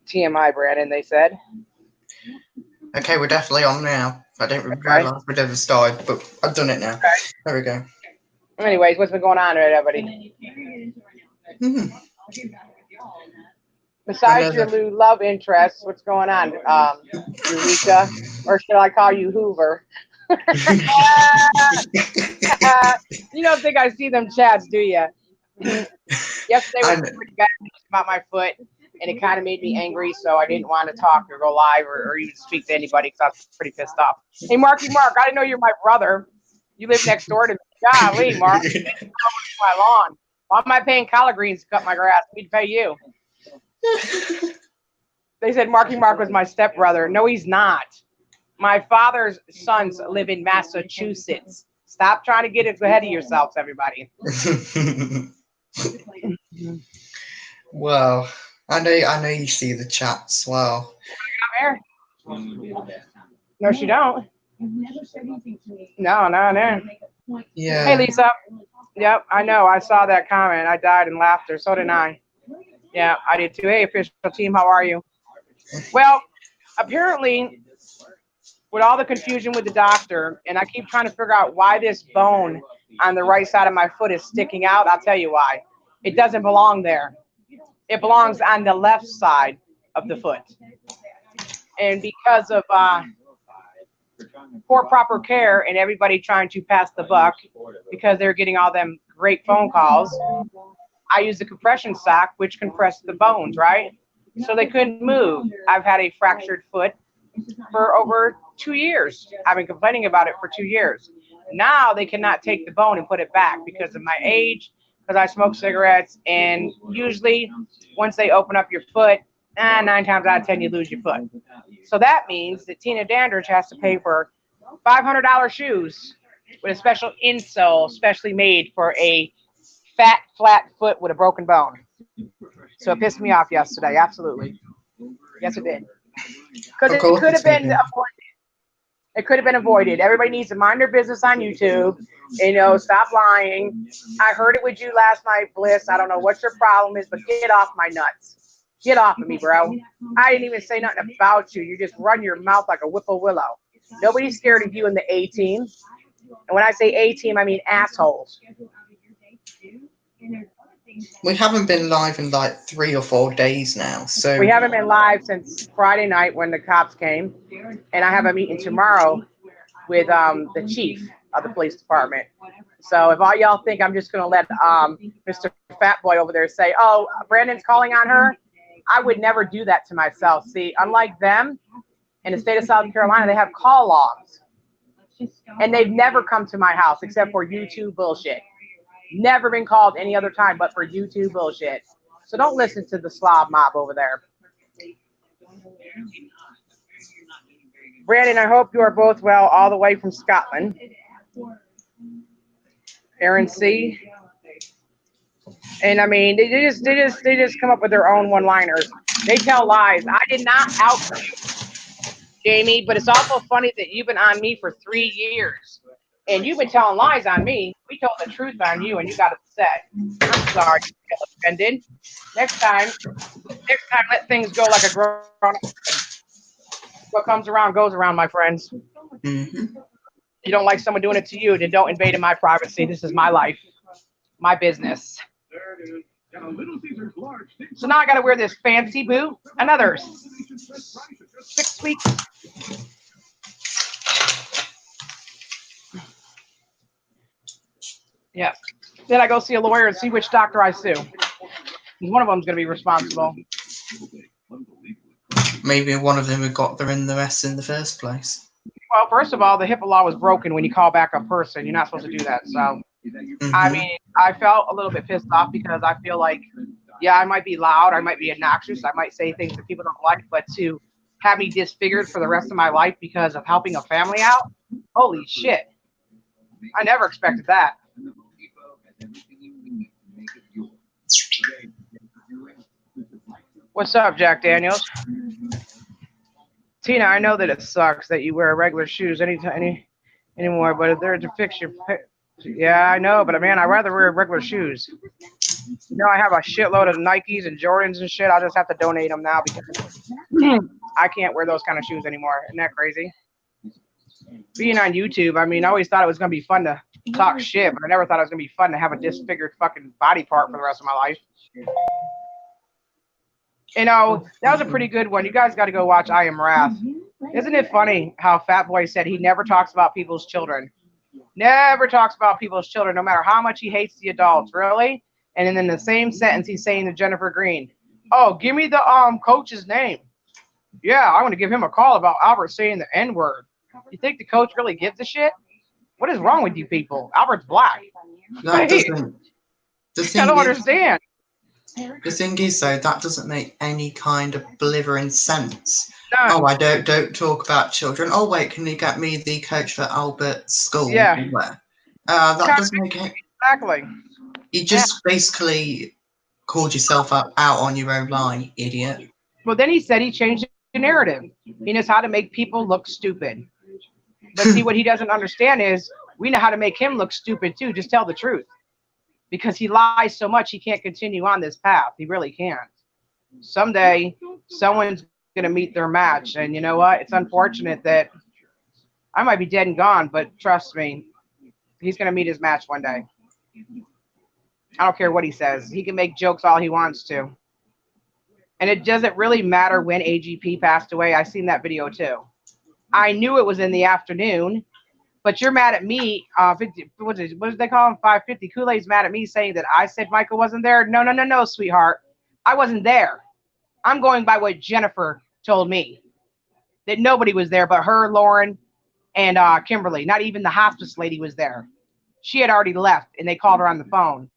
TMI, Brandon, they said. Okay, we're definitely on now. I didn't realize we'd ever started, but I've done it now. Okay. There we go. Anyways, what's been going on with everybody? Besides your love interest, what's going on, Eureka? Or should I call you Hoover? You don't think I see them chats, do you? Yesterday was pretty bad about my foot, and it kind of made me angry, so I didn't want to talk or go live or even speak to anybody because I was pretty pissed off. Hey, Mark, I didn't know you're my brother. You live next door to me. Golly, Mark, you didn't come to my lawn. Why am I paying collard greens to cut my grass? We'd pay you. They said Mark was my stepbrother. No, he's not. My father's sons live in Massachusetts. Stop trying to get ahead of yourselves, everybody. Well, I know you see the chats well. Come here. No, she don't. No. Yeah. Hey, Lisa. Yep, I know. I saw that comment. I died in laughter. So did I. Yeah, I did too. Hey, official team, how are you? Well, apparently, with all the confusion with the doctor, and I keep trying to figure out why this bone on the right side of my foot is sticking out. I'll tell you why. It doesn't belong there. It belongs on the left side of the foot. And because of poor proper care and everybody trying to pass the buck because they're getting all them great phone calls, I use the compression sock, which compressed the bones, right? So they couldn't move. I've had a fractured foot for over 2 years. I've been complaining about it for 2 years. Now they cannot take the bone and put it back because of my age, because I smoke cigarettes, and usually once they open up your foot, 9 times out of 10 you lose your foot. So that means that Tina Dandridge has to pay for $500 shoes with a special insole, specially made for a fat, flat foot with a broken bone. So it pissed me off yesterday, absolutely. Yes, it did. Because it could have been avoided. It could have been avoided. Everybody needs to mind their business on YouTube. Stop lying. I heard it with you last night, Bliss. I don't know what your problem is, but get off my nuts. Get off of me, bro. I didn't even say nothing about you. You just run your mouth like a whippoorwillow. Nobody's scared of you in the A team. And when I say A team, I mean assholes. We haven't been live in like 3 or 4 days now, so we haven't been live since Friday night when the cops came, and I have a meeting tomorrow with the chief of the police department. So if all y'all think I'm just gonna let Mr. Fat Boy over there say, "Oh, Brandon's calling on her," I would never do that to myself. See, unlike them, in the state of South Carolina, they have call logs, and they've never come to my house except for YouTube bullshit. Never been called any other time but for YouTube bullshit. So don't listen to the slob mob over there. Brandon, I hope you are both well all the way from Scotland. Aaron C. And I mean, they just come up with their own one-liners. They tell lies. I did not out you, Jamie, but it's also funny that you've been on me for 3 years. And you've been telling lies on me. We told the truth on you, and you got upset. I'm sorry, offended. Next time, let things go like a grown-up. What comes around goes around, my friends. Mm-hmm. You don't like someone doing it to you, then don't invade in my privacy. This is my life, my business. So now I got to wear this fancy boot. Another 6 weeks. Yeah. Then I go see a lawyer and see which doctor I sue. One of them's going to be responsible. Maybe one of them had got there in the mess in the first place. Well, first of all, the HIPAA law was broken when you call back a person. You're not supposed to do that. So, Mm-hmm. I mean, I felt a little bit pissed off because I feel like, yeah, I might be loud. I might be obnoxious. I might say things that people don't like. But to have me disfigured for the rest of my life because of helping a family out, holy shit. I never expected that. What's up, Jack Daniels? Tina, I know that it sucks that you wear regular shoes anymore, but if they're to fix your... Yeah, I know, but man, I'd rather wear regular shoes. I have a shitload of Nikes and Jordans and shit. I'll just have to donate them now because I can't wear those kind of shoes anymore. Isn't that crazy? Being on YouTube, I mean, I always thought it was going to be fun to talk shit, but I never thought it was going to be fun to have a disfigured fucking body part for the rest of my life. You know, that was a pretty good one. You guys got to go watch I Am Wrath. Isn't it funny how Fat Boy said he never talks about people's children? Never talks about people's children, no matter how much he hates the adults, really? And then in the same sentence, he's saying to Jennifer Green, oh, give me the coach's name. Yeah, I want to give him a call about Albert saying the N-word. You think the coach really gives a shit? What is wrong with you people? Albert's black. That doesn't. I don't understand. The thing is, though, that doesn't make any kind of blithering sense. No. Oh, I don't talk about children. Oh, wait, can you get me the coach for Albert's school? Yeah. That doesn't make it. Exactly. You just basically called yourself out on your own lie, idiot. Well, then he said he changed the narrative. He knows how to make people look stupid. But see, what he doesn't understand is we know how to make him look stupid, too. Just tell the truth. Because he lies so much, he can't continue on this path. He really can't. Someday, someone's going to meet their match. And you know what? It's unfortunate that I might be dead and gone, but trust me, he's going to meet his match one day. I don't care what he says. He can make jokes all he wants to. And it doesn't really matter when AGP passed away. I seen that video too. I knew it was in the afternoon, but you're mad at me. What did they call him? 550. Kool-Aid's mad at me saying that I said Michael wasn't there. No, sweetheart. I wasn't there. I'm going by what Jennifer told me. That nobody was there but her, Lauren, and Kimberly. Not even the hospice lady was there. She had already left, and they called her on the phone.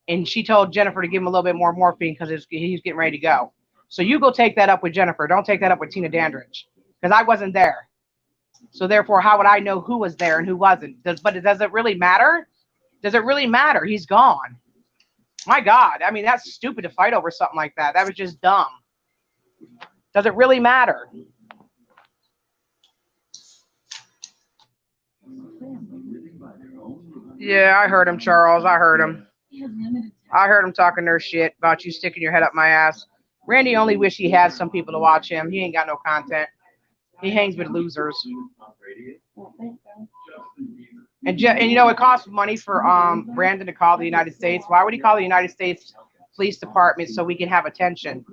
And she told Jennifer to give him a little bit more morphine because he's getting ready to go. So you go take that up with Jennifer. Don't take that up with Tina Dandridge because I wasn't there. So therefore, how would I know who was there and who wasn't? Does it really matter? Does it really matter? He's gone. My God. I mean, that's stupid to fight over something like that. That was just dumb. Does it really matter? Yeah, I heard him, Charles. I heard him. I heard him talking their shit about you sticking your head up my ass. Randy only wish he had some people to watch him. He ain't got no content. He hangs with losers. And you know, it costs money for Brandon to call the United States. Why would he call the United States Police Department so we can have attention?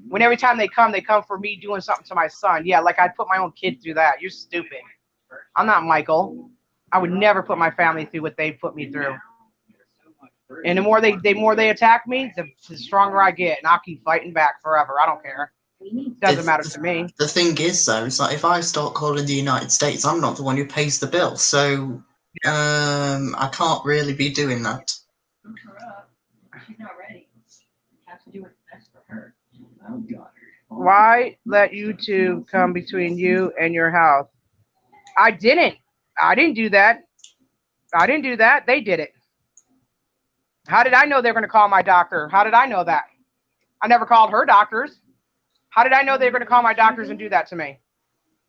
When every time they come for me doing something to my son. Yeah, like I'd put my own kid through that. You're stupid. I'm not Michael. I would never put my family through what they put me through. And the more they attack me, the stronger I get, and I'll keep fighting back forever. I don't care. Doesn't matter to me. The thing is, though, it's like if I start calling the United States, I'm not the one who pays the bill, so I can't really be doing that. She's not ready. Have to do what's best for her. Why let YouTube come between you and your house? I didn't do that. I didn't do that. They did it. How did I know they were going to call my doctor? How did I know that? I never called her doctors. How did I know they were going to call my doctors and do that to me?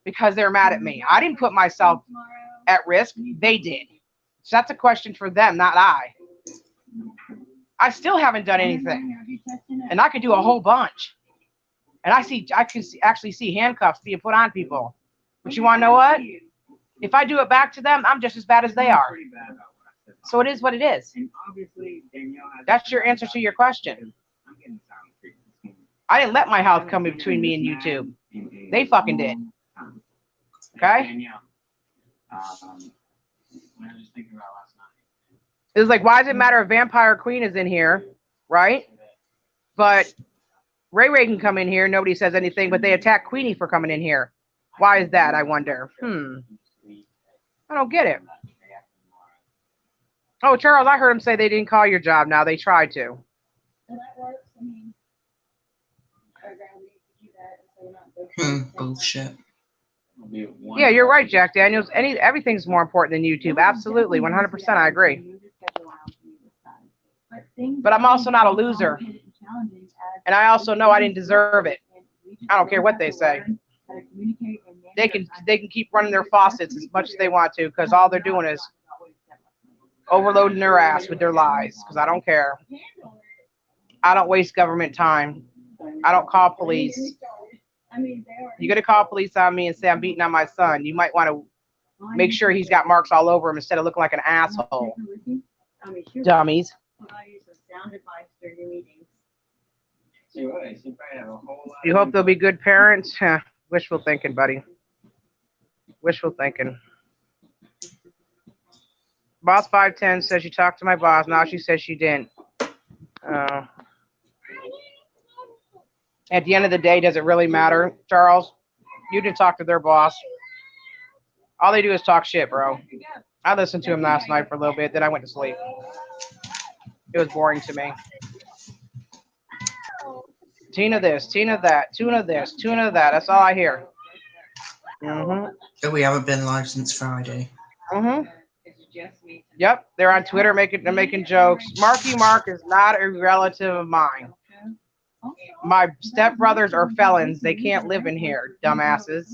Because they're mad at me. I didn't put myself at risk. They did. So that's a question for them, not I. I still haven't done anything. And I could do a whole bunch. And I can actually see handcuffs being put on people. But you want to know what? If I do it back to them, I'm just as bad as they are. So it is what it is. That's your answer to your question. I didn't let my house come between me and YouTube. They fucking did. Okay? It was like, why does it matter if Vampire Queen is in here, right? But Ray can come in here. Nobody says anything, but they attack Queenie for coming in here. Why is that, I wonder? I don't get it. Oh, Charles, I heard him say they didn't call your job now. They tried to. Bullshit. Yeah, you're right, Jack Daniels. Everything's more important than YouTube. Absolutely, 100%. I agree. But I'm also not a loser. And I also know I didn't deserve it. I don't care what they say. They can keep running their faucets as much as they want to, because all they're doing is overloading their ass with their lies because I don't care. I don't waste government time. I don't call police. You're going to call police on me and say I'm beating on my son. You might want to make sure he's got marks all over him instead of looking like an asshole. Dummies. You hope they'll be good parents? Huh. Wishful thinking, buddy. Wishful thinking. Boss 510 says she talked to my boss. Now she says she didn't. At the end of the day, does it really matter, Charles? You did talk to their boss. All they do is talk shit, bro. I listened to him last night for a little bit, then I went to sleep. It was boring to me. Tina this, Tina that, tuna this, tuna that. That's all I hear. We haven't been live since Friday. Yep, they're on Twitter making jokes. Marky Mark is not a relative of mine. My stepbrothers are felons. They can't live in here, dumbasses.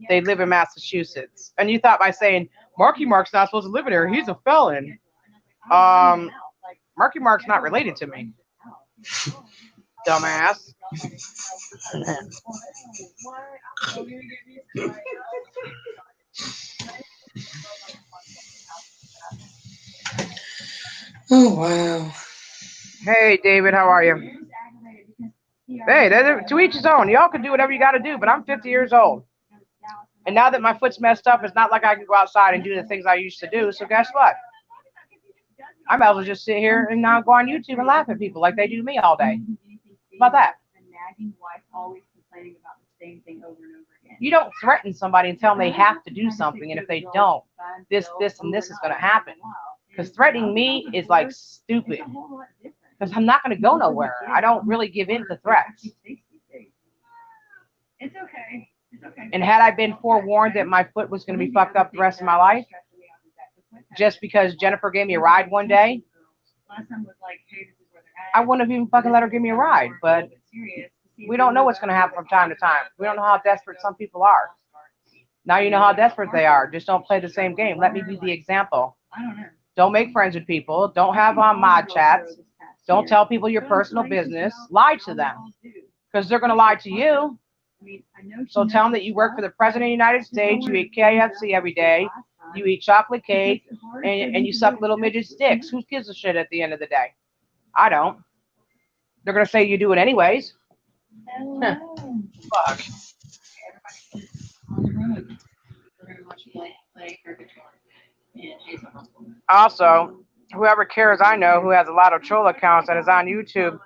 They live in Massachusetts. And you thought by saying Marky Mark's not supposed to live in here, he's a felon. Marky Mark's not related to me. Dumbass. Oh, wow. Hey, David, how are you? Hey, to each his own. Y'all can do whatever you got to do, but I'm 50 years old. And now that my foot's messed up, it's not like I can go outside and do the things I used to do. So guess what? I might as well just sit here and now go on YouTube and laugh at people like they do me all day. How about that? You don't threaten somebody and tell them they have to do something, and if they don't, this, and this is going to happen. Because threatening me is like stupid. Because I'm not going to go nowhere. I don't really give in to threats. It's okay. It's okay. And had I been forewarned that my foot was going to be fucked up the rest of my life, just because Jennifer gave me a ride one day, I wouldn't have even fucking let her give me a ride. But we don't know what's going to happen from time to time. We don't know how desperate some people are. Now you know how desperate they are. Just don't play the same game. Let me be the example. Don't make friends with people. Don't have mod chats. Don't tell people your personal business. Lie to them. Because they're going to lie to you. So tell them that you work for the President of the United States, you eat KFC every day, you eat chocolate cake, and you suck little midget sticks. Who gives a shit at the end of the day? I don't. They're going to say you do it anyways. Fuck. Also, whoever cares, I know who has a lot of troll accounts and is on YouTube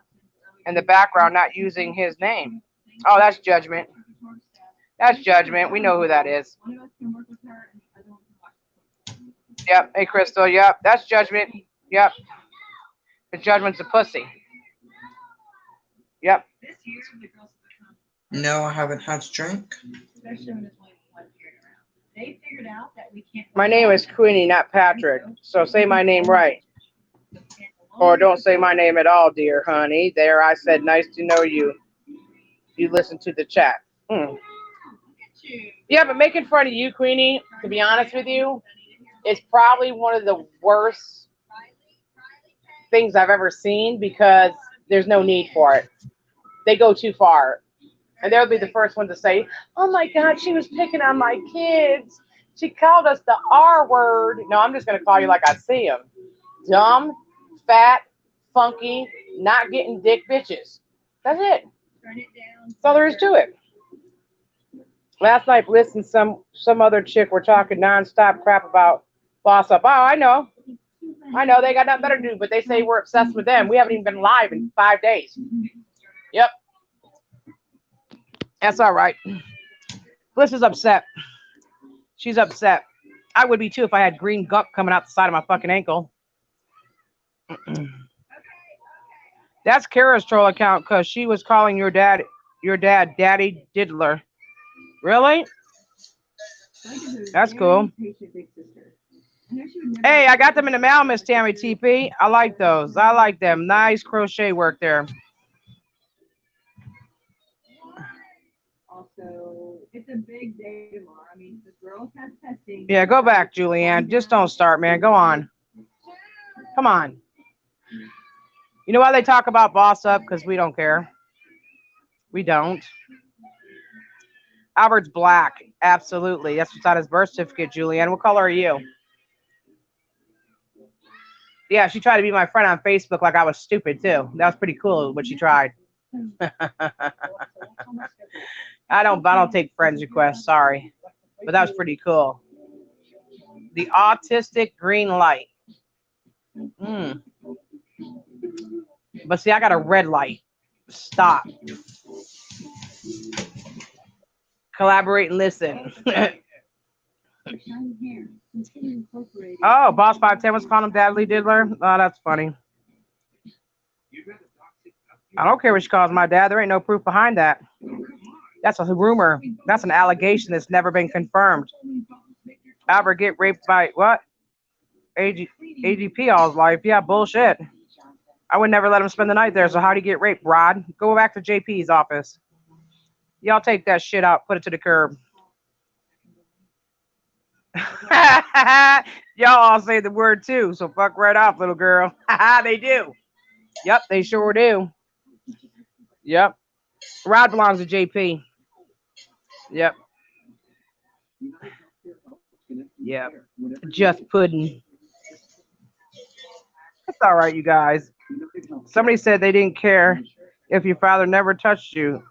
in the background not using his name. Oh, that's Judgment. That's Judgment. We know who that is. Yep. Hey, Crystal. Yep. That's Judgment. Yep. The Judgment's a pussy. Yep. No, I haven't had a drink. My name is Queenie, not Patrick. So say my name right. Or don't say my name at all, dear honey. There, I said, nice to know you. You listen to the chat. Yeah, but making fun of you, Queenie, to be honest with you, is probably one of the worst things I've ever seen because there's no need for it. They go too far. And they'll be the first one to say, oh my God, she was picking on my kids. She called us the R word. No, I'm just going to call you like I see them. Dumb, fat, funky, not getting dick bitches. That's it. That's all there is to it. Last night, Bliss and some other chick were talking nonstop crap about Boss Up. Oh, I know. They got nothing better to do, but they say we're obsessed with them. We haven't even been live in 5 days. Yep. That's all right. Bliss is upset. She's upset. I would be too if I had green gunk coming out the side of my fucking ankle. That's Kara's troll account because she was calling your dad Daddy Diddler. Really? That's cool. Hey, I got them in the mail, Miss Tammy TP. I like those. I like them. Nice crochet work there. Also, it's a big day tomorrow. I mean, the girls have testing. Yeah, go back, Julianne. Just don't start, man. Go on. Come on. You know why they talk about boss up? Because we don't care. We don't. Albert's black. Absolutely. That's what's on his birth certificate, Julianne. What color are you? Yeah, she tried to be my friend on Facebook like I was stupid, too. That was pretty cool what she tried. I don't take friends requests. Sorry. But that was pretty cool. The autistic green light. But see, I got a red light. Stop. Collaborate and listen. Oh, Boss 510 was calling him Dadly Diddler. Oh, that's funny. I don't care what she calls my dad. There ain't no proof behind that. That's a rumor. That's an allegation that's never been confirmed. Albert get raped by what? AGP all his life. Yeah, bullshit. I would never let him spend the night there. So how'd he get raped, Rod? Go back to JP's office. Y'all take that shit out. Put it to the curb. Y'all all say the word too. So fuck right off, little girl. They do. Yep, they sure do. Yep. Rod belongs to JP. Yep. Yep. Just pudding. It's all right, you guys. Somebody said they didn't care if your father never touched you,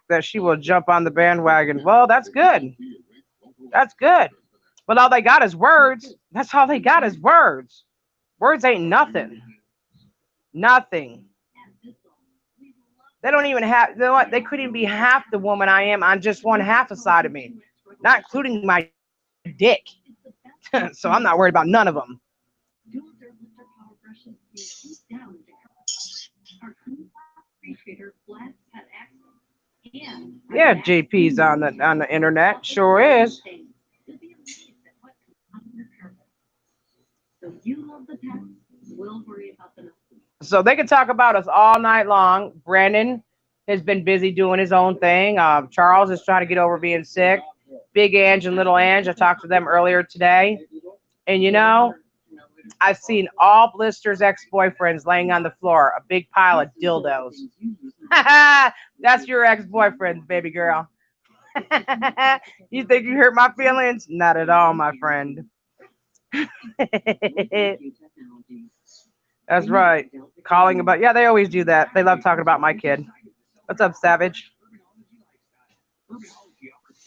that she will jump on the bandwagon. Well, that's good. That's good. But all they got is words. That's all they got is words. Words ain't nothing. Nothing. They don't even have, you know what? They couldn't even be half the woman I am on just one half a side of me, not including my dick. So I'm not worried about none of them. Yeah, JP's on the internet. Sure is. So they can talk about us all night long. Brandon has been busy doing his own thing. Charles is trying to get over being sick. Big Ange and Little Ange, I talked to them earlier today. And you know, I've seen all Blister's ex-boyfriends laying on the floor, a big pile of dildos. That's your ex-boyfriend, baby girl. You think you hurt my feelings? Not at all, my friend. That's right. Calling about, yeah, they always do that. They love talking about my kid. What's up, Savage?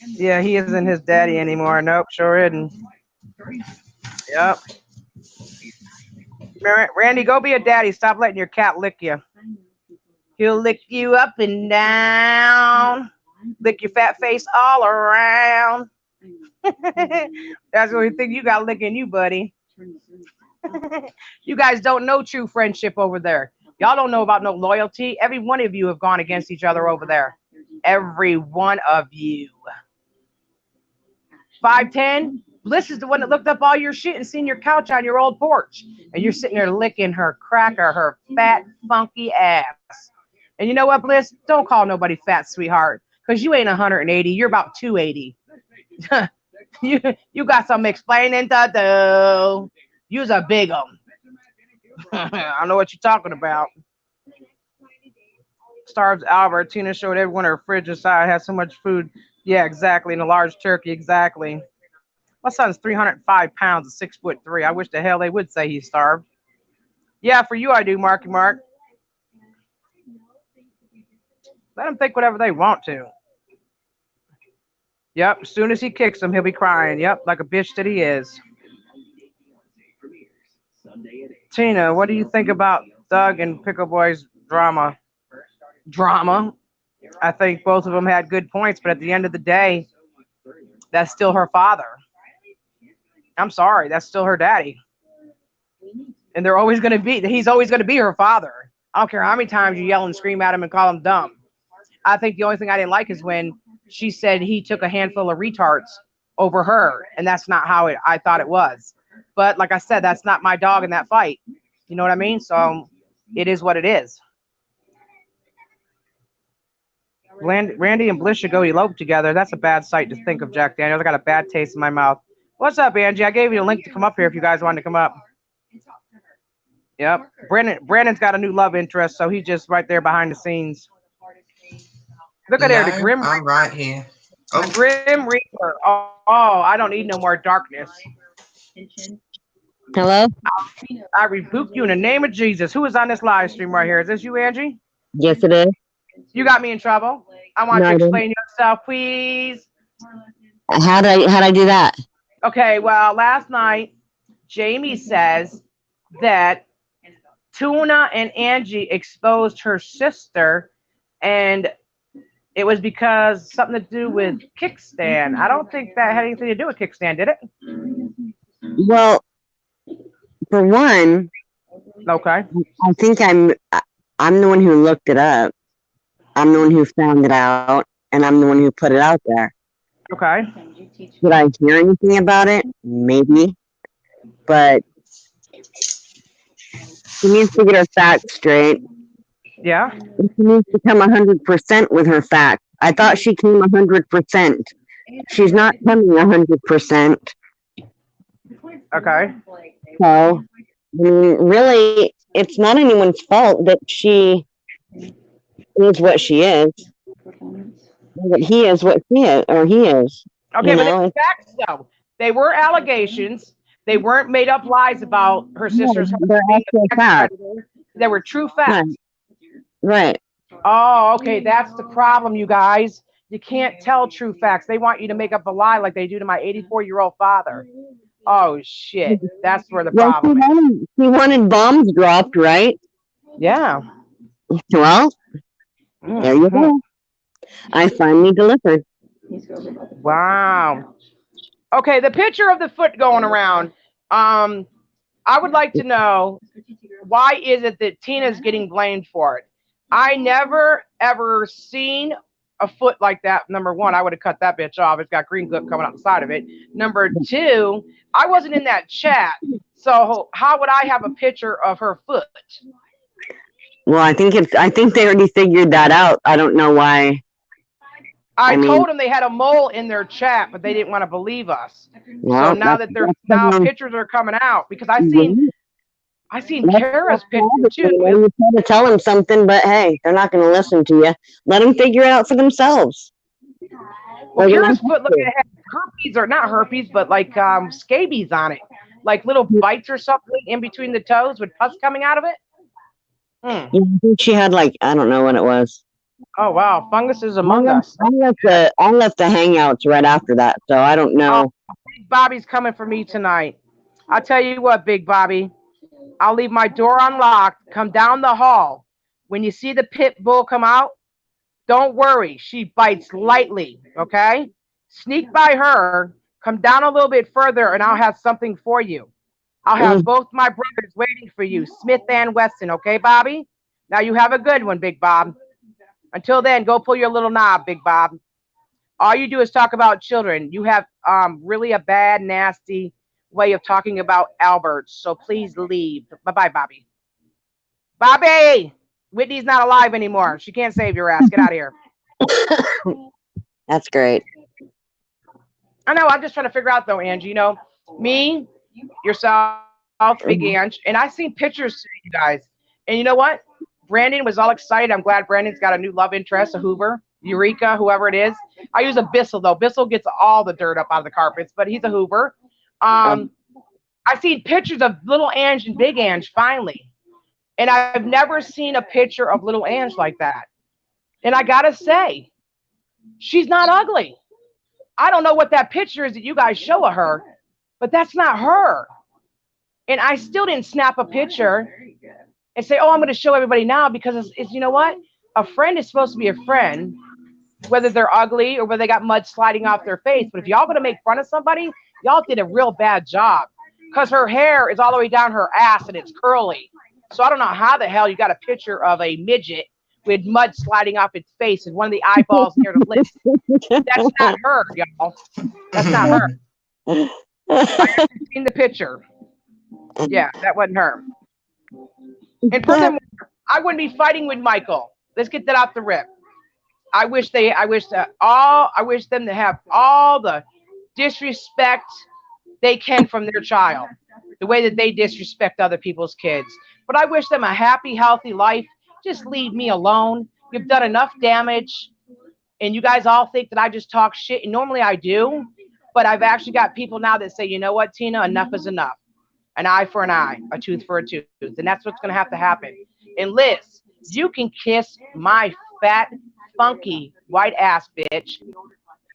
Yeah, he isn't his daddy anymore. Nope, sure isn't. Yep. Randy, go be a daddy. Stop letting your cat lick you. He'll lick you up and down. Lick your fat face all around. That's the only thing you got licking you, buddy. You guys don't know true friendship over there. Y'all don't know about no loyalty. Every one of you have gone against each other over there. Every one of you. 510, Bliss is the one that looked up all your shit and seen your couch on your old porch. And you're sitting there licking her cracker, her fat, funky ass. And you know what, Bliss? Don't call nobody fat, sweetheart. Because you ain't 180. You're about 280. You got some explaining to do. You's a big one. I don't know what you're talking about. Starves Albert. Tina showed everyone her fridge inside has so much food. Yeah, exactly. And a large turkey. Exactly. My son's 305 pounds and 6'3". I wish the hell they would say he's starved. Yeah, for you I do, Marky Mark. Let them think whatever they want to. Yep, as soon as he kicks him, he'll be crying. Yep, like a bitch that he is. Tina, what do you think about Doug and Pickle Boy's drama? Drama? I think both of them had good points, but at the end of the day, that's still her father. I'm sorry, that's still her daddy. And they're always going to be, he's always going to be her father. I don't care how many times you yell and scream at him and call him dumb. I think the only thing I didn't like is when she said he took a handful of retards over her, and that's not how I thought it was. But like I said, that's not my dog in that fight. You know what I mean? So it is what it is. Randy and Bliss should go elope together. That's a bad sight to think of, Jack Daniels. I got a bad taste in my mouth. What's up, Angie? I gave you a link to come up here if you guys wanted to come up. Yep. Brandon's got a new love interest, so he's just right there behind the scenes. Look at there, the No, Grim I'm right here. Oh, The Grim Reaper. Oh, I don't need no more darkness. Hello? I rebuke you in the name of Jesus. Who is on this live stream right here? Is this you, Angie? Yes, it is. You got me in trouble. I want No, you I to didn't. explain yourself, please. How'd I do that? Okay, well, last night, Jamie says that Tuna and Angie exposed her sister, and it was because something to do with Kickstand. I don't think that had anything to do with Kickstand, did it? Well, for one, Okay. I think I'm the one who looked it up. I'm the one who found it out, and I'm the one who put it out there. Okay. Did I hear anything about it? Maybe. But she needs to get her facts straight. Yeah. And she needs to come 100% with her facts. I thought she came 100%. She's not coming 100%. Okay. So, I mean, really, it's not anyone's fault that she is what she is. That he is what he is, or he is. Okay, You but know, they facts though. They were allegations. They weren't made up lies about her sister's husband they're being actual a sex facts. predator. They were true facts. Right. Oh, okay. That's the problem, you guys. You can't tell true facts. They want you to make up a lie like they do to my 84-year-old father. Oh, shit. That's where the Well, problem is. he wanted bombs dropped, right? Yeah. Well, there you go. I finally delivered. Wow. Okay, the picture of the foot going around. I would like to know, why is it that Tina's getting blamed for it? I never ever seen a foot like that. Number one, I would have cut that bitch off. It's got green gook coming out the side of it. Number two, I wasn't in that chat, so how would I have a picture of her foot? Well, I think they already figured that out. I don't know why. I mean- told them they had a mole in their chat, but they didn't want to believe us. Well, So now that pictures are coming out, because I seen Kara's picture too. You try to tell them something, but hey, they're not going to listen to you. Let them figure it out for themselves. Well, Kara's foot looked like it had herpes, or not herpes, but like scabies on it, like little bites or something in between the toes with pus coming out of it. Yeah, I think she had I don't know what it was. Oh wow, fungus is among us. I left the hangouts right after that, so I don't know. Big Bobby's coming for me tonight. I'll tell you what, Big Bobby. I'll leave my door unlocked. Come down the hall. When you see the pit bull come out, don't worry. She bites lightly, okay? Sneak by her. Come down a little bit further, and I'll have something for you. I'll have both my brothers waiting for you, Smith and Wesson, okay, Bobby? Now you have a good one, Big Bob. Until then, go pull your little knob, Big Bob. All you do is talk about children. You have really a bad, nasty way of talking about Alberts, so please leave. Bye-bye, Bobby. Bobby! Whitney's not alive anymore. She can't save your ass. Get out of here. That's great. I know. I'm just trying to figure out, though, Angie. You know, me, yourself, Big Ange, and I seen pictures of you guys. And you know what? Brandon was all excited. I'm glad Brandon's got a new love interest, a Hoover, Eureka, whoever it is. I use a Bissell, though. Bissell gets all the dirt up out of the carpets, but he's a Hoover. I seen pictures of little Ange and Big Ange finally. And I've never seen a picture of little Ange like that. And I got to say, she's not ugly. I don't know what that picture is that you guys show of her, but that's not her. And I still didn't snap a picture and say, oh, I'm going to show everybody now, because it's you know what? A friend is supposed to be a friend, whether they're ugly or whether they got mud sliding off their face. But if y'all going to make fun of somebody, y'all did a real bad job, because her hair is all the way down her ass and it's curly. So I don't know how the hell you got a picture of a midget with mud sliding off its face and one of the eyeballs near the lips. That's not her, y'all. That's not her. I haven't seen the picture. Yeah, that wasn't her. And furthermore, I wouldn't be fighting with Michael. Let's get that off the rip. I wish them to have all the disrespect they can from their child, the way that they disrespect other people's kids. But I wish them a happy, healthy life. Just leave me alone. You've done enough damage. And you guys all think that I just talk shit. And normally I do. But I've actually got people now that say, you know what, Tina, enough is enough. An eye for an eye, a tooth for a tooth. And that's what's going to have to happen. And Liz, you can kiss my fat, funky, white ass bitch.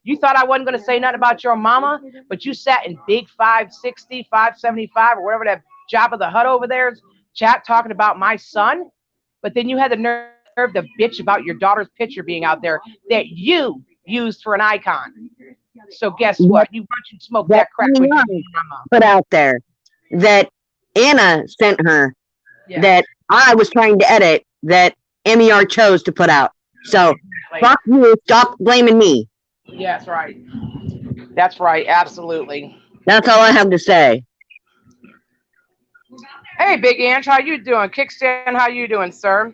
You thought I wasn't going to say nothing about your mama, but you sat in big 560, 575, or whatever that Jabba the Hutt over there's chat talking about my son. But then you had the nerve to bitch about your daughter's picture being out there that you used for an icon. So guess what? You bunch and smoke that crack with your mama. Put out there that Anna sent her, Yeah. that I was trying to edit, that MER chose to put out. So fuck you, stop blaming me. Yeah, that's right. That's right. Absolutely. That's all I have to say. Hey, Big Ange, how you doing? Kickstand, how you doing, sir?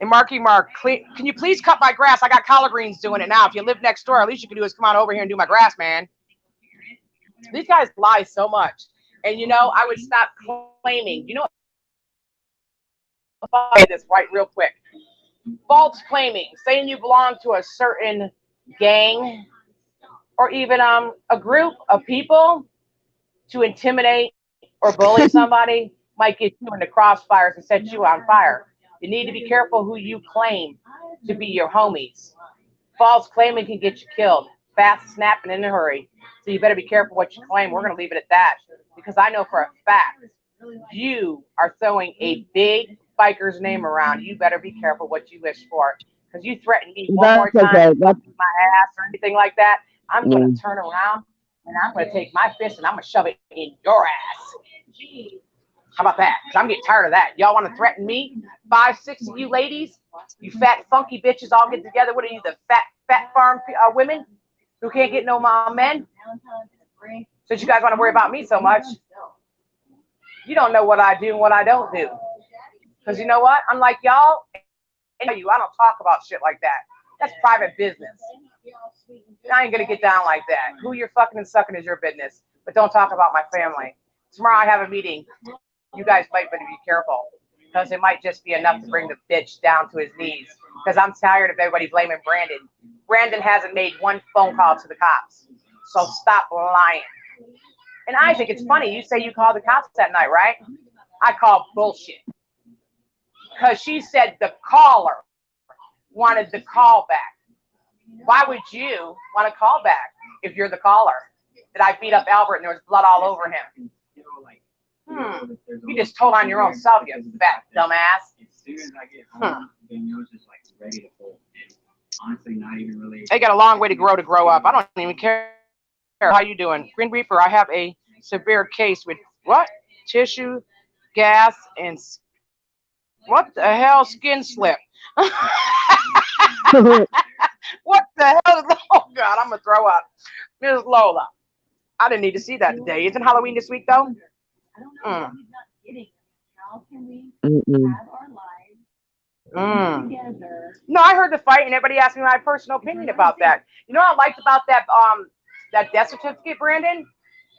And Marky Mark, can you please cut my grass? I got collard greens doing it now. If you live next door, at least you can do is come on over here and do my grass, man. These guys lie so much. And, you know, I would stop claiming. You know, I'll say this right real quick. False claiming, saying you belong to a certain gang or even a group of people to intimidate or bully somebody might get you into crossfires and set you on fire. You need to be careful who you claim to be your homies. False claiming can get you killed fast, snapping in a hurry. So you better be careful what you claim. We're going to leave it at that because I know for a fact you are throwing a big biker's name around. You better be careful what you wish for because you threaten me one more time, my ass or anything like that. I'm going to turn around and I'm going to take my fist and I'm going to shove it in your ass. How about that? Because I'm getting tired of that. Y'all want to threaten me? 5, 6 of you ladies, you fat, funky bitches all get together. What are you, the fat farm women who can't get no men? Since you guys want to worry about me so much, you don't know what I do and what I don't do. Because you know what? Unlike y'all, I don't talk about shit like that. That's private business. I ain't going to get down like that. Who you're fucking and sucking is your business. But don't talk about my family. Tomorrow I have a meeting. You guys might better be careful. Because it might just be enough to bring the bitch down to his knees. Because I'm tired of everybody blaming Brandon. Brandon hasn't made one phone call to the cops. So stop lying. And I think it's funny. You say you called the cops that night, right? I call bullshit. Because she said the caller wanted the call back. Why would you want to call back if you're the caller? That I beat up Albert and there was blood all over him. You just told on your own self, you fat dumbass. As soon as I get home, Danielle's just like ready to fold. And honestly, not even really. They got a long way to grow up. I don't even care. How you doing? Green Reaper, I have a severe case with what? Tissue, gas, and what the hell? Skin slip. What the hell? Oh, God, I'm going to throw up. Ms. Lola. I didn't need to see that today. Isn't Halloween this week, though? How can we have our lives together? No, I heard the fight, and everybody asked me my personal opinion about that. You know what I liked about that that death certificate, Brandon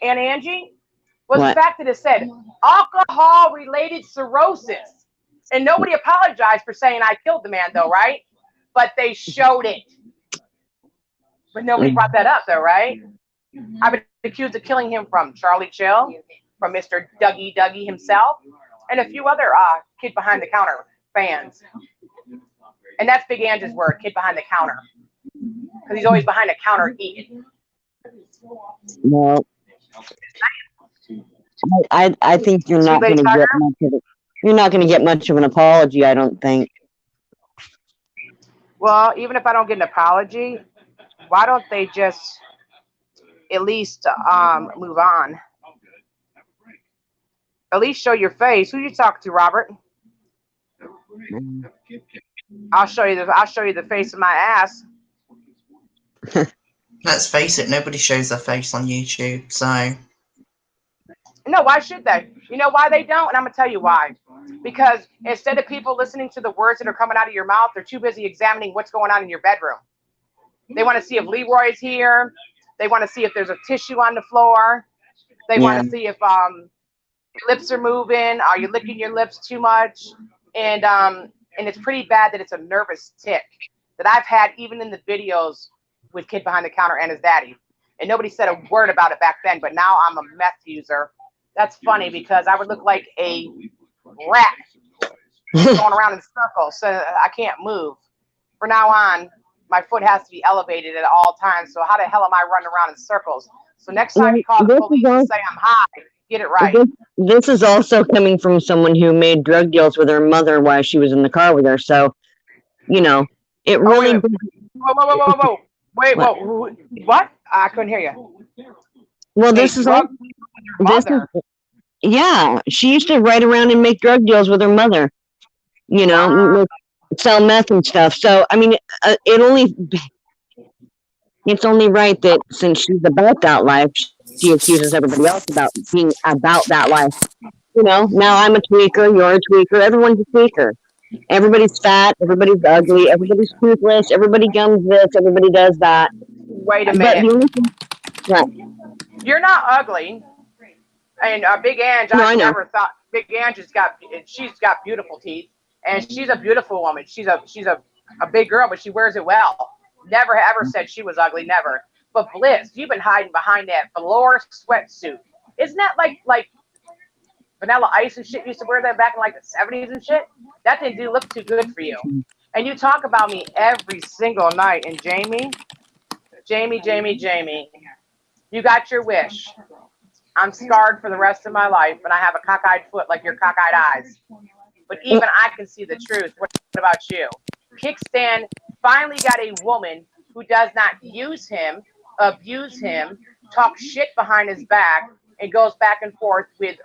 and Angie? Was the fact that it said alcohol-related cirrhosis. And nobody apologized for saying I killed the man, though, right? But they showed it. But nobody brought that up, though, right? I've been accused of killing him from Charlie Chill, from Mr. Dougie himself, and a few other kid behind the counter fans. And that's Big Ange's word, kid behind the counter. Because he's always behind the counter eating. Well, I think you're not going to get much of it. You're not going to get much of an apology, I don't think. Well, even if I don't get an apology, why don't they just at least move on? At least show your face. Who you talking to, Robert? I'll show you the face of my ass. Let's face it, nobody shows their face on YouTube, so. No, why should they? You know why they don't? And I'm going to tell you why. Because instead of people listening to the words that are coming out of your mouth, they're too busy examining what's going on in your bedroom. They want to see if Leroy's here. They want to see if there's a tissue on the floor. They want to see if Your lips are moving. Are you licking your lips too much? And it's pretty bad that it's a nervous tick that I've had even in the videos with Kid Behind the Counter and his daddy. And nobody said a word about it back then, but now I'm a meth user. That's funny because I would look like a rat going around in circles, so I can't move. From now on, my foot has to be elevated at all times. So how the hell am I running around in circles? So next time you call the police and say I'm high, get it right. This is also coming from someone who made drug deals with her mother while she was in the car with her. So, you know, it really. Whoa. Wait, what? I couldn't hear you. Well, this is all. Yeah, she used to ride around and make drug deals with her mother. You know, sell meth and stuff. So, I mean, it's only right that since she's about that life, she accuses everybody else about being about that life. You know, now I'm a tweaker, you're a tweaker, everyone's a tweaker. Everybody's fat, everybody's ugly, everybody's toothless, everybody gums this, everybody does that. Wait a minute. What? You're not ugly. And Big Ange, I never thought Big Ange she's got beautiful teeth, and she's a beautiful woman. She's a big girl, but she wears it well. Never ever said she was ugly, never. But Bliss, you've been hiding behind that velour sweatsuit. Isn't that like Vanilla Ice and shit used to wear that back in like the 70s and shit? That didn't look too good for you. And you talk about me every single night. And Jamie, you got your wish. I'm scarred for the rest of my life, and I have a cockeyed foot like your cockeyed eyes. But even I can see the truth. What about you? Kickstand finally got a woman who does not use him, abuse him, talk shit behind his back, and goes back and forth with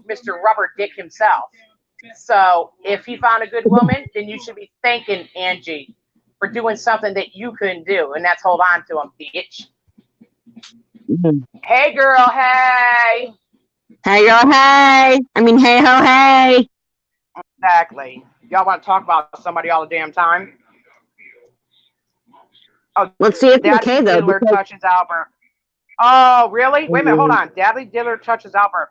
Mr. Rubber Dick himself. So if he found a good woman, then you should be thanking Angie for doing something that you couldn't do, and that's hold on to him, bitch. Hey, girl, hey. Hey, girl, hey. I mean, hey, ho, hey. Exactly. Y'all want to talk about somebody all the damn time? Oh, let's see if it's okay, though. Diller touches Albert. Oh, really? Wait a minute, hold on. Daddy Diller touches Albert.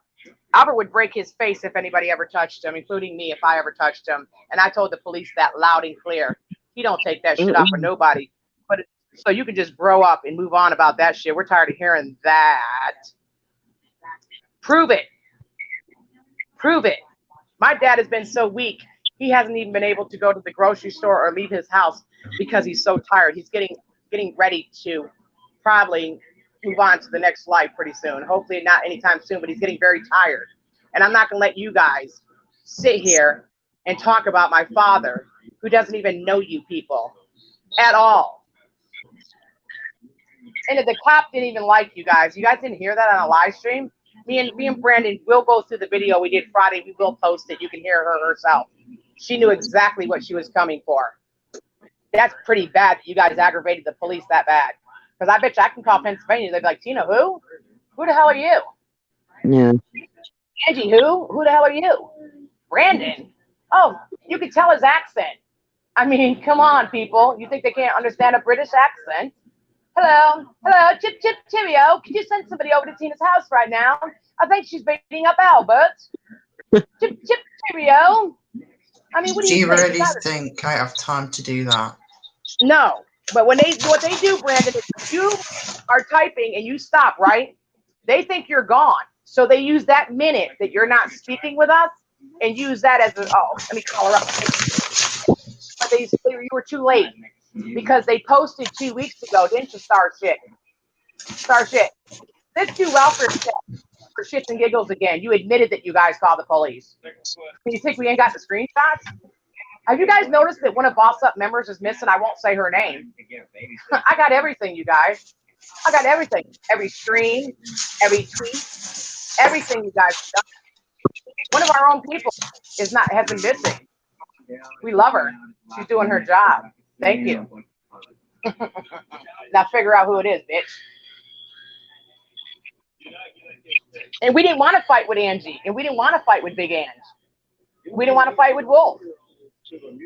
Albert would break his face if anybody ever touched him, including me if I ever touched him. And I told the police that loud and clear. He don't take that shit off for nobody. But so you can just grow up and move on about that shit. We're tired of hearing that. Prove it. Prove it. My dad has been so weak, he hasn't even been able to go to the grocery store or leave his house because he's so tired. He's getting ready to probably move on to the next life pretty soon. Hopefully not anytime soon, but he's getting very tired. And I'm not going to let you guys sit here and talk about my father, who doesn't even know you people at all. And the cop didn't even like you guys. You guys didn't hear that on a live stream? Me and Brandon will go through the video we did Friday. We will post it. You can hear her herself. She knew exactly what she was coming for. That's pretty bad that you guys aggravated the police that bad. Because I bet you I can call Pennsylvania. They'd be like, Tina, who? Who the hell are you? Yeah. Angie, who? Who the hell are you? Brandon? Oh, you can tell his accent. I mean, come on, people. You think they can't understand a British accent? Hello, chip, cheerio. Could you send somebody over to Tina's house right now? I think she's beating up Albert. chip, cheerio. I mean, what do you really think I have time to do that? No, but what they do, Brandon, is if you are typing and you stop, right? They think you're gone. So they use that minute that you're not speaking with us and use that as let me call her up. But you were too late. Because they posted 2 weeks ago, didn't you, Star Shit? Let's do welfare check for shits and giggles again. You admitted that you guys called the police. You think we ain't got the screenshots? Have you guys noticed that one of Boss Up members is missing? I won't say her name. I got everything, you guys. I got everything. Every stream, every tweet, everything you guys have done. One of our own people has been missing. We love her. She's doing her job. Thank you. Now figure out who it is, bitch. And we didn't want to fight with Angie. And we didn't want to fight with Big Ange. We didn't want to fight with Wolf.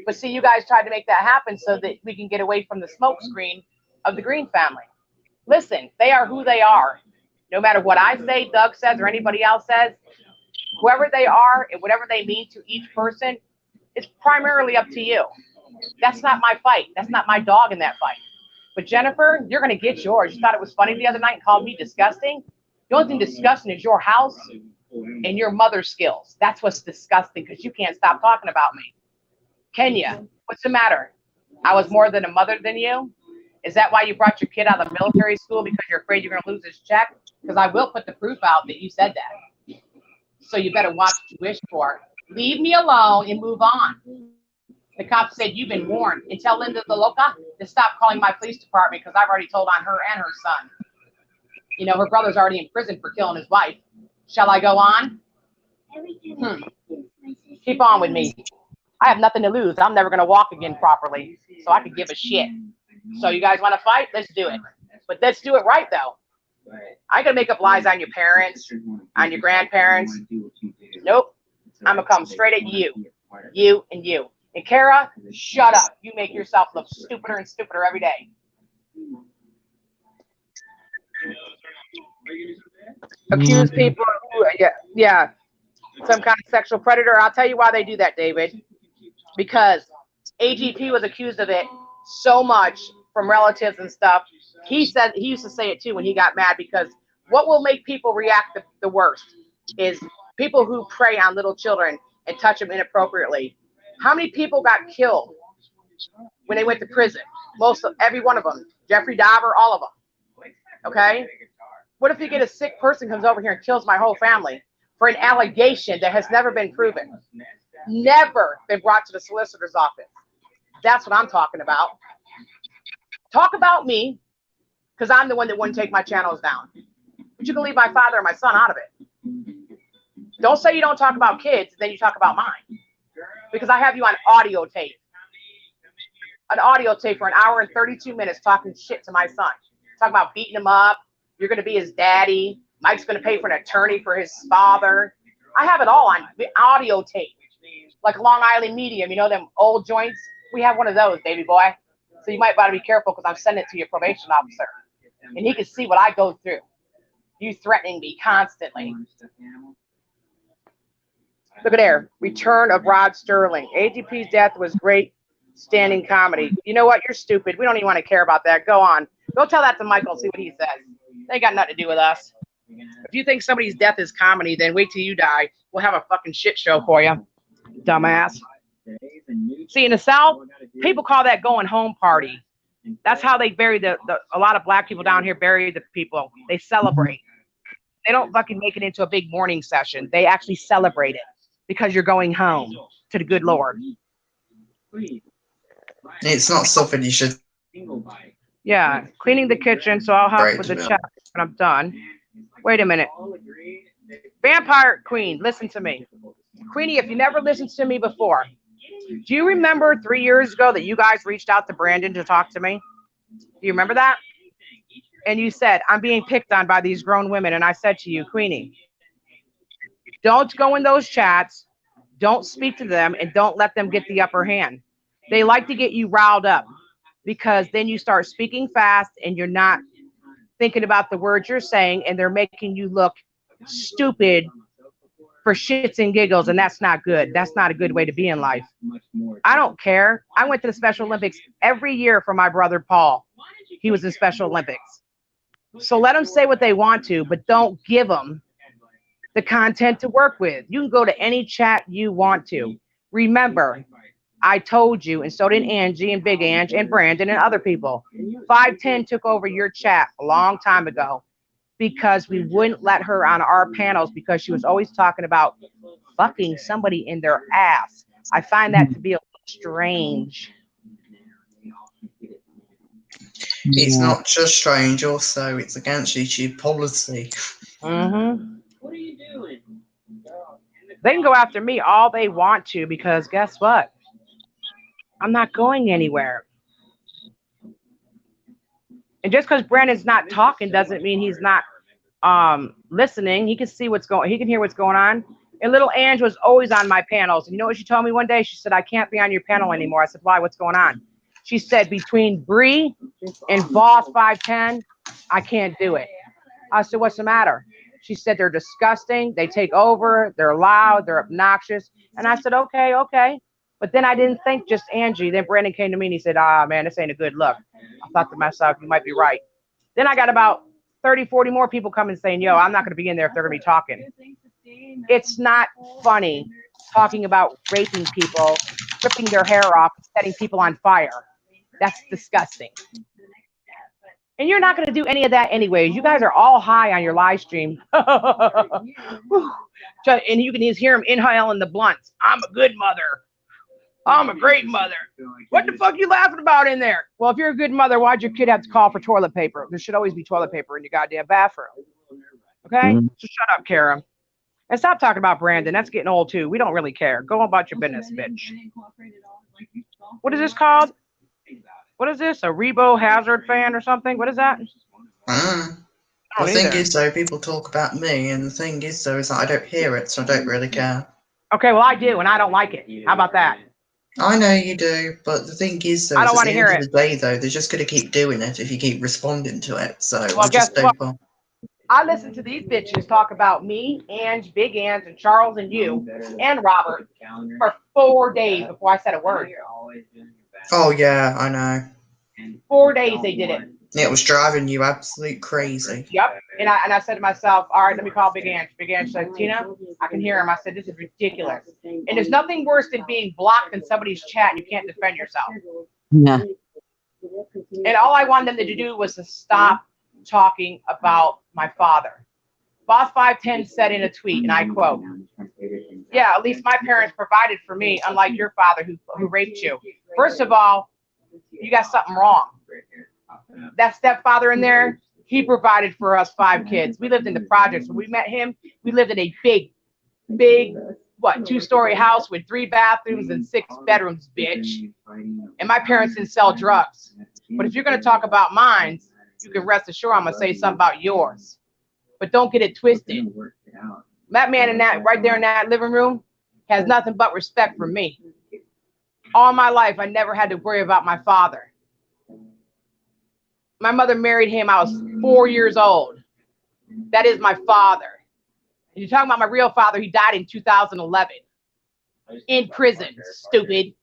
But see, you guys tried to make that happen so that we can get away from the smoke screen of the Green family. Listen, they are who they are. No matter what I say, Doug says, or anybody else says, Whoever they are and whatever they mean to each person, it's primarily up to you. That's not my fight. That's not my dog in that fight. But Jennifer, you're gonna get yours. You thought it was funny the other night and called me disgusting? The only thing disgusting is your house and your mother's skills. That's what's disgusting because you can't stop talking about me. Kenya, what's the matter? I was more than a mother than you? Is that why you brought your kid out of military school because you're afraid you're going to lose his check? Because I will put the proof out that you said that. So you better watch what you wish for. Leave me alone and move on. The cop said, you've been warned. And tell Linda the Loca to stop calling my police department because I've already told on her and her son. You know, her brother's already in prison for killing his wife. Shall I go on? Keep on with me. I have nothing to lose. I'm never going to walk again properly, so I could give a shit. So you guys want to fight? Let's do it. But let's do it right, though. I ain't going to make up lies on your parents, on your grandparents. Nope. I'm going to come straight at you. You and you. And Kara, shut up. You make yourself look stupider and stupider every day. Accuse people, yeah, some kind of sexual predator. I'll tell you why they do that, David. Because AGP was accused of it so much from relatives and stuff. He said he used to say it too when he got mad because what will make people react the worst is people who prey on little children and touch them inappropriately. How many people got killed when they went to prison? Every one of them. Jeffrey Dahmer, all of them. Okay? What if you get a sick person comes over here and kills my whole family for an allegation that has never been proven? Never been brought to the solicitor's office. That's what I'm talking about. Talk about me, because I'm the one that wouldn't take my channels down. But you can leave my father and my son out of it. Don't say you don't talk about kids, then you talk about mine. Because I have you on audio tape. An audio tape for 1 hour and 32 minutes talking shit to my son. Talking about beating him up. You're going to be his daddy. Mike's going to pay for an attorney for his father. I have it all on audio tape. Like Long Island Medium, you know them old joints? We have one of those, baby boy. So you might want to be careful because I'm sending it to your probation officer. And he can see what I go through. You threatening me constantly. Look at there. Return of Rod Sterling. AGP's death was great standing comedy. You know what? You're stupid. We don't even want to care about that. Go on. Go tell that to Michael, see what he says. They got nothing to do with us. If you think somebody's death is comedy, then wait till you die. We'll have a fucking shit show for you. Dumbass. See, in the South, people call that going home party. That's how they bury a lot of black people down here bury the people. They celebrate. They don't fucking make it into a big mourning session. They actually celebrate it because you're going home to the good Lord. It's not something you should. Yeah, cleaning the kitchen, so I'll help with the chat when I'm done. Wait a minute. Vampire Queen, listen to me. Queenie, if you never listened to me before, do you remember 3 years ago that you guys reached out to Brandon to talk to me? Do you remember that? And you said, I'm being picked on by these grown women. And I said to you, Queenie, don't go in those chats. Don't speak to them and don't let them get the upper hand. They like to get you riled up because then you start speaking fast and you're not thinking about the words you're saying and they're making you look stupid for shits and giggles, and that's not good. That's not a good way to be in life. I don't care. I went to the Special Olympics every year for my brother Paul. He was in Special Olympics. So let them say what they want to, but don't give them the content to work with. You can go to any chat you want to. Remember, I told you, and so did Angie and Big Ange and Brandon and other people. 510 took over your chat a long time ago because we wouldn't let her on our panels because she was always talking about fucking somebody in their ass. I find that to be a little strange. It's not just strange, also it's against YouTube policy. Mm-hmm. They can go after me all they want to because guess what? I'm not going anywhere. And just because Brandon's not talking doesn't mean he's not listening. He can see what's going. He can hear what's going on. And little Ange was always on my panels. And you know what she told me one day? She said, I can't be on your panel anymore. I said, why? What's going on? She said, between Bree and Boss 510, I can't do it. I said, what's the matter? She said they're disgusting. They take over. They're loud. They're obnoxious. And I said, okay, okay. But then I didn't think just Angie. Then Brandon came to me and he said, ah, man, this ain't a good look. I thought to myself, you might be right. Then I got about 30, 40 more people coming saying, yo, I'm not going to be in there if they're going to be talking. It's not funny talking about raping people, ripping their hair off, setting people on fire. That's disgusting. And you're not going to do any of that anyways. You guys are all high on your live stream. And you can just hear them inhaling the blunts. I'm a good mother. I'm a great mother. What the fuck you laughing about in there? Well, if you're a good mother, why'd your kid have to call for toilet paper? There should always be toilet paper in your goddamn bathroom. Okay? So shut up, Kara. And stop talking about Brandon. That's getting old too. We don't really care. Go about your business, bitch. What is this called? What is this? A Rebo Hazard fan or something? What is that? The don't thing either. is, though, people talk about me, and the thing is, though, is that I don't hear it, so I don't really care. Okay, well, I do, and I don't like it. How about that? I know you do, but the thing is, though, I is don't at wanna the hear end of it. the day, though, they're just going to keep doing it if you keep responding to it. So Well, I just guess don't. what? I listen to these bitches talk about me, Ange, Big Ange, and Charles, and you, and Robert for 4 days before I said a word. Oh yeah, I know. 4 days they did it. It was driving you absolute crazy. Yep. And I said to myself, all right, let me call Big Ange. Big Ange said, Tina, I can hear him. I said, this is ridiculous. And there's nothing worse than being blocked in somebody's chat and you can't defend yourself. Yeah. And all I wanted them to do was to stop talking about my father. Boss 510 said in a tweet, and I quote, yeah, at least my parents provided for me, unlike your father who raped you. First of all, you got something wrong. That stepfather in there, he provided for us 5 kids. We lived in the projects. When we met him, we lived in a big, 2-story house with 3 bathrooms and 6 bedrooms, bitch. And my parents didn't sell drugs. But if you're going to talk about mine, you can rest assured I'm going to say something about yours. But don't get it twisted. That man in that, right there in that living room, has nothing but respect for me. All my life, I never had to worry about my father. My mother married him. I was 4 years old. That is my father. And you're talking about my real father. He died in 2011 in prison, stupid.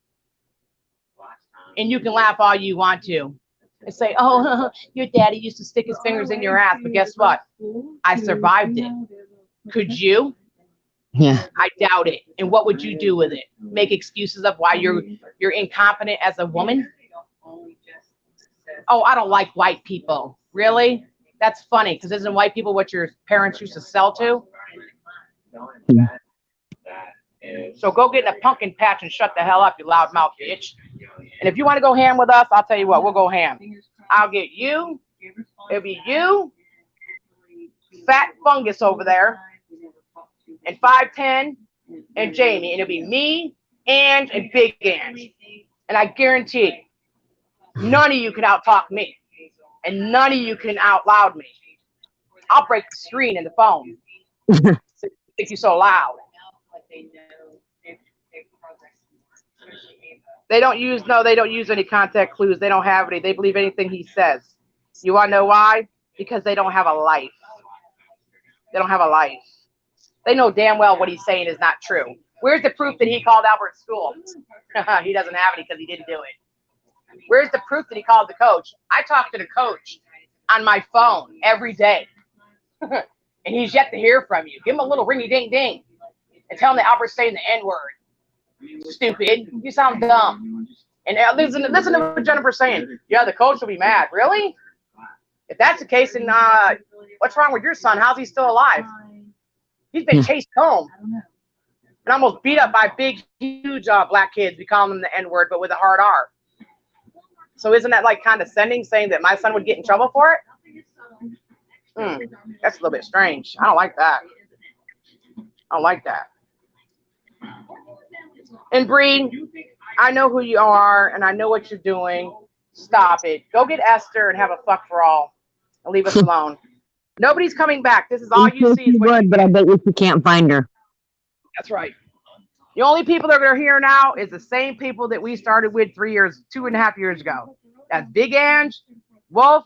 And you can laugh all you want to and say, oh, your daddy used to stick his fingers in your ass. But guess what? I survived it. Could you? Yeah. I doubt it. And what would you do with it? Make excuses of why you're incompetent as a woman? Oh, I don't like white people. Really? That's funny, because isn't white people what your parents used to sell to? So go get in a pumpkin patch and shut the hell up, you loudmouth bitch. And if you want to go ham with us, I'll tell you what, we'll go ham. I'll get you. It'll be you, Fat Fungus over there, and 510, and Jamie. And it'll be me, Ange, and Big Ange. And I guarantee none of you can out-talk me. And none of you can out-loud me. I'll break the screen in the phone. Think you're so loud. They don't use any contact clues. They don't have any. They believe anything he says. You want to know why? Because they don't have a life. They don't have a life. They know damn well what he's saying is not true. Where's the proof that he called Albert's school? He doesn't have any because he didn't do it. Where's the proof that he called the coach? I talk to the coach on my phone every day. And he's yet to hear from you. Give him a little ringy ding ding and tell him that Albert's saying the N-word. Stupid. You sound dumb. And listen to what Jennifer's saying. Yeah, the coach will be mad. Really? If that's the case, then what's wrong with your son? How's he still alive? He's been chased home and almost beat up by big, huge black kids. We call them the N-word, but with a hard R. So isn't that like condescending, saying that my son would get in trouble for it? That's a little bit strange. I don't like that. I don't like that. And Bree, I know who you are, and I know what you're doing. Stop it. Go get Esther and have a fuck for all, and leave us alone. Nobody's coming back. This is all you see. Is what but I bet you can't find her. That's right. The only people that are here now is the same people that we started with 2.5 years ago. That's Big Ange, Wolf,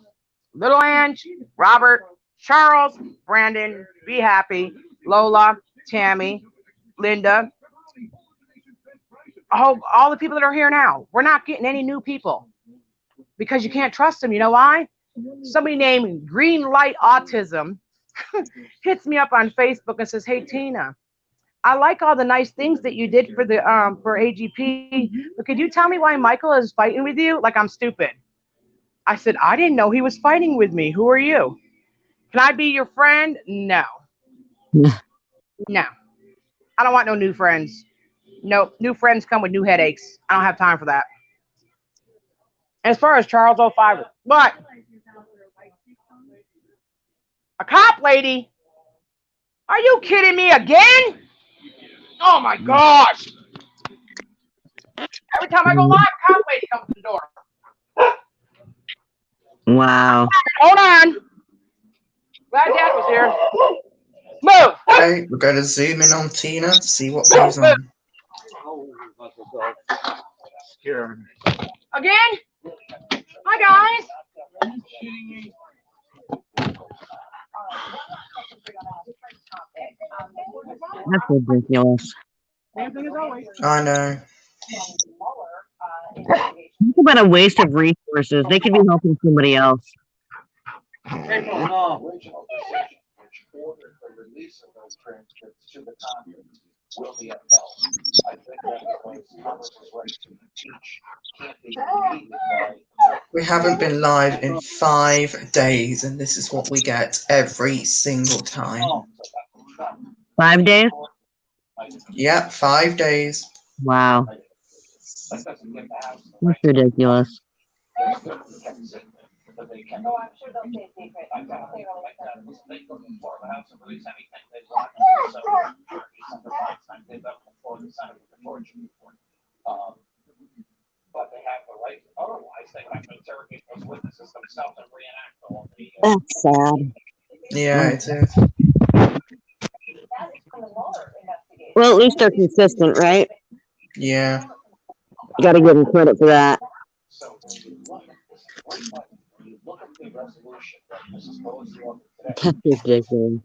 Little Ange, Robert, Charles, Brandon, Be Happy, Lola, Tammy, Linda, all the people that are here now. We're not getting any new people because you can't trust them. You know why? Somebody named Green Light Autism hits me up on Facebook and says, "Hey Tina, I like all the nice things that you did for the for AGP, but could you tell me why Michael is fighting with you? Like I'm stupid." I said, "I didn't know he was fighting with me. Who are you? Can I be your friend?" No. No. I don't want no new friends. No, new friends come with new headaches. I don't have time for that. As far as Charles 05, what? A cop lady? Are you kidding me again? Oh my gosh. Every time I go live, a cop lady comes to the door. Wow. Hold on. Glad Dad was here. Move. Okay, we're going to zoom in on Tina to see what goes on. Again? Hi, guys. That's ridiculous. I know. Talk about a waste of resources. They could be helping somebody else. We haven't been live in 5 days, and this is what we get every single time. 5 days? Yep, 5 days. Wow. That's ridiculous. That's sad. Yeah, it is. Well, at least they're consistent, right? Yeah. You gotta give them credit for that. That's ridiculous.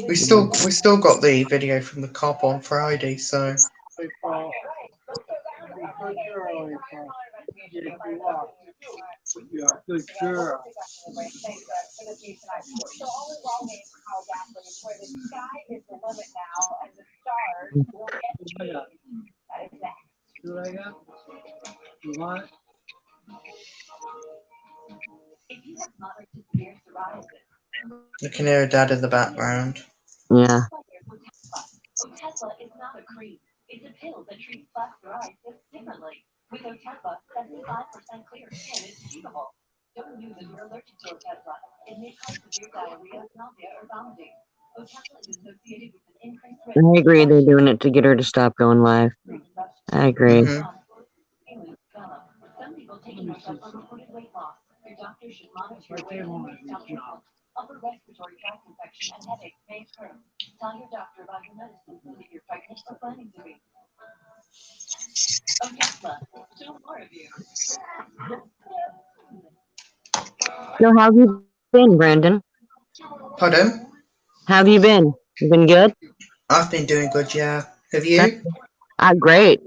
We still got the video from the cop on Friday, so Good girl. See what I got? You want it? you can hear Dad in the background. Yeah. Otezla is not a cream. It's a pill that treats plaque psoriasis differently. With Otezla, 75% clear skin is achievable. Don't use it if you're allergic to Otezla. It may cause severe diarrhea, nausea, or vomiting. Otezla is associated with an increased risk. I agree they're doing it to get her to stop going live. I agree. Mhm. Some people taking Otezla reported weight loss. Your doctor should monitor your weight and stop treatment. Upper respiratory tract infection and headaches may occur. Tell your doctor about your medicine so that you're pregnant or planning to be. Otezla, two more of you. So how have you been, Brandon? Pardon? How have you been? You been good? I've been doing good, yeah. Have you? Great.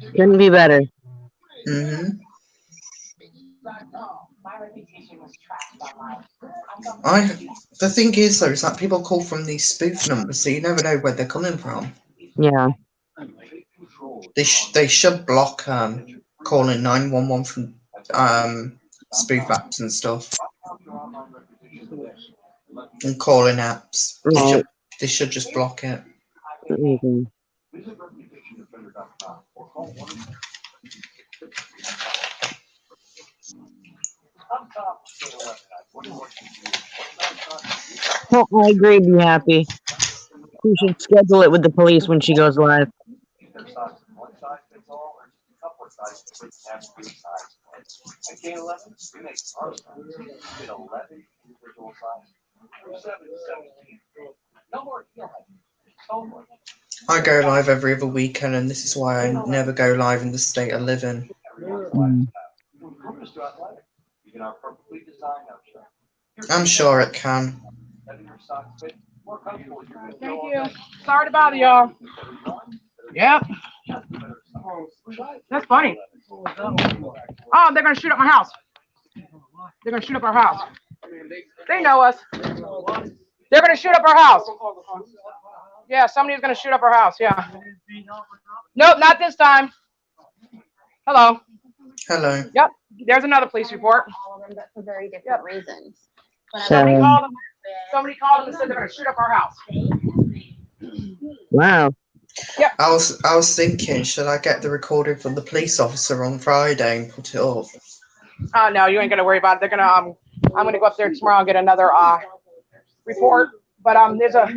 Couldn't be better. Mhm. The thing is though, is that people call from these spoof numbers, so you never know where they're coming from. Yeah. They should block calling 911 from spoof apps and stuff and calling apps. Right. They should just block it. Mhm. Well, I agree. Be happy. We should schedule it with the police when she goes live. I go live every other weekend, and this is why I never go live in the state I live in. Mm. I'm sure it can. Thank you. Sorry to bother y'all. Yep. That's funny. Oh, they're gonna shoot up my house. They're gonna shoot up our house. They know us. They're gonna shoot up our house. Yeah, somebody's gonna shoot up our house. Yeah. Nope, not this time. Hello. Hello. Yep. There's another police report. For very different reasons. Somebody So, called them. Somebody called them and said they're gonna shoot up our house. wow. I was thinking, should I get the recording from the police officer on Friday and put it up? Oh no, you ain't gonna worry about it. They're gonna I'm gonna go up there tomorrow and get another report. But there's a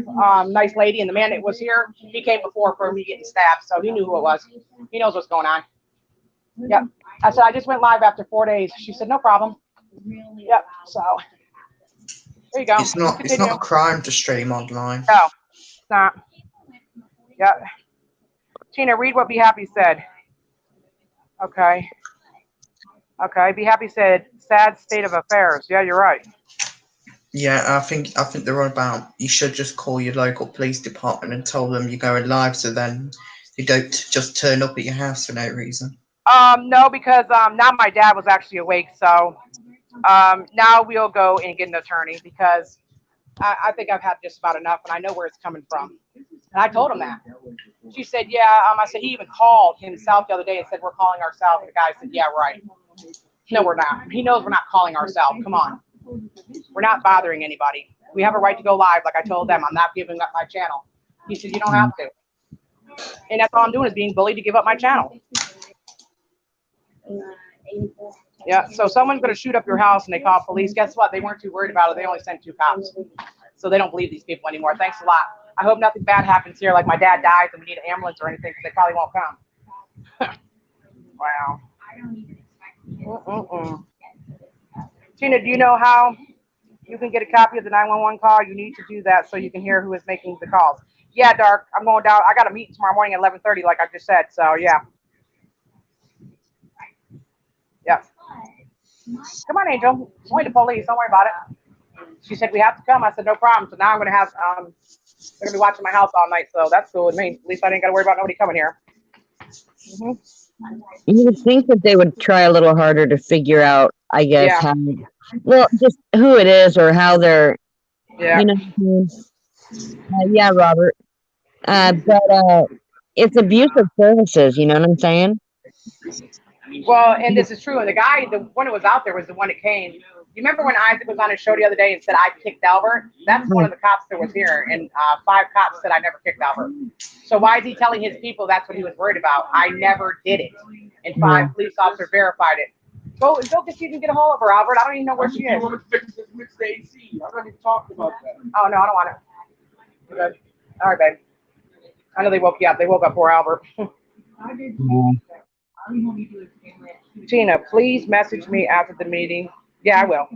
nice lady, and the man that was here, he came before for me getting stabbed, so he knew who it was. He knows what's going on. Yep. I said I just went live after 4 days. She said no problem. Yep. So there you go. It's not a crime to stream online. No, it's not. Yep. Tina, read what Be Happy said. Okay. Okay. Be Happy said, sad state of affairs. Yeah, you're right. Yeah, I think they're on about you should just call your local police department and tell them you're going live, so then you don't just turn up at your house for no reason. No, because now my dad was actually awake, so now we'll go and get an attorney because I think I've had just about enough, and I know where it's coming from. And I told him that. She said, yeah. I said he even called himself the other day and said we're calling ourselves. And the guy said, yeah, right. No, we're not. He knows we're not calling ourselves. Come on. We're not bothering anybody. We have a right to go live, like I told them. I'm not giving up my channel. He said, you don't have to. And that's all I'm doing is being bullied to give up my channel. Yeah, so someone's going to shoot up your house and they call police. Guess what? They weren't too worried about it. They only sent 2 cops. So they don't believe these people anymore. Thanks a lot. I hope nothing bad happens here, like my dad dies and we need an ambulance or anything, because they probably won't come. Wow. Tina, do you know how you can get a copy of the 911 call? You need to do that so you can hear who is making the calls. Yeah, Dark, I'm going down. I got a meeting tomorrow morning at 11:30, like I just said. So, yeah. Yeah. Come on, Angel. I'm waiting the police. Don't worry about it. She said we have to come. I said no problem. So now I'm going to have they're going to be watching my house all night. So that's cool with me. At least I didn't got to worry about nobody coming here. You would think that they would try a little harder to figure out, I guess, Yeah. how, well, just who it is or how they're, Yeah. you know, yeah, Robert. But it's abusive services, you know what I'm saying? Well, and this is true. And the guy, the one that was out there was the one that came. You remember when Isaac was on his show the other day and said, I kicked Albert? That's one of the cops that was here. And 5 cops said, I never kicked Albert. So why is he telling his people that's what he was worried about? I never did it. And 5 police officers verified it. Go get you can get a hold of her, Albert. I don't even know where she is. I'm not even talking about that. Oh, no, I don't want it. You're good. All right, babe. I know they woke you up. They woke up poor Albert. Tina, please message me after the meeting. Yeah, I will.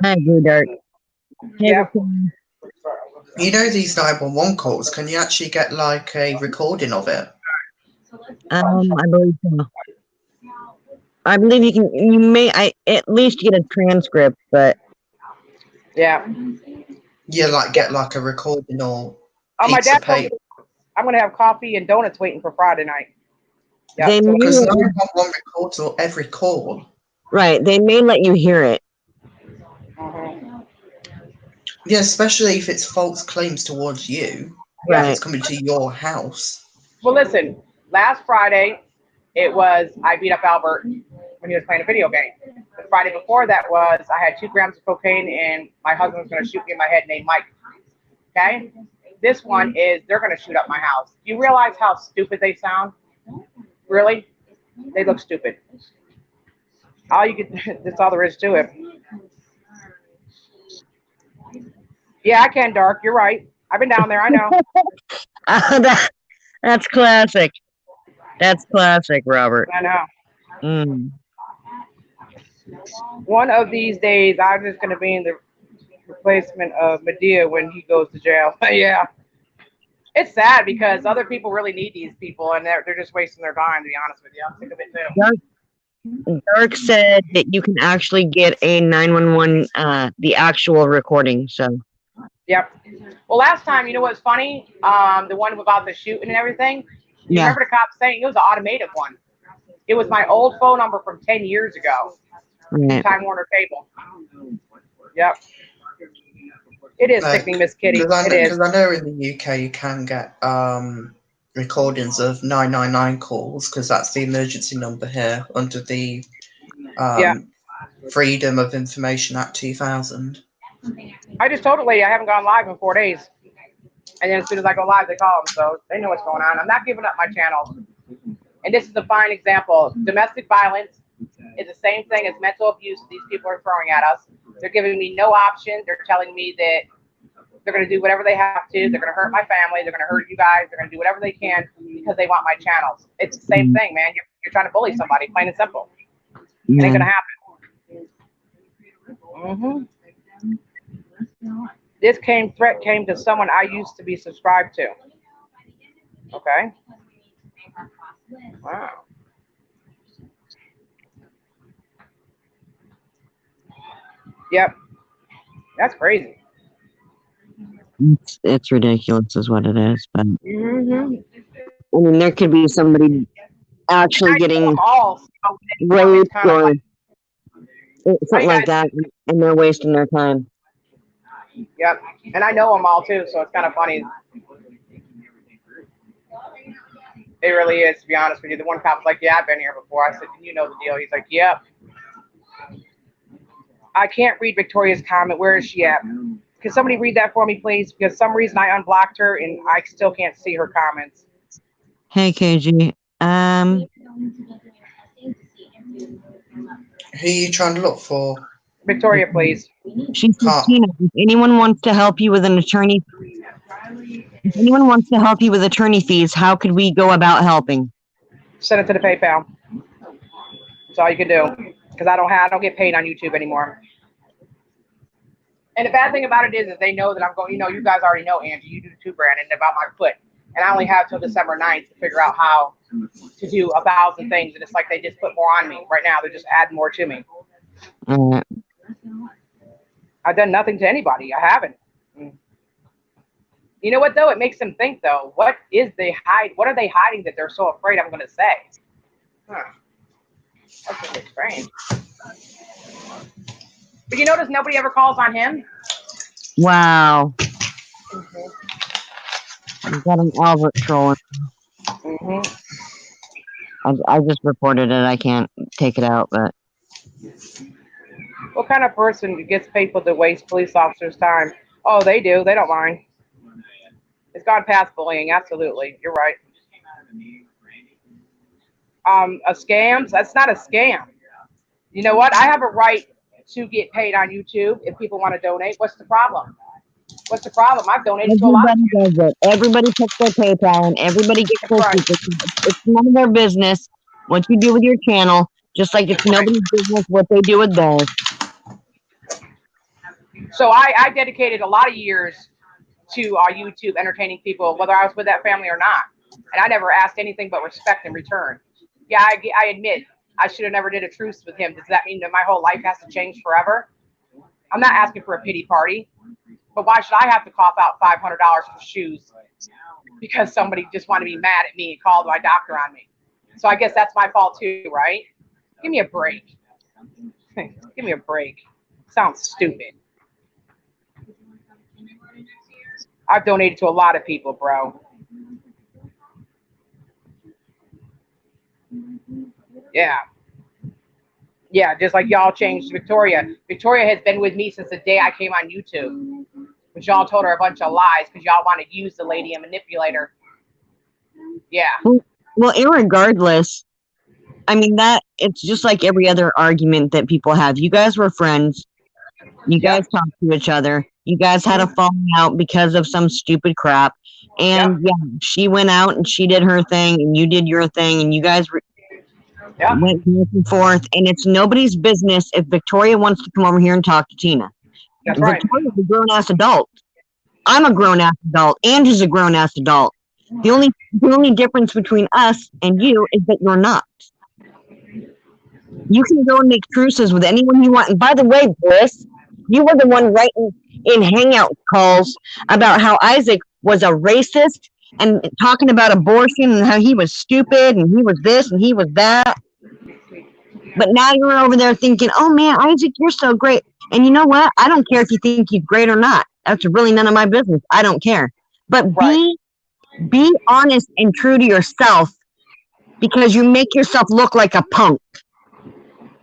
I agree, Dirk. Yeah. You know these 911 calls, can you actually get like a recording of it? I believe so. I believe you may at least get a transcript, but Yeah. Yeah, like get like a recording or Oh, my piece of dad told me paper. I'm going to have coffee and donuts waiting for Friday night. Yeah, they so- may, Because 911 records or every call. right, they may let you hear it. Mhm. Yeah, especially if it's false claims towards you. Right. If it's coming to your house. Well, listen, last Friday, it was I beat up Albert when he was playing a video game. The Friday before that was I had 2 grams of cocaine and my husband was going to shoot me in my head named Mike. Okay? This one is they're going to shoot up my house. Do you realize how stupid they sound? Really? They look stupid. All you get, that's all there is to it. Yeah, I can, Dark. You're right. I've been down there. I know. That's classic. That's classic, Robert. I know. Mm. One of these days, I'm just going to be in the replacement of Medea when he goes to jail. Yeah. It's sad because other people really need these people, and they're just wasting their time, to be honest with you. I'm sick of it, too. Dark said that you can actually get a 911, the actual recording. So Yep. Well, last time, you know what's funny? The one about the shooting and everything. You yeah, remember the cop saying it was an automated one? It was my old phone number from 10 years ago. right. Time Warner Cable. Yep. It is No, sickening, Miss Kitty. Because It is. I know in the UK you can get recordings of 999 calls because that's the emergency number here under the Yeah. Freedom of Information Act 2000. I just told a lady I haven't gone live in 4 days. And then as soon as I go live, they call them. So they know what's going on. I'm not giving up my channel. And this is a fine example. Domestic violence is the same thing as mental abuse these people are throwing at us. They're giving me no option. They're telling me that they're going to do whatever they have to. They're going to hurt my family. They're going to hurt you guys. They're going to do whatever they can because they want my channels. It's the same thing, man. You're trying to bully somebody, plain and simple. It ain't Yeah. going to happen. This threat came to someone I used to be subscribed to. Okay. Wow. Yep. That's crazy. It's ridiculous, is what it is. But Mm-hmm. I mean, there could be somebody actually getting all raped kind of or like, something like that, and they're wasting their time. yep. And I know them all too, so it's kind of funny. It really is, to be honest with you. The one cop was like, "Yeah, I've been here before." I said, "You know the deal." He's like, "Yep." I can't read Victoria's comment. Where is she at? Can somebody read that for me, please? Because some reason I unblocked her and I still can't see her comments. Hey, KG. Who are you trying to look for? Victoria, please. She said, Can't. Tina, if anyone wants to help you with an attorney, if anyone wants to help you with attorney fees, how could we go about helping? Send it to the PayPal. That's all you can do. Because I don't get paid on YouTube anymore. And the bad thing about it is they know that I'm going, you guys already know, Angie, you do the two brand and about my foot. And I only have till December 9th to figure out how to do 1,000 things. And it's like they just put more on me right now. They're just adding more to me. I've done nothing to anybody. I haven't. You know what, though? It makes them think, though. What are they hiding that they're so afraid I'm going to say? Huh. That's really strange. But you notice nobody ever calls on him? Wow. You got an Albert trolling. I just reported it. I can't take it out, but What kind of person gets people to waste police officers' time? Oh, they do. They don't mind. It's gone past bullying. Absolutely. You're right. A scam? That's not a scam. You know what? I have a right to get paid on YouTube if people want to donate. What's the problem? What's the problem? I've donated to a lot. everybody does it. Everybody puts their PayPal and everybody gets their Right. secrets. It's none of their business what you do with your channel, just like it's nobody's business what they do with theirs. So I dedicated a lot of years to YouTube entertaining people, whether I was with that family or not. And I never asked anything but respect in return. Yeah, I admit I should have never did a truce with him. Does that mean that my whole life has to change forever? I'm not asking for a pity party. But why should I have to cough out $500 for shoes because somebody just wanted to be mad at me and called my doctor on me? So I guess that's my fault too, right? Give me a break. Give me a break. Sounds stupid. I've donated to a lot of people, bro. Yeah. Yeah, just like y'all changed Victoria. Victoria has been with me since the day I came on YouTube. But y'all told her a bunch of lies because y'all want to use the lady and manipulate her. Yeah. Well, irregardless, I mean, that it's just like every other argument that people have. You guys were friends. You guys talked to each other. You guys had a falling out because of some stupid crap. And yeah, she went out and she did her thing and you did your thing and you guys went back and forth. And it's nobody's business if Victoria wants to come over here and talk to Tina. That's right. Victoria's a grown-ass adult. I'm a grown-ass adult. Andrew's a grown-ass adult. The only difference between us and you is that you're not. You can go and make truces with anyone you want. And by the way, Bliss, you were the one writing in Hangout calls about how Isaac was a racist and talking about abortion and how he was stupid and he was this and he was that. But now you're over there thinking, oh man, Isaac, you're so great. And you know what? I don't care if you think he's great or not. That's really none of my business. I don't care. But be honest and true to yourself, because you make yourself look like a punk.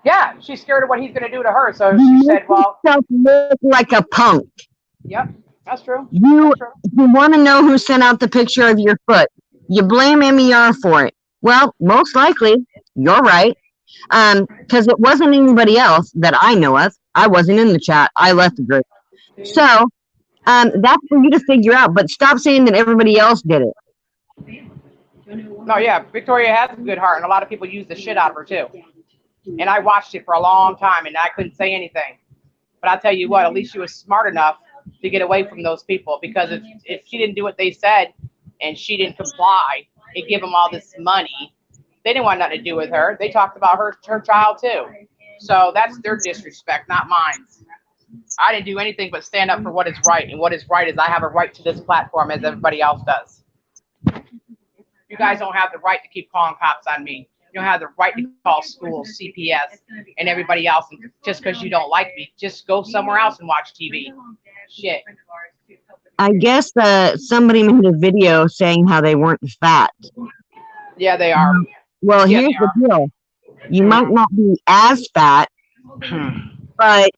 Yeah, she's scared of what he's going to do to her. So she said, well, yourself look like a punk. yep, that's true. You That's true. want to know who sent out the picture of your foot. You blame MER for it. Well, most likely, you're right. Because it wasn't anybody else that I know of. I wasn't in the chat. I left the group. So, that's for you to figure out. But stop saying that everybody else did it. No, yeah, Victoria has a good heart, and a lot of people use the shit out of her too. And I watched it for a long time, and I couldn't say anything. But I'll tell you what, at least she was smart enough to get away from those people, because if she didn't do what they said and she didn't comply and give them all this money, they didn't want nothing to do with her. They talked about her child too. So that's their disrespect, not mine. I didn't do anything but stand up for what is right, and what is right is I have a right to this platform as everybody else does. You guys don't have the right to keep calling cops on me. You don't have the right to call schools, CPS, and everybody else. And just because you don't like me, just go somewhere else and watch TV. Shit. I guess somebody made a video saying how they weren't fat. Yeah, they are. Well, Yeah, here's they the deal. You might not be as fat, but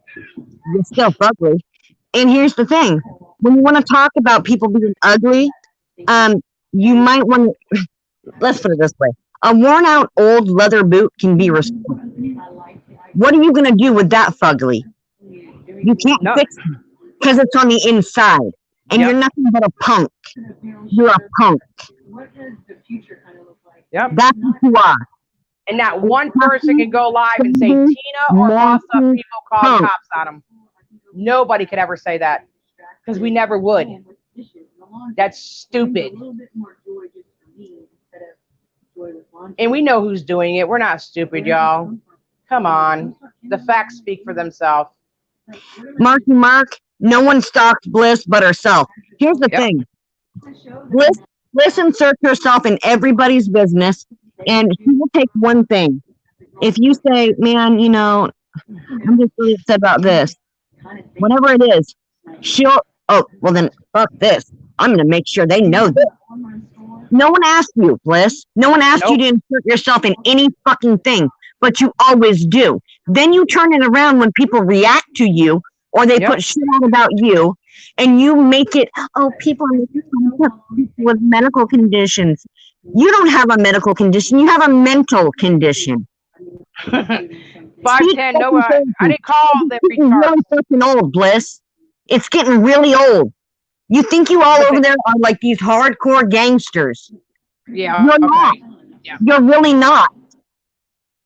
you're still ugly. And here's the thing. When you want to talk about people being ugly, you might want to, let's put it this way. A worn out old leather boot can be restored. What are you going to do with that fugly? You can't fix it because it's on the inside. And you're nothing but a punk. You're a punk. Yep. That's what you are. And not one person can go live and say Tina or Boss Up people call cops on them. Nobody could ever say that, because we never would. That's stupid. And we know who's doing it. We're not stupid, y'all. Come on. The facts speak for themselves. Marky Mark, no one stalked Bliss but herself. Here's the thing. Bliss inserts herself in everybody's business, and she will take one thing. If you say, man, you know, I'm just really upset about this, whatever it is, she'll, oh, well then, fuck this. I'm going to make sure they know this. No one asked you, Bliss. No one asked you to insert yourself in any fucking thing, but you always do. Then you turn it around when people react to you, or they put shit out about you, and you make it, oh, people with medical conditions. You don't have a medical condition. You have a mental condition. 5'10", no, I didn't call them It's getting really fucking old, Bliss. It's getting really old. You think you all over there are like these hardcore gangsters. Yeah. You're not. Yeah. You're really not.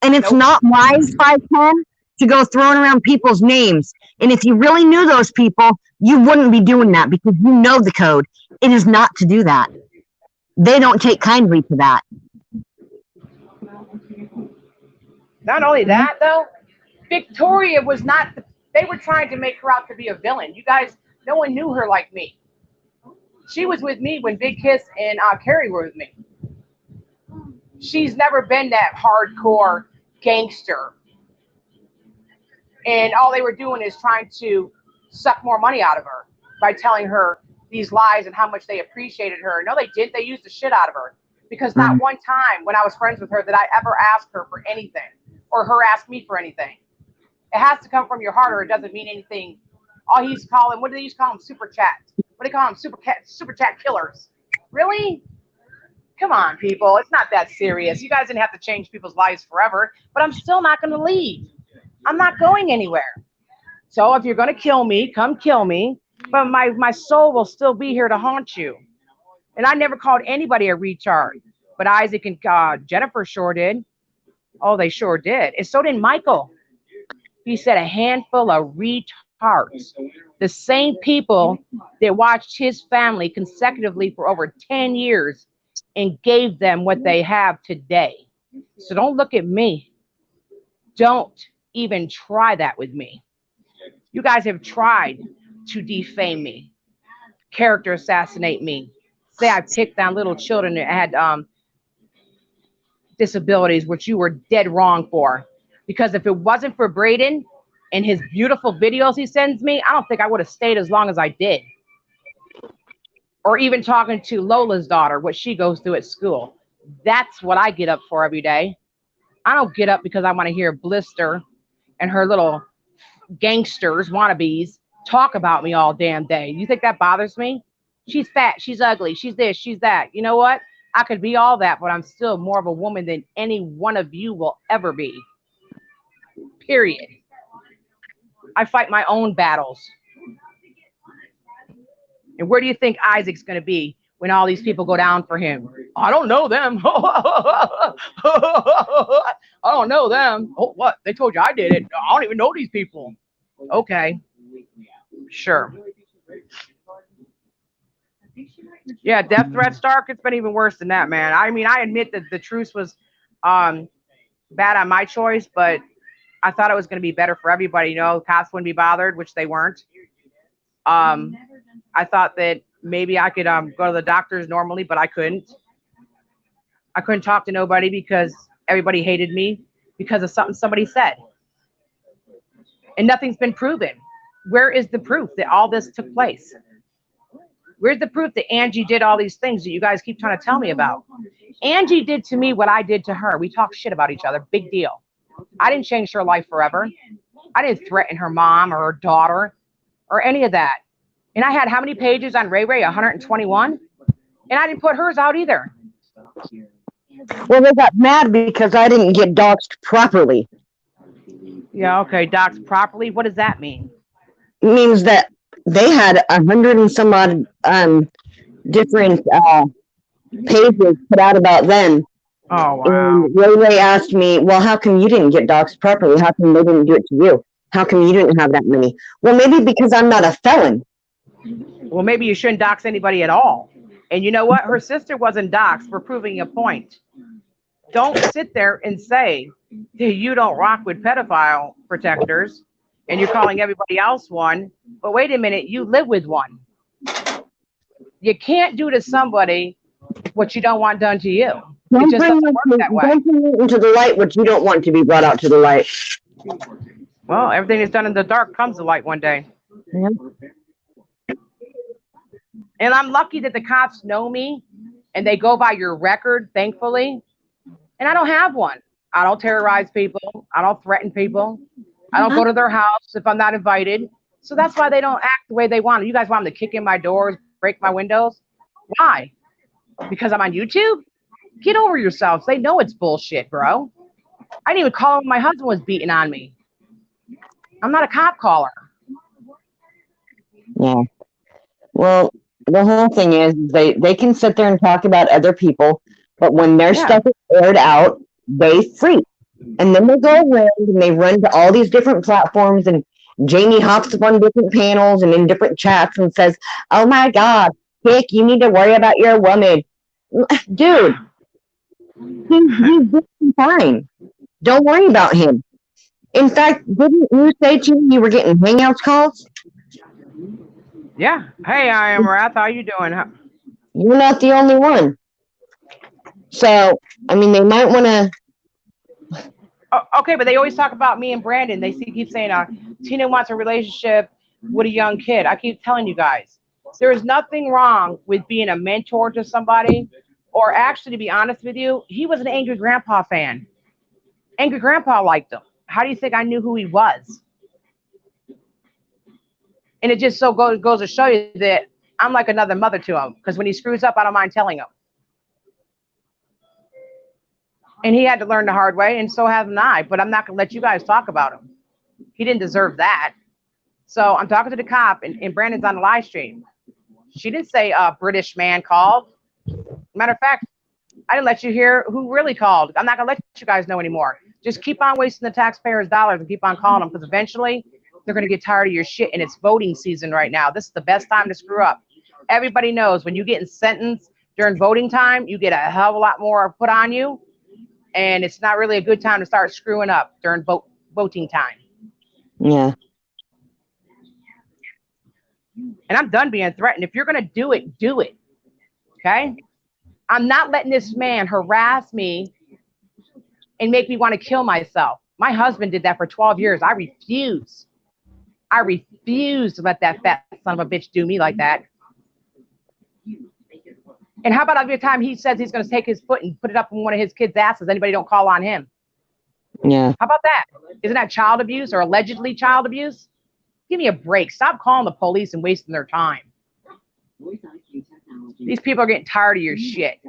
And it's not wise, 5'10", to go throwing around people's names. And if you really knew those people, you wouldn't be doing that, because you know the code. It is not to do that. They don't take kindly to that. Not only that, though, Victoria was not, they were trying to make her out to be a villain. You guys, no one knew her like me. She was with me when Big Kiss and Carrie were with me. She's never been that hardcore gangster. And all they were doing is trying to suck more money out of her by telling her these lies and how much they appreciated her. No, they didn't. They used the shit out of her. Because not one time when I was friends with her did I ever ask her for anything, or her ask me for anything. It has to come from your heart, or it doesn't mean anything. All he's calling, what do they used to call them? Super chats. What do they call them? Super chat killers. Really? Come on, people. It's not that serious. You guys didn't have to change people's lives forever, but I'm still not going to leave. I'm not going anywhere. So if you're going to kill me, come kill me. But my soul will still be here to haunt you. And I never called anybody a retard. But Isaac and Jennifer sure did. Oh, they sure did. And so did Michael. He said a handful of retards. The same people that watched his family consecutively for over 10 years and gave them what they have today. So don't look at me. Don't even try that with me. You guys have tried to defame me, character assassinate me, say I picked on little children that had disabilities, which you were dead wrong for. Because if it wasn't for Braden and his beautiful videos he sends me, I don't think I would have stayed as long as I did. Or even talking to Lola's daughter, what she goes through at school. That's what I get up for every day. I don't get up because I want to hear Blister and her little gangsters, wannabes, talk about me all damn day. You think that bothers me? She's fat, she's ugly, she's this, she's that. You know what? I could be all that, but I'm still more of a woman than any one of you will ever be. Period. I fight my own battles. And where do you think Isaac's going to be when all these people go down for him? I don't know them. I don't know them. Oh, what? They told you I did it. I don't even know these people. Okay. Sure. Yeah, death threat, Stark. It's been even worse than that, man. I mean, I admit that the truce was bad on my choice, but I thought it was going to be better for everybody. You know, cops wouldn't be bothered, which they weren't. I thought that maybe I could go to the doctors normally, but I couldn't. I couldn't talk to nobody because everybody hated me because of something somebody said. And nothing's been proven. Where is the proof that all this took place? Where's the proof that Angie did all these things that you guys keep trying to tell me about? Angie did to me what I did to her. We talk shit about each other. Big deal. I didn't change her life forever. I didn't threaten her mom or her daughter or any of that. And I had how many pages on Ray Ray? 121? And I didn't put hers out either. Well, they got mad because I didn't get doxxed properly. Yeah, okay, doxed properly. What does that mean? It means that they had 100 and some odd different pages put out about them. Oh, wow. And Ray Ray asked me, well, how come you didn't get doxxed properly? How come they didn't do it to you? How come you didn't have that many? Well, maybe because I'm not a felon. Well, maybe you shouldn't dox anybody at all. And you know what? Her sister wasn't doxxed for proving a point. Don't sit there and say that you don't rock with pedophile protectors and you're calling everybody else one. But wait a minute, you live with one. You can't do to somebody what you don't want done to you. It just doesn't work that way. Don't bring into the light what you don't want to be brought out to the light. Well, everything that's done in the dark comes to light one day. Yeah. And I'm lucky that the cops know me and they go by your record, thankfully. And I don't have one. I don't terrorize people. I don't threaten people. I don't go to their house if I'm not invited. So that's why they don't act the way they want. You guys want them to kick in my doors, break my windows? Why? Because I'm on YouTube? Get over yourselves. They know it's bullshit, bro. I didn't even call him when my husband was beating on me. I'm not a cop caller. Yeah. Well, the whole thing is they can sit there and talk about other people, but when their stuff is aired out, they freak. And then they go around and they run to all these different platforms, and Jamie hops up on different panels and in different chats and says, oh my God, Hick, you need to worry about your woman. Dude, he's doing fine. Don't worry about him. In fact, didn't you say to me you were getting Hangouts calls? Yeah. Hey, I am Wrath. How you doing? You're not the only one. So, I mean, they might want to. Oh, okay, but they always talk about me and Brandon. They keep saying, Tina wants a relationship with a young kid. I keep telling you guys, there is nothing wrong with being a mentor to somebody. Or actually, to be honest with you, he was an Angry Grandpa fan. Angry Grandpa liked him. How do you think I knew who he was? And it just so goes to show you that I'm like another mother to him. Because when he screws up, I don't mind telling him. And he had to learn the hard way, and so have I. But I'm not going to let you guys talk about him. He didn't deserve that. So I'm talking to the cop, and Brandon's on the live stream. She didn't say a British man called. Matter of fact, I didn't let you hear who really called. I'm not going to let you guys know anymore. Just keep on wasting the taxpayers' dollars and keep on calling them, because eventually they're going to get tired of your shit, and it's voting season right now. This is the best time to screw up. Everybody knows when you get sentenced during voting time, you get a hell of a lot more put on you, and it's not really a good time to start screwing up during voting time. Yeah. And I'm done being threatened. If you're going to do it, do it. Okay? I'm not letting this man harass me and make me want to kill myself. My husband did that for 12 years. I refuse. I refuse to let that fat son of a bitch do me like that. And how about every time he says he's going to take his foot and put it up in one of his kids' asses, anybody don't call on him? Yeah. How about that? Isn't that child abuse or allegedly child abuse? Give me a break. Stop calling the police and wasting their time. These people are getting tired of your shit.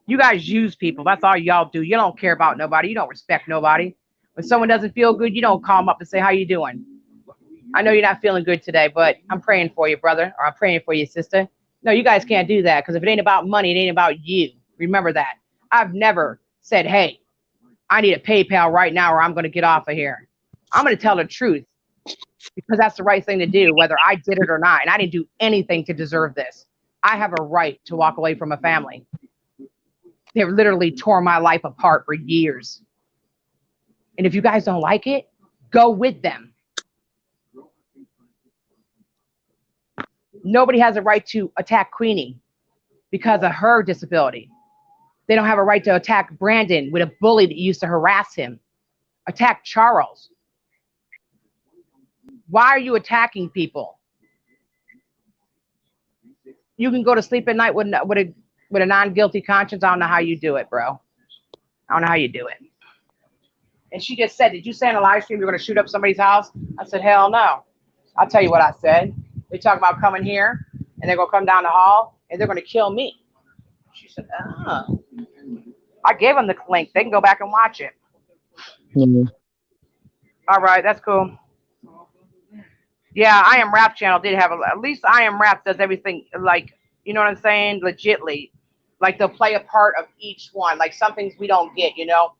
You guys use people. That's all y'all do. You don't care about nobody. You don't respect nobody. When someone doesn't feel good, you don't call them up and say, how you doing? I know you're not feeling good today, but I'm praying for you, brother, or I'm praying for you, sister. No, you guys can't do that, because if it ain't about money, it ain't about you. Remember that. I've never said, hey, I need a PayPal right now or I'm going to get off of here. I'm going to tell the truth because that's the right thing to do, whether I did it or not. And I didn't do anything to deserve this. I have a right to walk away from a family. They literally tore my life apart for years. And if you guys don't like it, go with them. Nobody has a right to attack Queenie because of her disability. They don't have a right to attack Brandon with a bully that used to harass him. Attack Charles. Why are you attacking people? You can go to sleep at night with a non-guilty conscience. I don't know how you do it, bro. I don't know how you do it. And she just said, did you say in a live stream you're going to shoot up somebody's house? I said, hell no. I'll tell you what I said. They talk about coming here, and they're going to come down the hall, and they're going to kill me. She said, I gave them the link. They can go back and watch it. Mm-hmm. All right, that's cool. Yeah, I Am Rap channel did have at least I Am Rap does everything, like, you know what I'm saying? Legitly. Like, they'll play a part of each one. Like, some things we don't get, you know?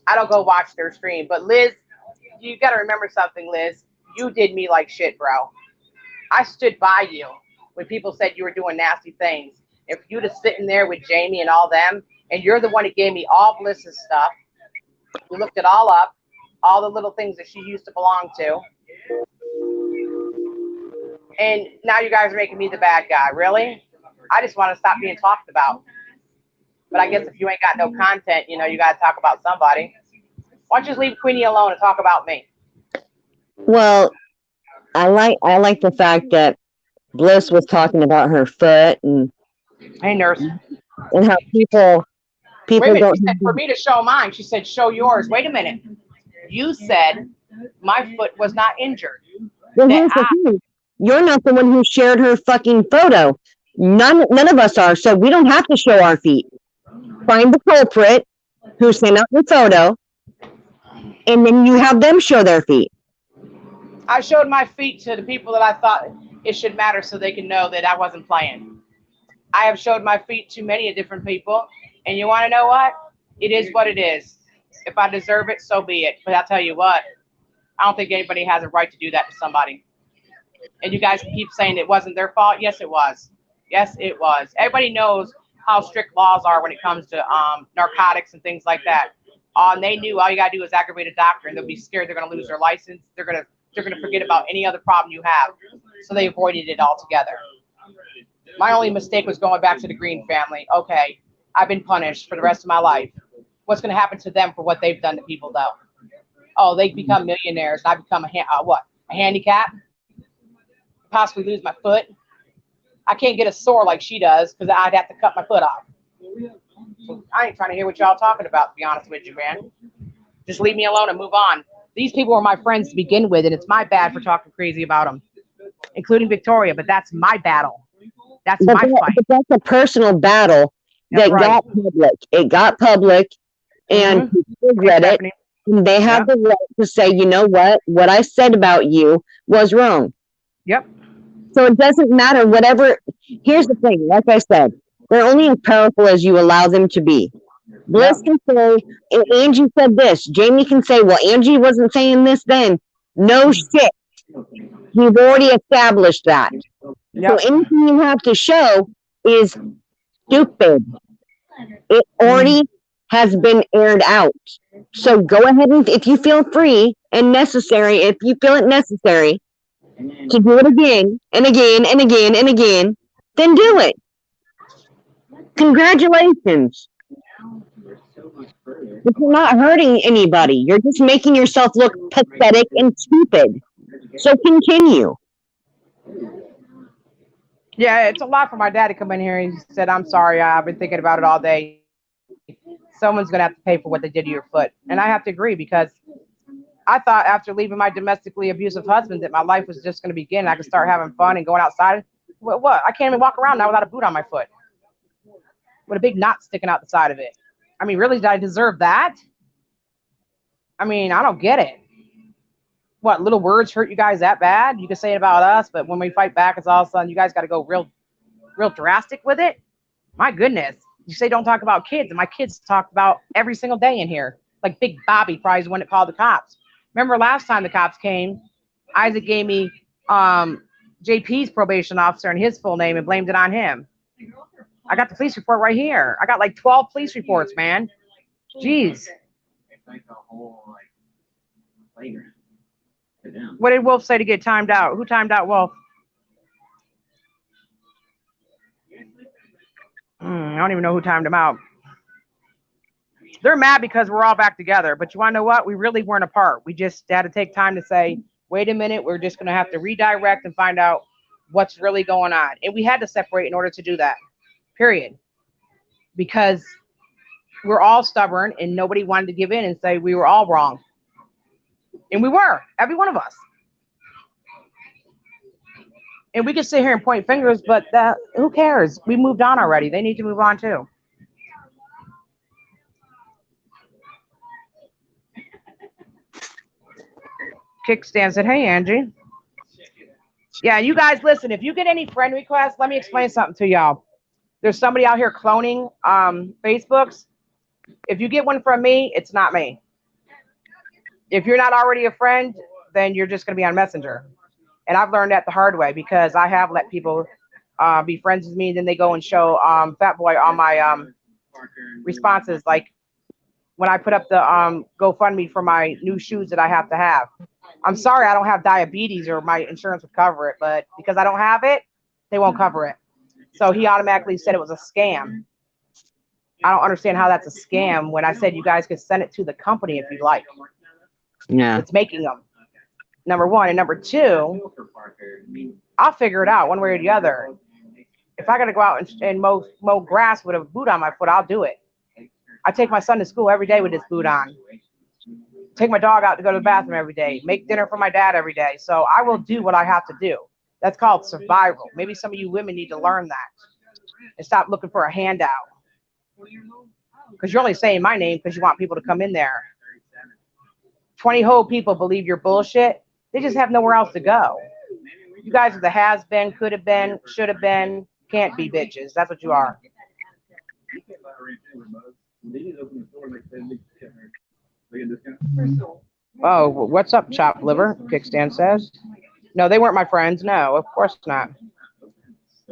I don't go watch their stream. But, Liz, you got to remember something, Liz. You did me like shit, bro. I stood by you when people said you were doing nasty things. If you'd have sitting there with Jamie and all them, and you're the one that gave me all Bliss's stuff, we looked it all up, all the little things that she used to belong to. And now you guys are making me the bad guy. Really? I just want to stop being talked about. But I guess if you ain't got no content, you know, you got to talk about somebody. Why don't you just leave Queenie alone and talk about me? Well, I like the fact that Bliss was talking about her foot and Hey, nurse. and how people Wait a minute. don't. She said for me to show mine. She said, show yours. Wait a minute. You said my foot was not injured. Well, here's the thing. You're not the one who shared her fucking photo. None of us are, so we don't have to show our feet. Find the culprit who sent out the photo, and then you have them show their feet. I showed my feet to the people that I thought it should matter so they can know that I wasn't playing. I have showed my feet to many different people, and you want to know what? It is what it is. If I deserve it, so be it. But I'll tell you what, I don't think anybody has a right to do that to somebody. And you guys keep saying it wasn't their fault. Yes, it was. Yes, it was. Everybody knows how strict laws are when it comes to narcotics and things like that. And they knew all you got to do is aggravate a doctor, and they'll be scared they're going to lose their license. They're going to forget about any other problem you have. So they avoided it altogether. My only mistake was going back to the Green family. Okay, I've been punished for the rest of my life. What's going to happen to them for what they've done to people, though? Oh, they become millionaires, and I become a handicap? Possibly lose my foot? I can't get a sore like she does because I'd have to cut my foot off. So I ain't trying to hear what y'all talking about, to be honest with you, man. Just leave me alone and move on. These people were my friends to begin with, and it's my bad for talking crazy about them, including Victoria, but that's my battle. That's my fight. But that's a personal battle that got public. It got public, and people read it, and they have the right to say, you know what I said about you was wrong. Yep. So it doesn't matter, whatever. Here's the thing, like I said, they're only as powerful as you allow them to be. Bliss can say, Angie said this. Jamie can say, well, Angie wasn't saying this then. No shit. You've already established that. Yep. So anything you have to show is stupid. It already has been aired out. So go ahead and if you feel free and necessary, if you feel it necessary to do it again and again and again and again, then do it. Congratulations. But you're not hurting anybody. You're just making yourself look pathetic and stupid. So continue. Yeah, it's a lot for my dad to come in here and he said, I'm sorry, I've been thinking about it all day. Someone's going to have to pay for what they did to your foot. And I have to agree because I thought after leaving my domestically abusive husband that my life was just going to begin. I could start having fun and going outside. What? I can't even walk around now without a boot on my foot with a big knot sticking out the side of it. I mean, really, did I deserve that? I mean, I don't get it. What, little words hurt you guys that bad? You can say it about us, but when we fight back, it's all of a sudden you guys got to go real drastic with it. My goodness. You say don't talk about kids, and my kids talk about every single day in here. Like Big Bobby probably is the one that called the cops. Remember last time the cops came, Isaac gave me JP's probation officer and his full name and blamed it on him. I got the police report right here. I got like 12 police reports, man. Jeez. It's like a whole like playground for them. What did Wolf say to get timed out? Who timed out Wolf? I don't even know who timed him out. They're mad because we're all back together. But you want to know what? We really weren't apart. We just had to take time to say, wait a minute, we're just going to have to redirect and find out what's really going on. And we had to separate in order to do that, period. Because we're all stubborn and nobody wanted to give in and say we were all wrong. And we were, every one of us. And we can sit here and point fingers, but who cares? We moved on already. They need to move on too. Kickstand said, hey, Angie. Yeah, you guys, listen, if you get any friend requests, let me explain something to y'all. There's somebody out here cloning Facebooks. If you get one from me, it's not me. If you're not already a friend, then you're just going to be on Messenger. And I've learned that the hard way because I have let people be friends with me. Then they go and show Fat Boy all my responses. Like when I put up the GoFundMe for my new shoes that I have to have. I'm sorry, I don't have diabetes or my insurance would cover it. But because I don't have it, they won't cover it. So he automatically said it was a scam. I don't understand how that's a scam when I said you guys could send it to the company if you like. Yeah. It's making them. Number one. And number two, I'll figure it out one way or the other. If I got to go out and mow grass with a boot on my foot, I'll do it. I take my son to school every day with this boot on. Take my dog out to go to the bathroom every day. Make dinner for my dad every day. So I will do what I have to do. That's called survival. Maybe some of you women need to learn that and stop looking for a handout. Because you're only saying my name because you want people to come in there. 20 whole people believe your bullshit. They just have nowhere else to go. You guys are the has been, could have been, should have been, can't be bitches. That's what you are. Oh, what's up, chopped liver? Kickstand says. No, they weren't my friends. No, of course not.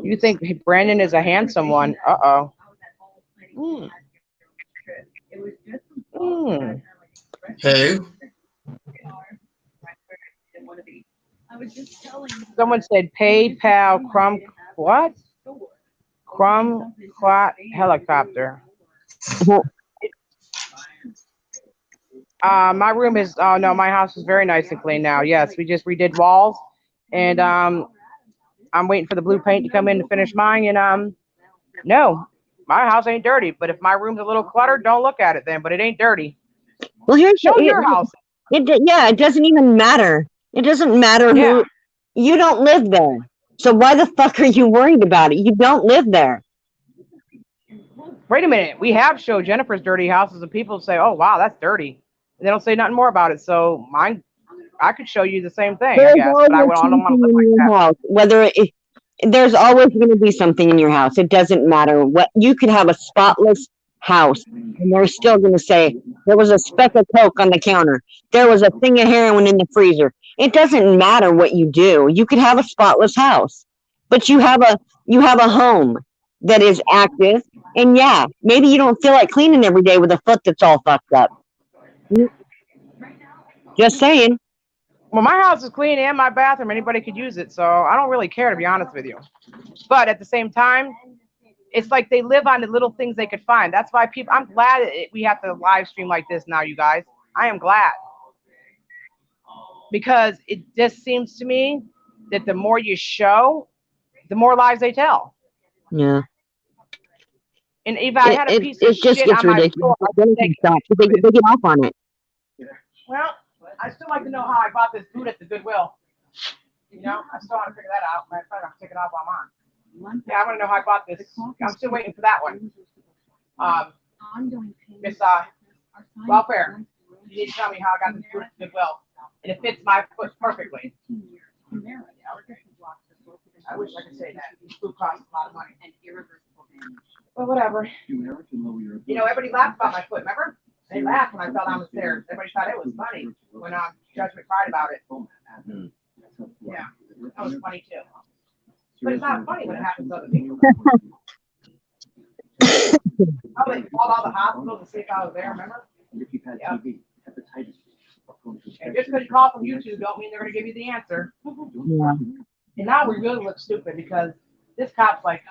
You think Brandon is a handsome one? Uh-oh. Who? Someone said PayPal crumb what? Crumb clot helicopter. My room is no, my house is very nice and clean now. Yes, we just redid walls, and I'm waiting for the blue paint to come in to finish mine. And no, my house ain't dirty. But if my room's a little cluttered, don't look at it then. But it ain't dirty. Well, here's Show your house. It doesn't even matter. It doesn't matter Yeah. who. You don't live there. So why the fuck are you worried about it? You don't live there. Wait a minute. We have showed Jennifer's dirty houses, and people say, "Oh, wow, that's dirty." And they don't say nothing more about it. So mine, I could show you the same thing, I There's guess. always But I don't want to something live in like your that. house. There's always going to be something in your house. It doesn't matter what. You could have a spotless house, and they're still going to say there was a speck of coke on the counter. There was a thing of heroin in the freezer. It doesn't matter what you do. You could have a spotless house, but you have a home. that is active. And yeah, maybe you don't feel like cleaning every day with a foot that's all fucked up. Just saying. Well, my house is clean and my bathroom, anybody could use it. So I don't really care, to be honest with you. But at the same time, it's like they live on the little things they could find. That's why I'm glad we have to live stream like this now, you guys. I am glad. Because it just seems to me that the more you show, the more lies they tell. Yeah. And if I had a piece of It just shit gets on my ridiculous. floor, I'd take it. They get off on it. Well, I still like to know how I bought this boot at the Goodwill. You know, I still want to figure that out. I'm probably not taking it off while I'm on. Yeah, I want to know how I bought this. I'm still waiting for that one. Miss Welfare, you need to tell me how I got this boot at the Goodwill. And it fits my foot perfectly. I wish I could say that. This boot costs a lot of money. But whatever. You know, everybody laughed about my foot, remember? They laughed when I fell down the stairs. Everybody thought it was funny when Judgment cried about it. Yeah, that was funny too. But it's not funny when it happens to other people. Oh, they called all the hospitals to see if I was there, remember? Yeah. And just because you call from YouTube don't mean they're going to give you the answer. Yeah. And now we really look stupid because this cop's like,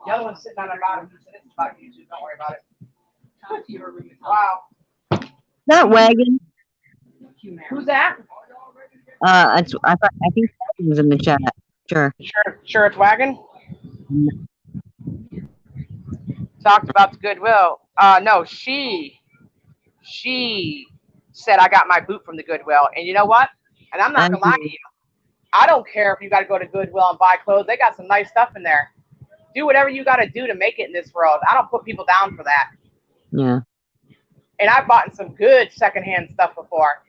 the other one's sitting on the bottom. He said, it's about YouTube, don't worry about it. Wow. That wagon. Who's that? I think was in the chat. Sure. Sure, it's Wagon. Talked about the Goodwill. No, she said I got my boot from the Goodwill. And you know what? And I'm not gonna lie to you. I don't care if you got to go to Goodwill and buy clothes. They got some nice stuff in there. Do whatever you got to do to make it in this world. I don't put people down for that. Yeah. And I've bought some good secondhand stuff before.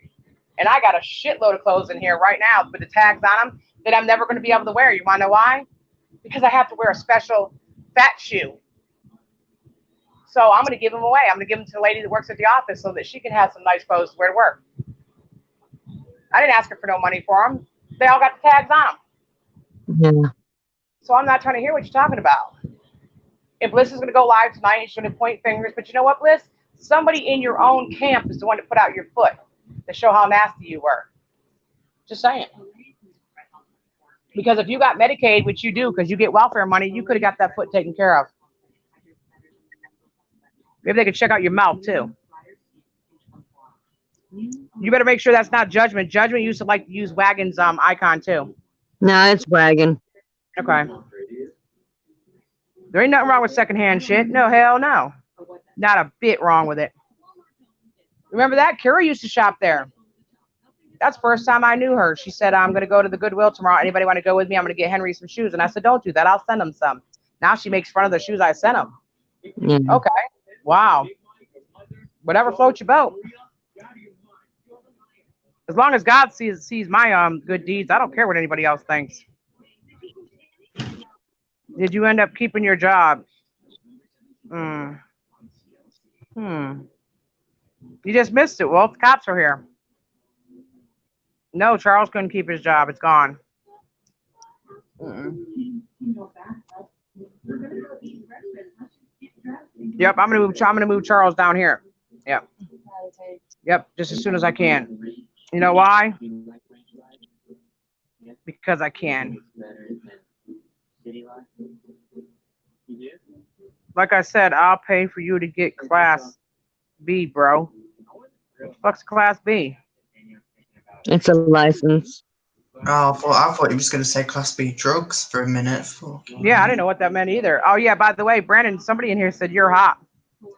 And I got a shitload of clothes in here right now with the tags on them that I'm never going to be able to wear. You want to know why? Because I have to wear a special fat shoe. So I'm going to give them away. I'm going to give them to the lady that works at the office so that she can have some nice clothes to wear to work. I didn't ask her for no money for them. They all got the tags on them. Yeah. So I'm not trying to hear what you're talking about. If Bliss is going to go live tonight, she's going to point fingers. But you know what, Bliss? Somebody in your own camp is the one to put out your foot to show how nasty you were. Just saying. Because if you got Medicaid, which you do because you get welfare money, you could have got that foot taken care of. Maybe they could check out your mouth, too. You better make sure that's not Judgment. Judgment used to like to use Wagon's icon, too. No, it's wagon. Okay. There ain't nothing wrong with secondhand shit. No, hell no. Not a bit wrong with it. Remember that? Kira used to shop there. That's the first time I knew her. She said, I'm going to go to the Goodwill tomorrow. Anybody want to go with me? I'm going to get Henry some shoes. And I said, don't do that. I'll send him some. Now she makes fun of the shoes I sent him. Yeah. Okay. Wow. Whatever floats your boat. As long as God sees my good deeds, I don't care what anybody else thinks. Did you end up keeping your job? You just missed it. Well, the cops are here. No, Charles couldn't keep his job. It's gone. Yep, I'm gonna move Charles down here. Yep. Yep, just as soon as I can. You know why? Because I can. Like I said, I'll pay for you to get Class B, bro. What the fuck's Class B? It's a license. Oh, I thought he was going to say Class B drugs for a minute. Yeah, I didn't know what that meant either. Oh, yeah, by the way, Brandon, somebody in here said you're hot.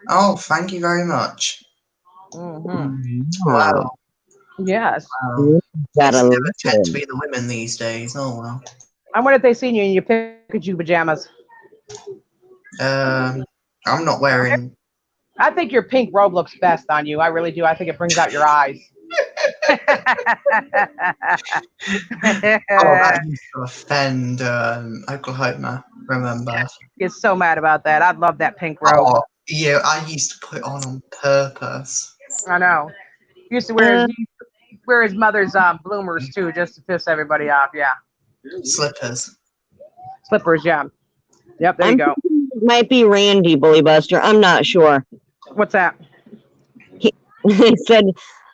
Oh, thank you very much. Mm-hmm. Wow. Yes. Wow. Gotta It's never tend to be the women these days. Oh, well. And what if they seen you in your Pikachu pajamas? I'm not wearing... I think your pink robe looks best on you. I really do. I think it brings out your eyes. Oh, that used to offend Oklahoma, remember? Gets so mad about that. I'd love that pink robe. Oh, yeah, I used to put it on purpose. I know. He used to wear his mother's bloomers too, just to piss everybody off. Yeah. Slippers. Slippers, yeah. Yep, there you go. it might be Randy, Bully Buster. I'm not sure. What's that? It said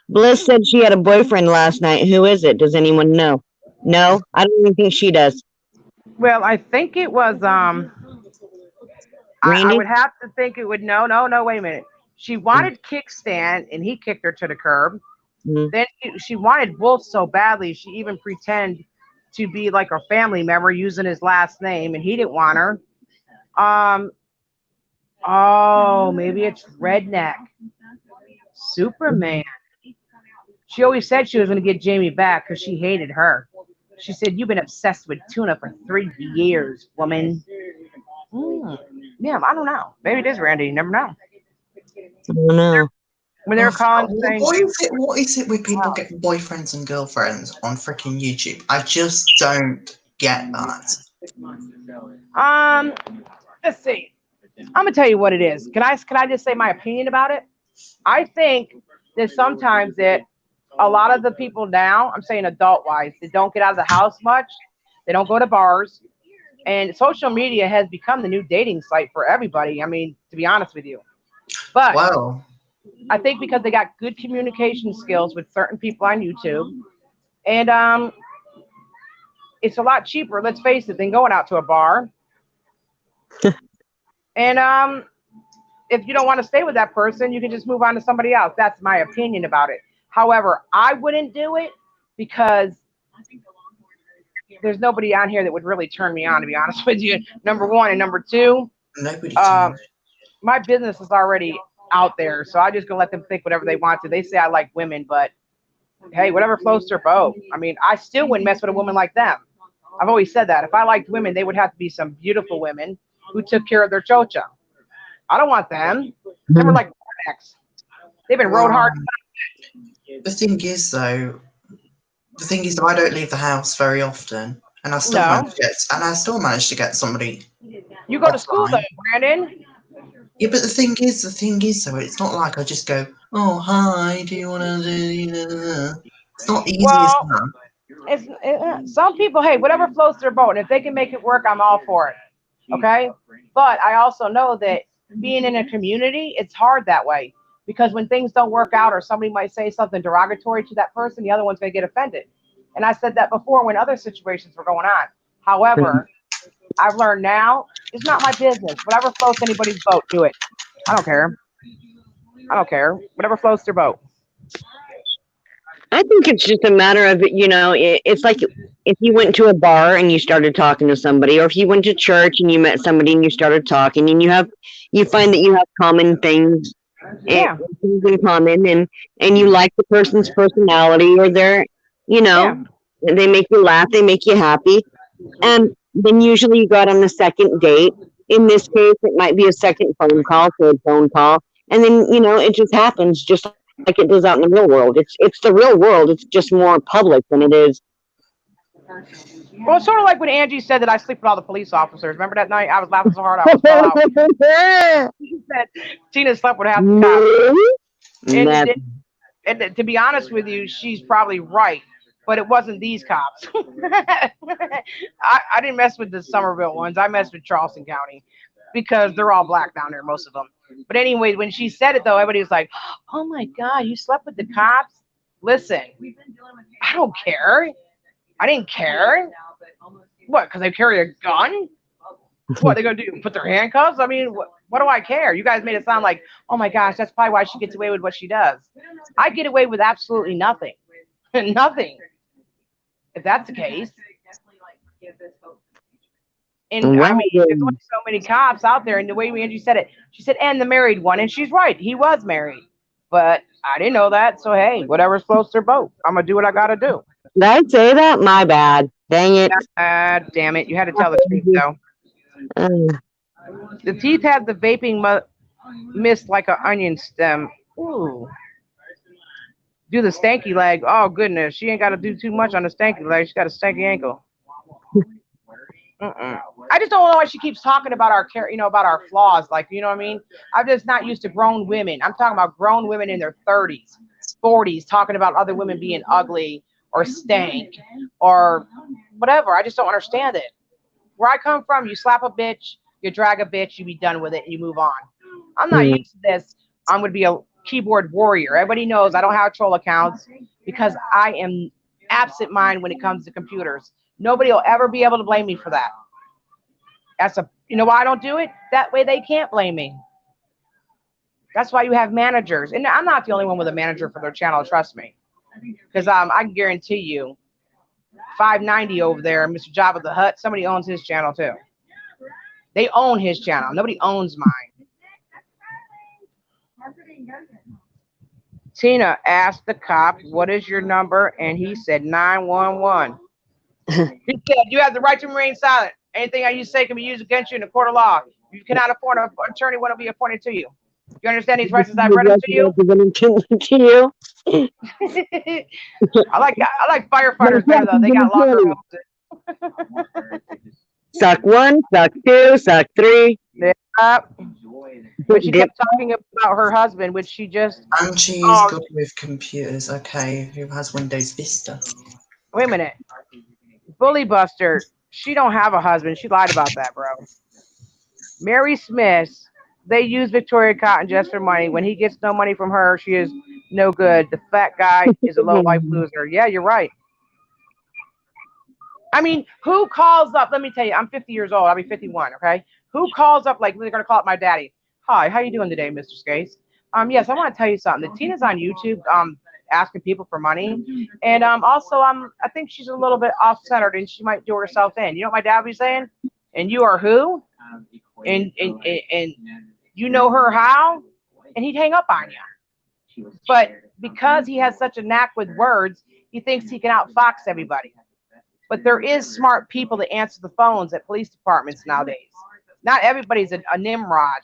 Bliss said she had a boyfriend last night. Who is it? Does anyone know? No, I don't even think she does. Well, I think it was I Randy? would have to think it would no, wait a minute. She wanted kickstand and he kicked her to the curb. Mhm. Then she wanted Wolf so badly she even pretended to be like a family member using his last name and he didn't want her. Oh, maybe it's Redneck. Superman. She always said she was going to get Jamie back because she hated her. She said, "You've been obsessed with tuna for 3 years, woman." Yeah, I don't know. Maybe it is Randy. You never know. I don't know. When they're calling saying, What is it with people getting boyfriends and girlfriends on freaking YouTube? I just don't get that. let's see. I'm gonna tell you what it is. Can I just say my opinion about it? I think that sometimes that a lot of the people now, I'm saying adult wise, they don't get out of the house much. They don't go to bars. And social media has become the new dating site for everybody. I mean, to be honest with you. But Well, I think because they got good communication skills with certain people on YouTube. And it's a lot cheaper, let's face it, than going out to a bar. And if you don't want to stay with that person, you can just move on to somebody else. That's my opinion about it. However, I wouldn't do it because there's nobody on here that would really turn me on, to be honest with you. Number one. And number two, nobody. my business is already out there. So I just gonna let them think whatever they want to. They say I like women, but hey, whatever floats their boat. I mean, I still wouldn't mess with a woman like them. I've always said that. If I liked women, they would have to be some beautiful women who took care of their chocha. I don't want them. They were like rednecks. They've been rode hard. The thing is, though, I don't leave the house very often, and I still manage to get somebody. You go to school though, Brandon. Yeah, but the thing is, though, it's not like I just go, "Oh, hi, do you want to do?" It's not easy as that. Some people, hey, whatever floats their boat, and if they can make it work, I'm all for it. Okay, but I also know that being in a community, it's hard that way because when things don't work out, or somebody might say something derogatory to that person, the other one's gonna get offended. And I said that before when other situations were going on. However, I've learned now it's not my business. Whatever floats anybody's boat, do it. I don't care. Whatever floats their boat. I think it's just a matter of, it's like if you went to a bar and you started talking to somebody, or if you went to church and you met somebody and you started talking, and you find that you have common things, Yeah. things in common, and you like the person's personality, or they make you laugh, they make you happy, and then usually you go out on the second date. In this case, it might be a second phone call, third phone call, and then it just happens just like it does out in the real world. It's the real world. It's just more public than it is. Well, it's sort of like when Angie said that I sleep with all the police officers. Remember that night? I was laughing so hard I was fell out. She said Tina slept with half the cops. And to be honest with you, she's probably right. But it wasn't these cops. I didn't mess with the Somerville ones. I messed with Charleston County because they're all black down there, most of them. But anyway, when she said it, though, everybody was like, "Oh, my God, you slept with the cops?" Listen, I don't care. I didn't care. What, because they carry a gun? What are they going to do? Put their handcuffs? I mean, what do I care? You guys made it sound like, oh, my gosh, that's probably why she gets away with what she does. I get away with absolutely nothing. Nothing. If that's the case. And I mean, there's only so many cops out there. And the way Angie said it, she said, and the married one. And she's right. He was married. But I didn't know that. So, hey, whatever floats their boat. I'm going to do what I got to do. Did I say that? My bad. Dang it. Damn it. You had to tell the truth, though. The teeth have the vaping mist like an onion stem. Ooh. Do the stanky leg. Oh, goodness. She ain't got to do too much on the stanky leg. She's got a stanky ankle. I just don't know why she keeps talking about about our flaws. Like, you know what I mean? I'm just not used to grown women. I'm talking about grown women in their 30s, 40s, talking about other women being ugly or stank or whatever. I just don't understand it. Where I come from, you slap a bitch, You drag a bitch, you be done with it, and you move on. I'm not used to this. I'm going to be a keyboard warrior. Everybody knows I don't have troll accounts because I am absent mind when it comes to computers. Nobody will ever be able to blame me for that. You know why I don't do it? That way they can't blame me. That's why you have managers. And I'm not the only one with a manager for their channel, trust me. Because I can guarantee you, 590 over there, Mr. Jabba the Hutt, somebody owns his channel too. They own his channel. Nobody owns mine. Tina asked the cop, what is your number? And he said 911. He said, you have the right to remain silent. Anything that you say can be used against you in a court of law. You cannot afford an attorney when it will be appointed to you. You understand these rights as I've read them to you? To you. I like firefighters better though. They got longer hoses. Suck 1, suck 2, suck 3. But she kept talking about her husband, which she just. Angie is good with computers. Okay, who has Windows Vista? Wait a minute. Bully Buster. She don't have a husband. She lied about that, bro. Mary Smith. They use Victoria Cotton just for money. When he gets no money from her, she is no good. The fat guy is a low life loser. Yeah, you're right. I mean, who calls up? Let me tell you, I'm 50 years old. I'll be 51, okay? Who calls up like they're going to call up my daddy? Hi, how you doing today, Mr. Skates? Yes, I want to tell you something. The Tina's on YouTube asking people for money. And also, I think she's a little bit off-centered and she might do herself in. You know what my dad would be saying? And you are who? And you know her how? And he'd hang up on you. But because he has such a knack with words, he thinks he can outfox everybody. But there is smart people that answer the phones at police departments nowadays. Not everybody's a Nimrod.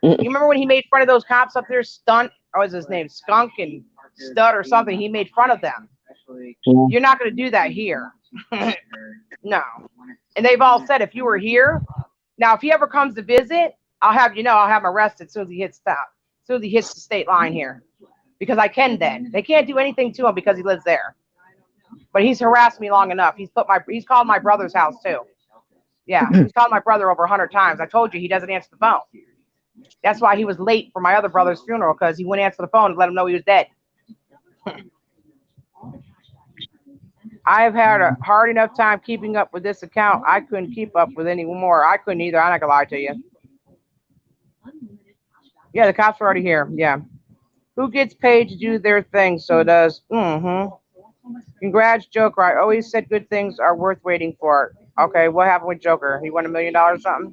You remember when he made fun of those cops up there, Stunt, or was his name Skunk and Stud or something? He made fun of them. You're not going to do that here. No. And they've all said if you were here, now if he ever comes to visit, I'll have him arrested as soon as he hits the state line here. Because I can then. They can't do anything to him because he lives there. But he's harassed me long enough. He's called my brother's house too. Yeah, he's called my brother over 100 times. I told you he doesn't answer the phone. That's why he was late for my other brother's funeral, because he wouldn't answer the phone and let him know he was dead. I've had a hard enough time keeping up with this account. I couldn't keep up with any more. I couldn't either. I'm not gonna lie to you. Yeah, the cops are already here. Yeah. Who gets paid to do their thing? So does. Congrats, Joker. I always said good things are worth waiting for. Okay, what happened with Joker? He won $1 million or something?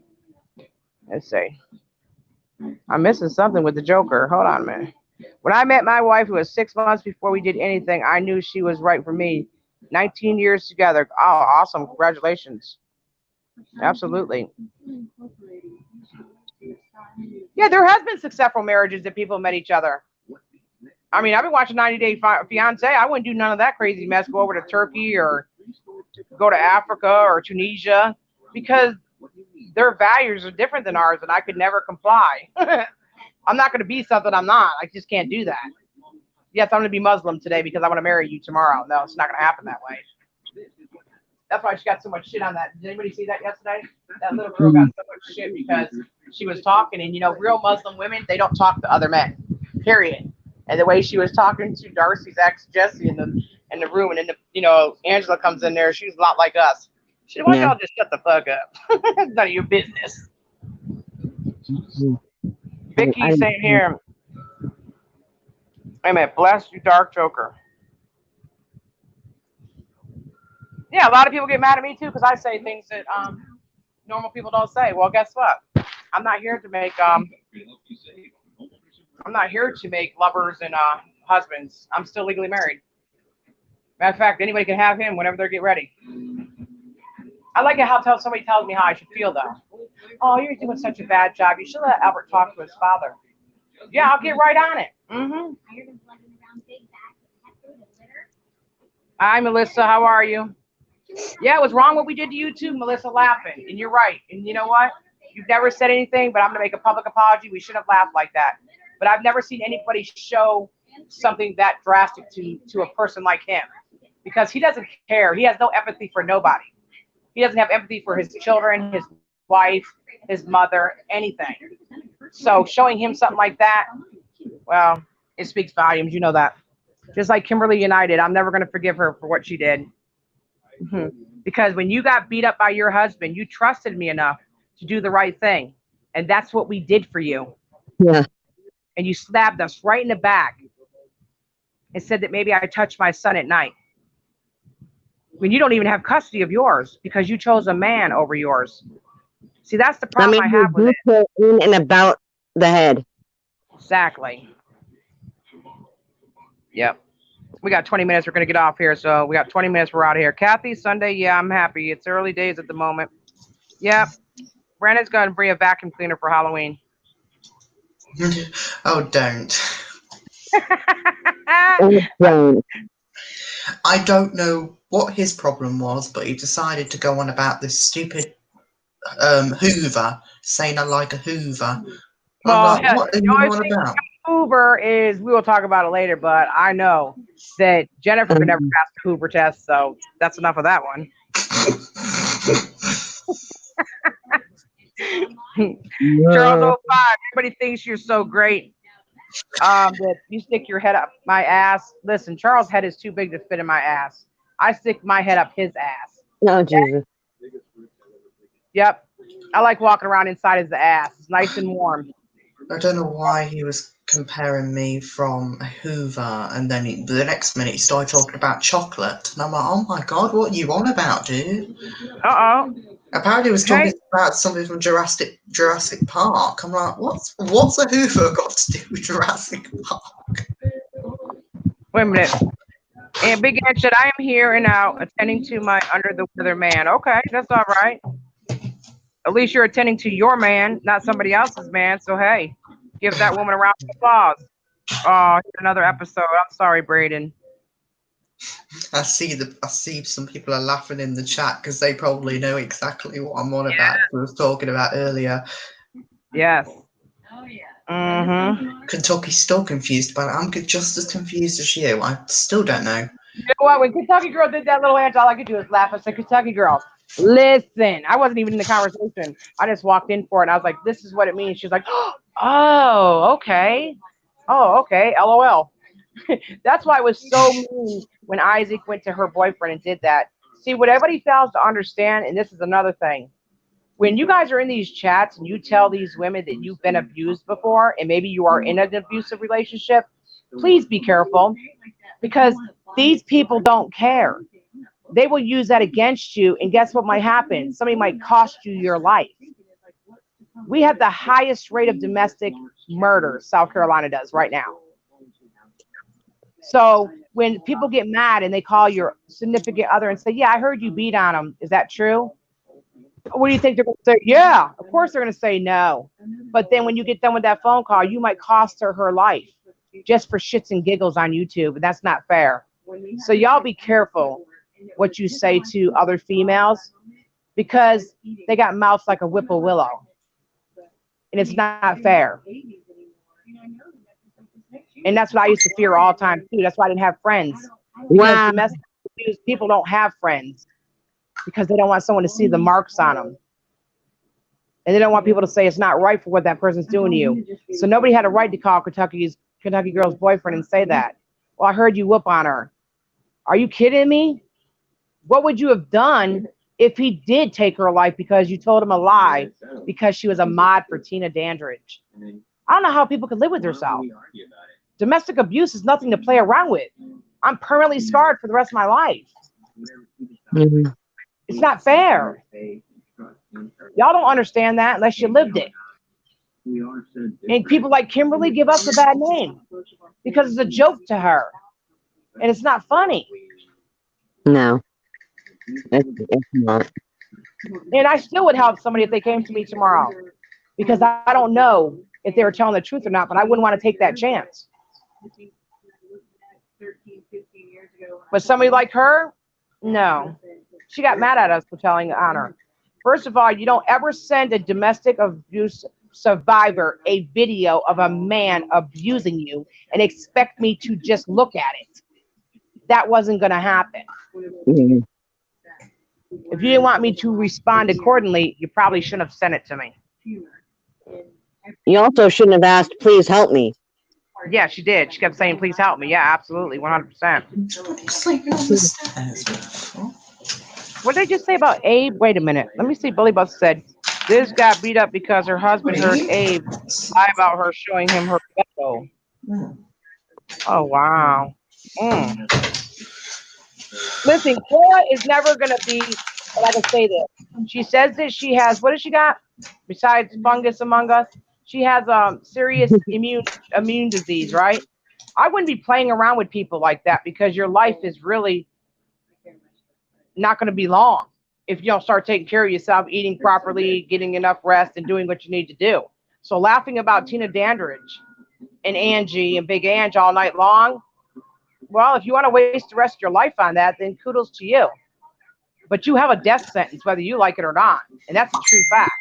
Let's see. I'm missing something with the Joker. Hold on a minute. When I met my wife, it was 6 months before we did anything. I knew she was right for me. 19 years together. Oh, awesome. Congratulations. Absolutely. Yeah, there has been successful marriages that people met each other. I mean, I've been watching 90 Day Fiance. I wouldn't do none of that crazy mess, go over to Turkey or go to Africa or Tunisia, because their values are different than ours, and I could never comply. I'm not going to be something I'm not. I just can't do that. Yes, I'm going to be Muslim today because I want to marry you tomorrow. No, it's not going to happen that way. That's why she got so much shit on that. Did anybody see that yesterday? That little girl got so much shit because she was talking, and, you know, real Muslim women, they don't talk to other men, period. And the way she was talking to Darcy's ex, Jesse, in the room, and then, you know, Angela comes in there. She was a lot like us. She said, why y'all just shut the fuck up? It's none of your business. Vicky saying here, wait a minute, bless you, Dark Joker. Yeah, a lot of people get mad at me too because I say things that normal people don't say. Well, guess what? I'm not here to make lovers and husbands. I'm still legally married. Matter of fact, anybody can have him whenever they get ready. I like it how somebody tells me how I should feel though. Oh, you're doing such a bad job. You should let Albert talk to his father. Yeah, I'll get right on it. Hi, Melissa. How are you? Yeah, it was wrong what we did to you too, Melissa, laughing. And you're right. And you know what? You've never said anything, but I'm going to make a public apology. We shouldn't have laughed like that. But I've never seen anybody show something that drastic to a person like him, because he doesn't care. He has no empathy for nobody. He doesn't have empathy for his children, his wife, his mother, anything. So showing him something like that, well, it speaks volumes. You know that. Just like Kimberly United, I'm never going to forgive her for what she did. Mhm. Because when you got beat up by your husband, you trusted me enough to do the right thing. And that's what we did for you. Yeah. And you stabbed us right in the back and said that maybe I touched my son at night. When you don't even have custody of yours because you chose a man over yours. See, that's the I problem mean, I have with you it. put in and about the head. Exactly. Yep. We got 20 minutes. We're going to get off here. So we got 20 minutes. We're out of here. Kathy, Sunday. Yeah, I'm happy. It's early days at the moment. Yep. Brandon's going to bring a vacuum cleaner for Halloween. Oh, don't. Right. I don't know what his problem was, but he decided to go on about this stupid Hoover, saying I like a Hoover. Well, I'm like, what are the you only on thing about? Hoover is, we will talk about it later, but I know that Jennifer could never pass the Hoover test, so that's enough of that one. Charles 05, everybody thinks you're so great that you stick your head up my ass. Listen, Charles' head is too big to fit in my ass. I stick my head up his ass. Oh, Jesus. Yep. I like walking around inside his ass. It's nice and warm. I don't know why he was comparing me from a Hoover, and then the next minute he started talking about chocolate, and I'm like, oh my god, what are you on about, dude? Uh-oh. Apparently he was Okay. talking about something from Jurassic Park. I'm like, what's a Hoover got to do with Jurassic Park? Wait a minute. And Big Ant said, I am here and now attending to my under the weather man. Okay, that's all right. At least you're attending to your man, not somebody else's man. So, hey, give that woman a round of applause. Oh, another episode. I'm sorry, Braden. I see some people are laughing in the chat because they probably know exactly what I'm on about. We was talking about earlier. Yes. Oh, yeah. Mm-hmm. Kentucky's still confused about it. I'm just as confused as you. I still don't know. You know what? When Kentucky Girl did that little answer, all I could do is laugh. I said, Kentucky Girl, listen. I wasn't even in the conversation. I just walked in for it, and I was like, this is what it means. She's like, oh, okay. Oh, okay. LOL. That's why it was so mean when Isaac went to her boyfriend and did that. See, what everybody fails to understand, and this is another thing, when you guys are in these chats and you tell these women that you've been abused before and maybe you are in an abusive relationship, please be careful because these people don't care. They will use that against you, and guess what might happen? Somebody might cost you your life. We have the highest rate of domestic murder South Carolina does right now. So when people get mad and they call your significant other and say, yeah, I heard you beat on him. Is that true? What do you think they're going to say? Yeah, of course they're going to say no. But then when you get done with that phone call, you might cost her life just for shits and giggles on YouTube. And that's not fair. So y'all be careful what you say to other females because they got mouths like a whippoorwill. And it's not fair. And that's what I used to fear all the time too. That's why I didn't have friends. Because Wow. domestic abuse, people don't have friends because they don't want someone to see the marks on them. And they don't want people to say it's not right for what that person's doing to you. So nobody had a right to call Kentucky Girl's boyfriend and say that. Well, I heard you whoop on her. Are you kidding me? What would you have done if he did take her life because you told him a lie because she was a mod for Tina Dandridge? I don't know how people could live with herself. Domestic abuse is nothing to play around with. I'm permanently scarred for the rest of my life. Mhm. It's not fair. Y'all don't understand that unless you lived it. And people like Kimberly give us a bad name because it's a joke to her. And it's not funny. No. It's not. And I still would help somebody if they came to me tomorrow because I don't know if they were telling the truth or not, but I wouldn't want to take that chance. But somebody like her, no. She got mad at us for telling on her. First of all, you don't ever send a domestic abuse survivor a video of a man abusing you and expect me to just look at it. That wasn't going to happen. Mhm. If you didn't want me to respond accordingly, you probably shouldn't have sent it to me. You also shouldn't have asked, please help me. Yeah, she did. She kept saying, please help me. Yeah, absolutely. 100%. Somebody's sleeping on the stairs. What did they just say about Abe? Wait a minute. Let me see. Bully Bus said, Liz got beat up because her husband heard Abe lie about her showing him her photo. Oh, wow. Listen, Cora is never going to be, but I can say this. She says that she has, what does she got? Besides fungus among us, she has serious immune disease, right? I wouldn't be playing around with people like that because your life is really not going to be long if you don't start taking care of yourself, eating properly, getting enough rest, and doing what you need to do. So laughing about Tina Dandridge and Angie and Big Ange all night long, well, if you want to waste the rest of your life on that, then kudos to you. But you have a death sentence, whether you like it or not. And that's a true fact.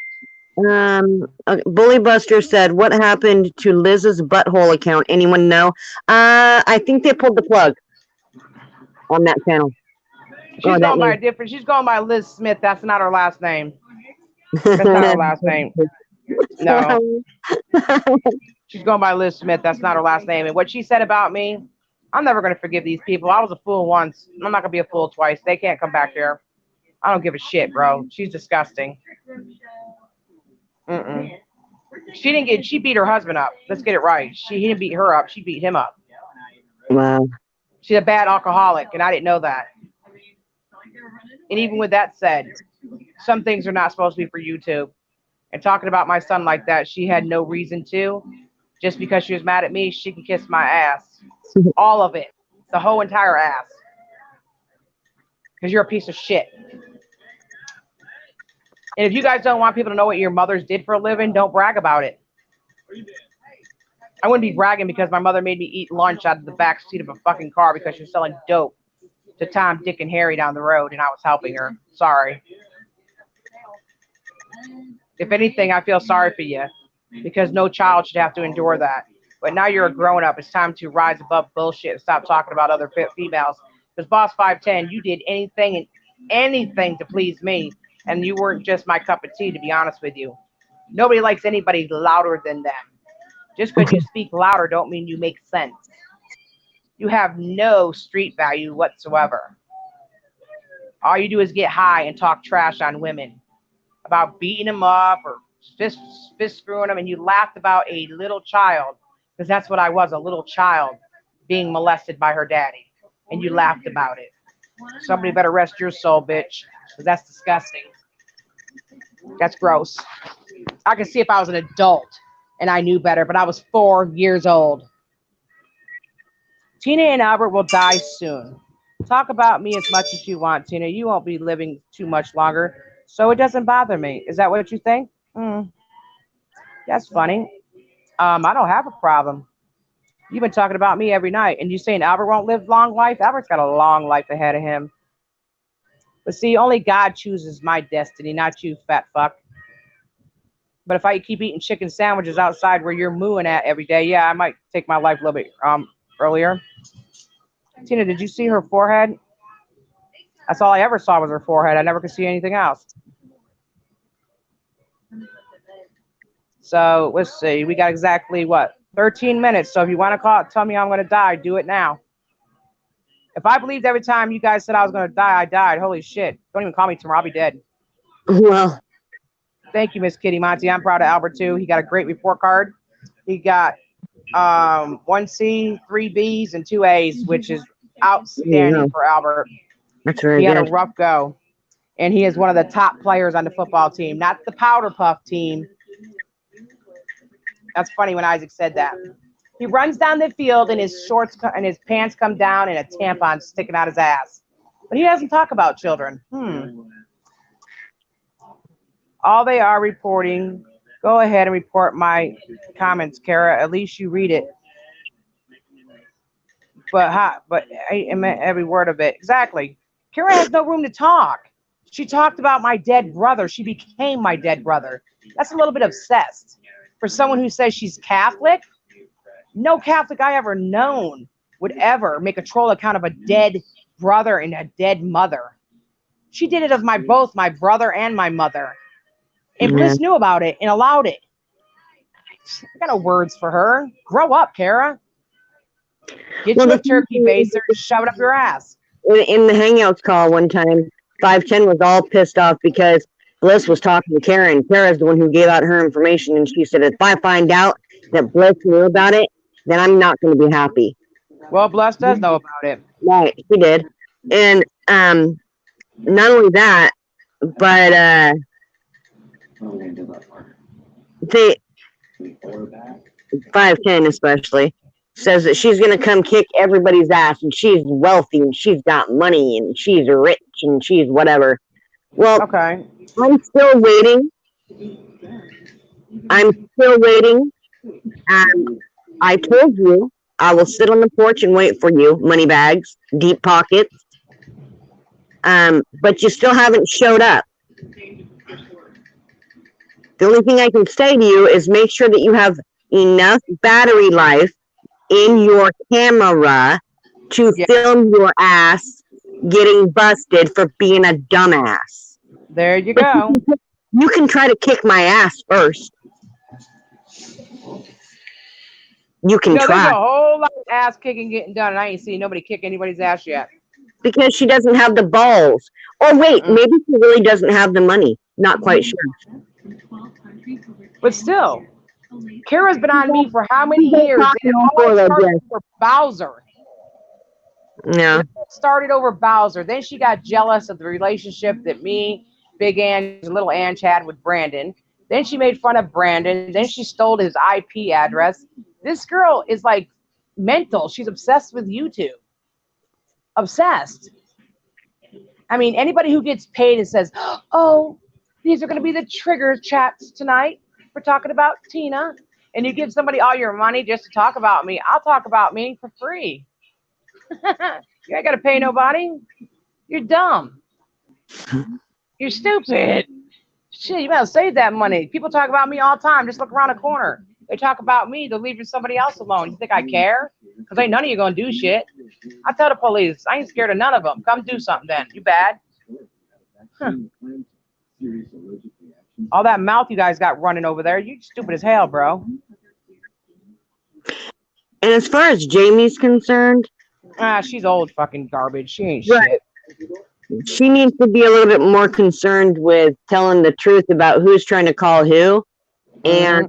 Bully Buster said, what happened to Liz's butthole account? Anyone know? I think they pulled the plug on that channel. She's going by a different. She's going by Liz Smith. That's not her last name. That's not her last name. No. She's going by Liz Smith. That's not her last name. And what she said about me, I'm never going to forgive these people. I was a fool once. I'm not going to be a fool twice. They can't come back here. I don't give a shit, bro. She's disgusting. She beat her husband up. Let's get it right. He didn't beat her up. She beat him up. Wow. She's a bad alcoholic, and I didn't know that. And even with that said, some things are not supposed to be for YouTube. And talking about my son like that, she had no reason to. Just because she was mad at me, she can kiss my ass. All of it. The whole entire ass. Because you're a piece of shit. And if you guys don't want people to know what your mothers did for a living, don't brag about it. I wouldn't be bragging because my mother made me eat lunch out of the back seat of a fucking car because she was selling dope to Tom, Dick, and Harry down the road, and I was helping her. Sorry. If anything, I feel sorry for you because no child should have to endure that. But now you're a grown-up. It's time to rise above bullshit and stop talking about other females. Because Boss 510, you did anything to please me, and you weren't just my cup of tea, to be honest with you. Nobody likes anybody louder than them. Just because you speak louder don't mean you make sense. You have no street value whatsoever. All you do is get high and talk trash on women about beating them up or fist screwing them, and you laughed about a little child, because that's what I was, a little child being molested by her daddy, and you laughed about it. Somebody better rest your soul, bitch, because that's disgusting. That's gross. I can see if I was an adult and I knew better, but I was 4 years old. Tina and Albert will die soon. Talk about me as much as you want, Tina. You won't be living too much longer, so it doesn't bother me. Is that what you think? That's funny. I don't have a problem. You've been talking about me every night, and you saying Albert won't live long life? Albert's got a long life ahead of him. But see, only God chooses my destiny, not you, fat fuck. But if I keep eating chicken sandwiches outside where you're mooing at every day, yeah, I might take my life a little bit earlier. Tina, did you see her forehead? That's all I ever saw was her forehead. I never could see anything else. So let's see. We got exactly what? 13 minutes. So if you want to call, tell me I'm going to die, do it now. If I believed every time you guys said I was going to die, I died. Holy shit. Don't even call me tomorrow. I'll be dead. Well, thank you, Miss Kitty Monty. I'm proud of Albert, too. He got a great report card. He got 1 C, 3 B's, and 2 A's, which is outstanding for Albert. That's very good. He had good. a rough go. And he is one of the top players on the football team, not the Powder Puff team. That's funny when Isaac said that. He runs down the field and his shorts and his pants come down and a tampon sticking out his ass. But he doesn't talk about children. All they are reporting. Go ahead and report my comments, Kara. At least you read it. But I meant every word of it. Exactly. Kara has no room to talk. She talked about my dead brother. She became my dead brother. That's a little bit obsessed. For someone who says she's Catholic, no Catholic I ever known would ever make a troll account of a dead brother and a dead mother. She did it of both my brother and my mother. And Yeah. Bliss knew about it and allowed it. I got no words for her. Grow up, Kara. Get Well, you a the turkey thing is, baster and shove it up your ass. in the Hangouts call one time, 510 was all pissed off because Bliss was talking to Karen. Kara's the one who gave out her information, and she said, if I find out that Bliss knew about it, then I'm not going to be happy. Well, Bliss does know about it. Right, she did. And not only that, but What are we gonna do about Parker? they We pull her back? 510 especially says that she's going to come kick everybody's ass, and she's wealthy, and she's got money, and she's rich, and she's whatever. Well, Okay. I'm still waiting. I told you I will sit on the porch and wait for you, money bags, deep pockets. But you still haven't showed up. The only thing I can say to you is make sure that you have enough battery life in your camera to Yeah. film your ass getting busted for being a dumbass. There you go. You can try to kick my ass first. You can There's a try. whole lot of ass kicking getting done, and I ain't seen nobody kick anybody's ass yet. Because she doesn't have the balls. Or wait, maybe she really doesn't have the money. Not quite sure. But still, Kara's been on me for how many years? It all started over Bowser. Yeah. It started over Bowser. Then she got jealous of the relationship that me, Big Ange, and Little Ange had with Brandon. Then she made fun of Brandon. Then she stole his IP address. This girl is like mental. She's obsessed with YouTube. Obsessed. I mean, anybody who gets paid and says, oh, these are going to be the trigger chats tonight for talking about Tina, and you give somebody all your money just to talk about me, I'll talk about me for free. You ain't got to pay nobody. You're dumb. You're stupid. Shit, you better save that money. People talk about me all the time. Just look around the corner. They talk about me. They're leaving somebody else alone. You think I care? Because ain't none of you going to do shit. I tell the police, I ain't scared of none of them. Come do something then. You bad? Huh. All that mouth you guys got running over there, you stupid as hell, bro. And as far as Jamie's concerned, She's old fucking garbage. She ain't Right. shit. she needs to be a little bit more concerned with telling the truth about who's trying to call who. And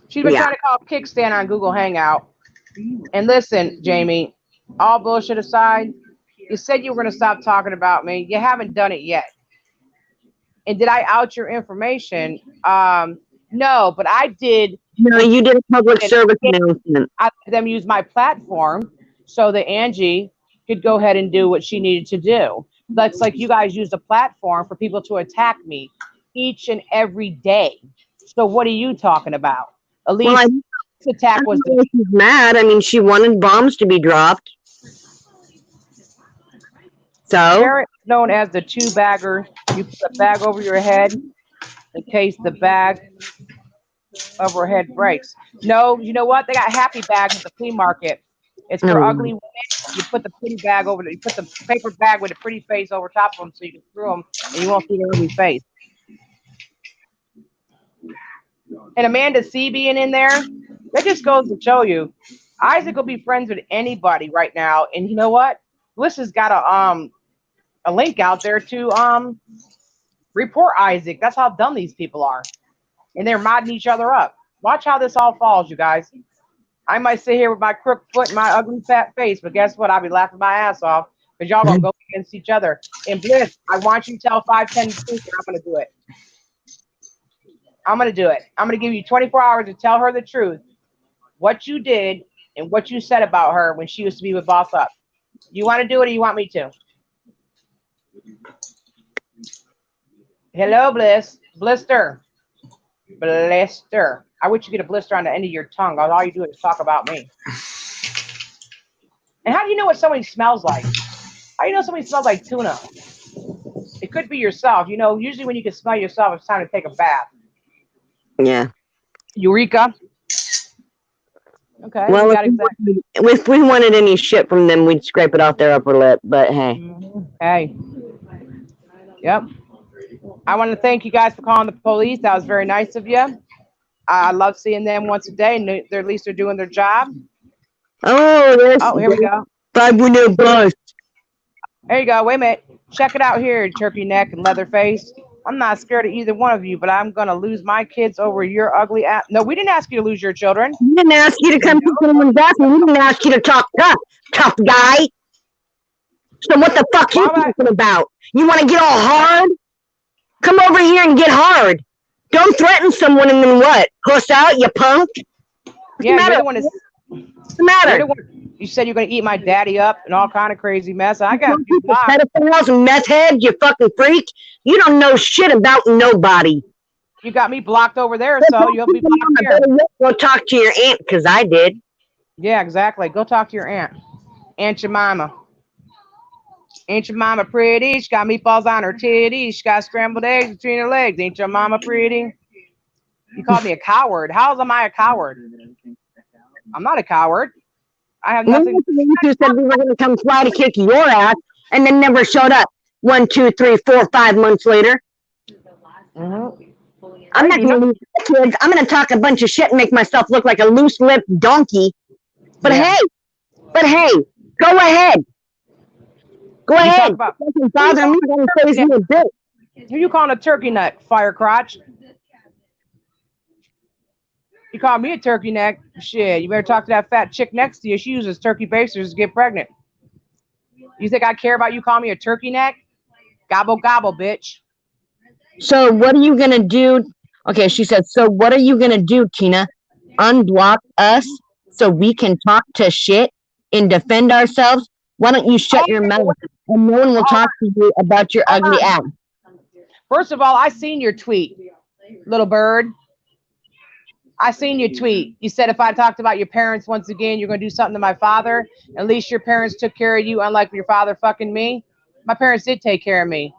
She's been Yeah. trying to call Kickstand on Google Hangout. And listen, Jamie, all bullshit aside, you said you were going to stop talking about me. You haven't done it yet. And did I out your information? No, but I did. you did a public service announcement. I let them use my platform so that Angie could go ahead and do what she needed to do. That's like you guys use the platform for people to attack me each and every day. So what are you talking about? At least Well, this attack was I think she's mad. I mean, she wanted bombs to be dropped. So, Karen is known as the two-bagger. You put a bag over your head in case the bag over her head breaks. No, you know what? They got happy bags at the flea market. It's for ugly women. You put the pretty bag over you put the paper bag with a pretty face over top of them so you can screw them and you won't see their ugly face. And Amanda C being in there, that just goes to show you, Isaac will be friends with anybody right now. And you know what? Bliss has got a link out there to report Isaac. That's how dumb these people are. And they're modding each other up. Watch how this all falls, you guys. I might sit here with my crooked foot and my ugly fat face, but guess what? I'll be laughing my ass off because y'all gonna go against each other. And Bliss, I want you to tell 510 the truth, and I'm gonna do it. I'm gonna do it. I'm gonna give you 24 hours to tell her the truth, what you did and what you said about her when she used to be with Boss Up. You want to do it, or you want me to? Hello, Bliss. Blister. Blister. I wish you get a blister on the end of your tongue. All you do is talk about me. And how do you know what somebody smells like? How do you know somebody smells like tuna? It could be yourself. You know, usually when you can smell yourself, it's time to take a bath. yeah. Eureka. Okay. Well, you if got exactly. if we wanted any shit from them, we'd scrape it off their upper lip. But hey, Hey. Yep. I want to thank you guys for calling the police. That was very nice of you. I love seeing them once a day, and they're at least they're doing their job. oh, there's Oh, here we go. 510 bus. There you go. Wait a minute. Check it out here, turkey neck and leatherface. I'm not scared of either one of you, but I'm gonna lose my kids over your ugly ass. No, we didn't ask you to lose your children. We didn't ask you to come to someone's bathroom. We didn't ask you to talk tough guy. So what the fuck you talking about? You want to get all hard? Come over here and get hard. Don't threaten someone and then what? Puss out, you punk? Yeah, you're the one. What's the matter? You said you're gonna eat my daddy up and all kind of crazy mess. I got you You blocked. pedophiles and meth heads, you fucking freak. You don't know shit about nobody. You got me blocked over there, so you'll be blocked here. Go talk to your aunt, because I did. Yeah, exactly. Go talk to your aunt. Aunt Jemima. Ain't your mama pretty? She got meatballs on her titties. She got scrambled eggs between her legs. Ain't your mama pretty? You called me a coward. How am I a coward? I'm not a coward. I have nothing. You said we were going to come fly to kick your ass, and then never showed up. 1, 2, 3, 4, 5 months later. Mm-hmm. I'm not going to lose the kids. I'm going to talk a bunch of shit and make myself look like a loose-lipped donkey. But hey, go ahead. Go ahead. It doesn't bother me. Don't praise me a bit. Who you calling a turkey nut, fire crotch? You call me a turkey neck? Shit, you better talk to that fat chick next to you. She uses turkey basters to get pregnant. You think I care about you calling me a turkey neck? Gobble, gobble, bitch. So what are you going to do? Okay, she said, so what are you going to do, Tina? Unblock us so we can talk to shit and defend ourselves? Why don't you shut your mouth and no one will talk to you about your ugly ass? First of all, I seen your tweet, little bird. I seen your tweet. You said if I talked about your parents once again, you're going to do something to my father. At least your parents took care of you, unlike your father fucking me. My parents did take care of me.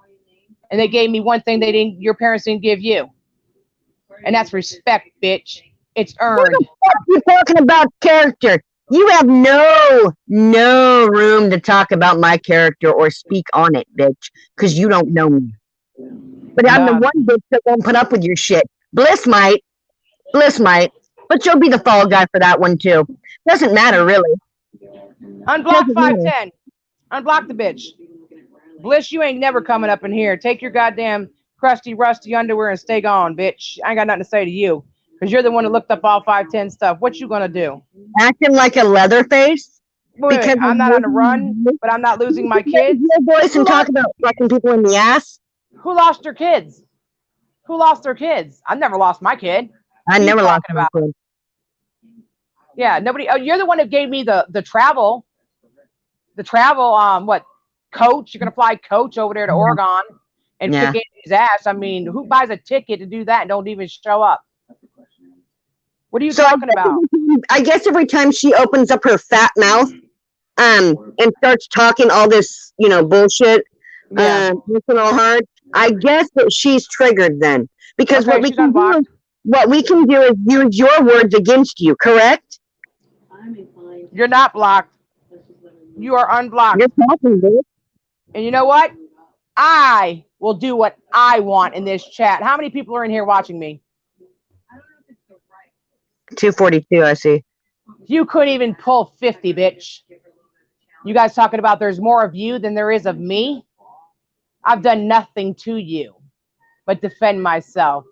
And they gave me one thing your parents didn't give you. And that's respect, bitch. It's earned. What the fuck are you talking about character? You have no room to talk about my character or speak on it, bitch, because you don't know me. But I'm the one bitch that won't put up with your shit. Bliss might, but you'll be the fall guy for that one too. Doesn't matter, really. Unblock 510. Unblock the bitch. Bliss, you ain't never coming up in here. Take your goddamn crusty, rusty underwear and stay gone, bitch. I ain't got nothing to say to you. Because you're the one that looked up all 510 stuff. What you gonna do? Acting like a leatherface? Wait, Because I'm not on the run, but I'm not losing my kids. Your voice and talk about fucking people in the ass. Who lost their kids? Who lost their kids? I never lost my kid. I never lost my kid. Yeah, nobody. Oh, you're the one that gave me the travel. What coach? You're gonna fly coach over there to Oregon and kick his ass. I mean, who buys a ticket to do that and don't even show up? What are you talking about? I guess every time she opens up her fat mouth, and starts talking all this, bullshit, listen all hard, I guess that she's triggered then. Because what we can do is use your words against you, correct? You're not blocked. You are unblocked. You're talking, bitch. And you know what? I will do what I want in this chat. How many people are in here watching me? 242, I see. You couldn't even pull 50, bitch. You guys talking about there's more of you than there is of me? I've done nothing to you but defend myself.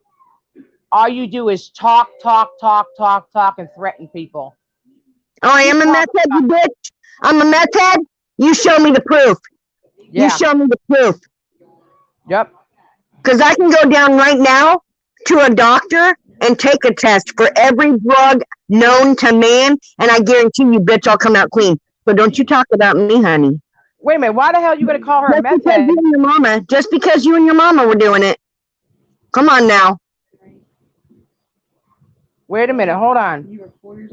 All you do is talk, and threaten people. Oh, I am a meth head, you bitch. I'm a meth head. You show me the proof. Yeah. You show me the proof. Yep. Because I can go down right now to a doctor and take a test for every drug known to man, and I guarantee you, bitch, I'll come out clean. So don't you talk about me, honey. Wait a minute. Why the hell are you going to call her a meth head? Just because you and your mama were doing it. Come on now. Wait a minute. Hold on.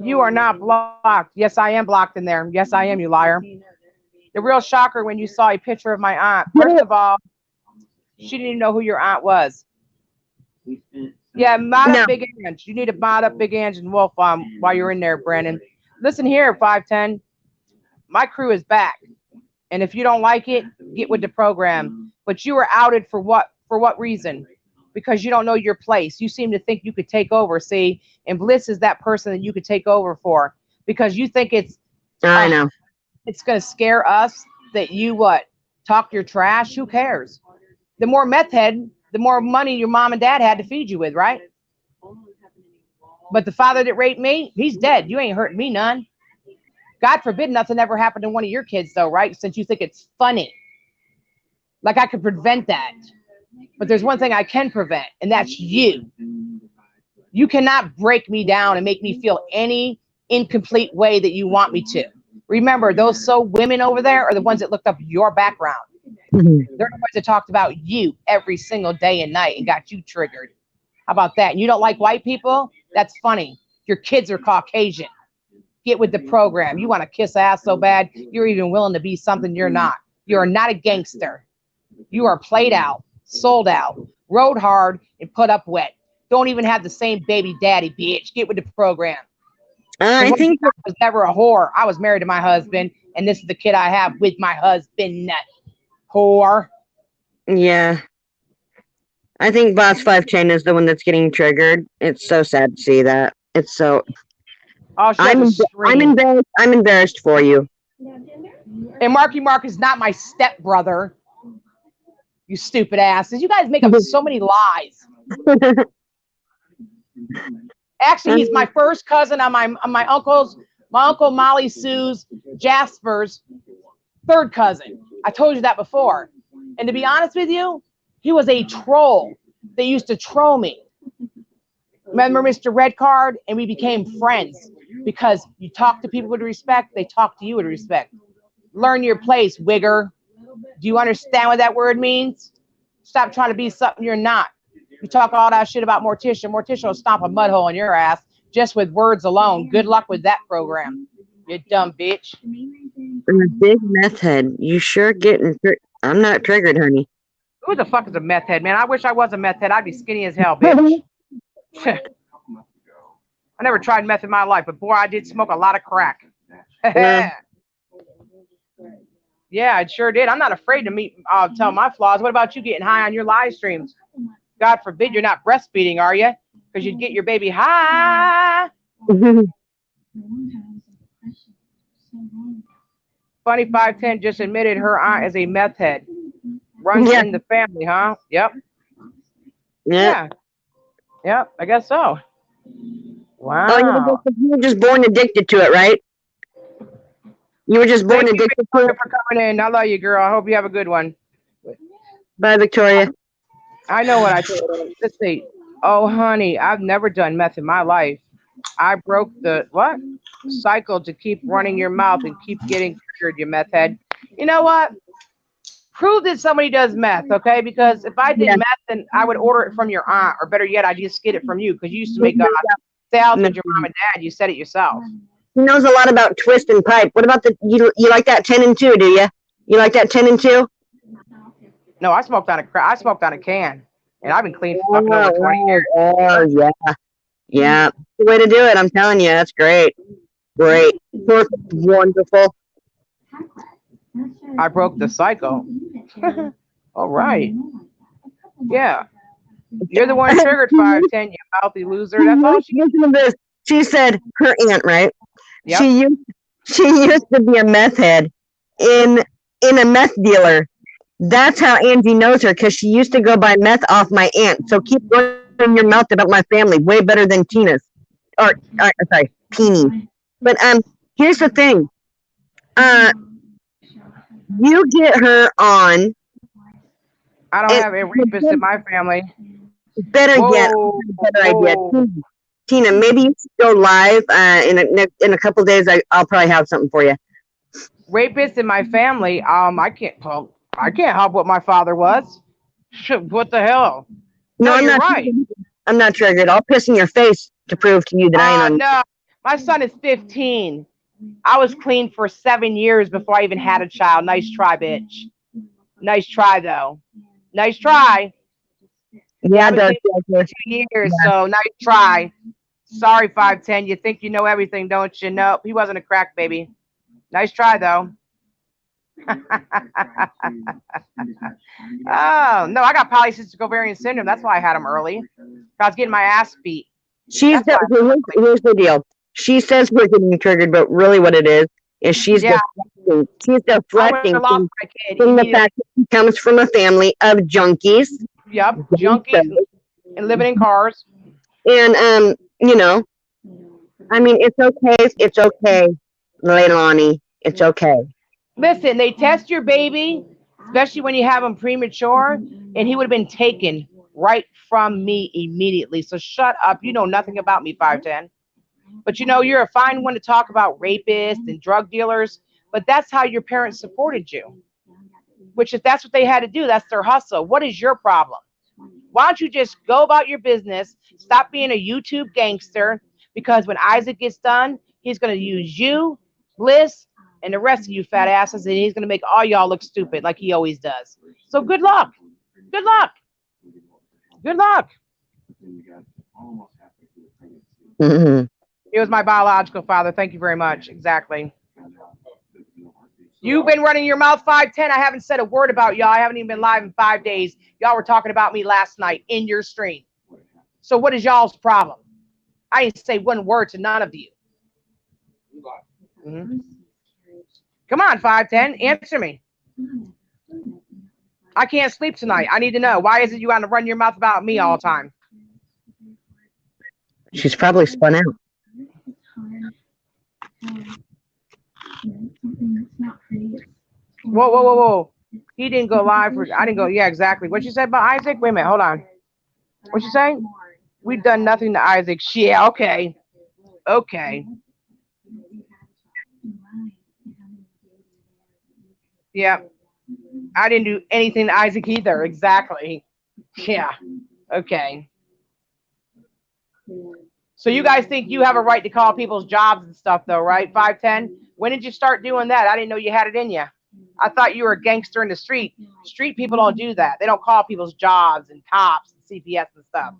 You are not blocked. Yes, I am blocked in there. Yes, I am, you liar. The real shocker when you saw a picture of my aunt. First of all, she didn't even know who your aunt was. Yeah, mod up Big Ange. You need to mod up Big Ange and Wolf while you're in there, Brandon. listen here, 510. My crew is back. And if you don't like it, get with the program. But you were outed for what reason? Because you don't know your place. You seem to think you could take over, see? And Bliss is that person that you could take over for. Because you think I know. it's gonna scare us that you talk your trash. Who cares? The more meth head, the more money your mom and dad had to feed you with, right? But the father that raped me, he's dead. You ain't hurting me none. God forbid nothing ever happened to one of your kids, though, right? Since you think it's funny. Like I could prevent that. But there's one thing I can prevent, and that's you. You cannot break me down and make me feel any incomplete way that you want me to. Remember, those women over there are the ones that looked up your background. They're the ones that talked about you every single day and night and got you triggered. How about that? And you don't like white people? That's funny. Your kids are Caucasian. Get with the program. You want to kiss ass so bad, you're even willing to be something you're not. You are not a gangster. You are played out, sold out, rode hard, and put up wet. Don't even have the same baby daddy, bitch. Get with the program. I think I was never a whore. I was married to my husband, and this is the kid I have with my husband. Whore. Yeah. I think Boss 510 is the one that's getting triggered. It's so sad to see that. It's so. Oh, I'm embarrassed. I'm embarrassed for you. And Marky Mark is not my stepbrother. You stupid asses. You guys make up so many lies. Actually, he's my first cousin on my uncle Molly Sue's Jasper's third cousin. I told you that before. And to be honest with you, he was a troll. They used to troll me. Remember Mr. Red Card? And we became friends because you talk to people with respect, they talk to you with respect. Learn your place, wigger. Do you understand what that word means? Stop trying to be something you're not. You talk all that shit about Morticia. Morticia will stomp a mud hole in your ass just with words alone. Good luck with that program, you dumb bitch. I'm a big meth head. You sure getting I'm not triggered, honey. Who the fuck is a meth head, man? I wish I was a meth head. I'd be skinny as hell, bitch. I never tried meth in my life, but boy, I did smoke a lot of crack. Yeah, I sure did. I'm not afraid to tell my flaws. What about you getting high on your live streams? God forbid you're not breastfeeding, are you? Because you'd get your baby high. Funny 510 just admitted her aunt is a meth head. Runs in the family, huh? Yep. Yeah. Yep, I guess so. Wow. Oh, you were just born addicted to it, right? You were just born addicted to it. Thank you for coming in. I love you, girl. I hope you have a good one. Bye, Victoria. I know what I told her. Let's see. Oh, honey, I've never done meth in my life. I broke the cycle to keep running your mouth and keep getting triggered, you meth head. You know what? Prove that somebody does meth, okay? Because if I did meth, then I would order it from your aunt, or better yet, I'd just get it from you because you used to make sales with your mom and dad. You said it yourself. He knows a lot about twist and pipe. What about you like that 10 and 2, do you? You like that 10 and 2? No, I smoked on a can, and I've been clean for fucking over 20 years. Oh, yeah. Yeah. The way to do it, I'm telling you. That's great. Great. Perfect. Wonderful. I broke the cycle. All right. Yeah. You're the one triggered 510, you mouthy loser. That's all she. Listen to this. She said her aunt, right? Yep. She used to be a meth head in a meth dealer. That's how Angie knows her, because she used to go buy meth off my aunt. So keep running your mouth about my family. Way better than Tina's. Sorry, Teeny. But here's the thing. You get her on. I don't have a rapist in my family. Better yet, better idea. Tina, maybe you should go live in a couple days. I'll probably have something for you. Rapists in my family. I can't help what my father was. What the hell? No, I'm you're not. Right. I'm not triggered. I'll piss in your face to prove to you that I ain't on. No, my son is 15. I was clean for 7 years before I even had a child. Nice try, bitch. Nice try, though. Nice try. Yeah, I was clean for 2 years, so nice try. Sorry, 5'10". You think you know everything, don't you? Nope, he wasn't a crack baby. Nice try, though. Oh, no, I got polycystic ovarian syndrome. That's why I had him early. I was getting my ass beat. Here's the deal. She says we're getting triggered, but really what it is she's Yeah. deflecting. She's I deflecting would've lost my kid from the immediately. fact that she comes from a family of junkies. Yep, junkies and living in cars. And you know, I mean, it's okay, Leilani. It's okay. Listen, they test your baby, especially when you have him premature, and he would have been taken right from me immediately. So shut up. You know nothing about me, 5'10". But you know, you're a fine one to talk about rapists and drug dealers, but that's how your parents supported you. Which if that's what they had to do, that's their hustle. What is your problem? Why don't you just go about your business, stop being a YouTube gangster, because when Isaac gets done, he's going to use you, Bliss, and the rest of you fat asses, and he's going to make all y'all look stupid like he always does. So good luck. Good luck. Good luck. Mhm. He was my biological father. Thank you very much. Exactly. You've been running your mouth, 5'10". I haven't said a word about y'all. I haven't even been live in 5 days. Y'all were talking about me last night in your stream. So what is y'all's problem? I didn't say one word to none of you. Mm-hmm. Come on, 5'10". Answer me. I can't sleep tonight. I need to know. Why is it you want to run your mouth about me all the time? She's probably spun out. Whoa, whoa, whoa, whoa. He didn't go live for, I didn't go, yeah, exactly. What you said about Isaac? Wait a minute, hold on. What you saying? We've done nothing to Isaac. Yeah, okay. Okay. Yeah. I didn't do anything to Isaac either. Exactly. Yeah. Okay. So you guys think you have a right to call people's jobs and stuff, though, right? 5'10". When did you start doing that? I didn't know you had it in you. I thought you were a gangster in the street. Street people don't do that. They don't call people's jobs and cops and CPS and stuff.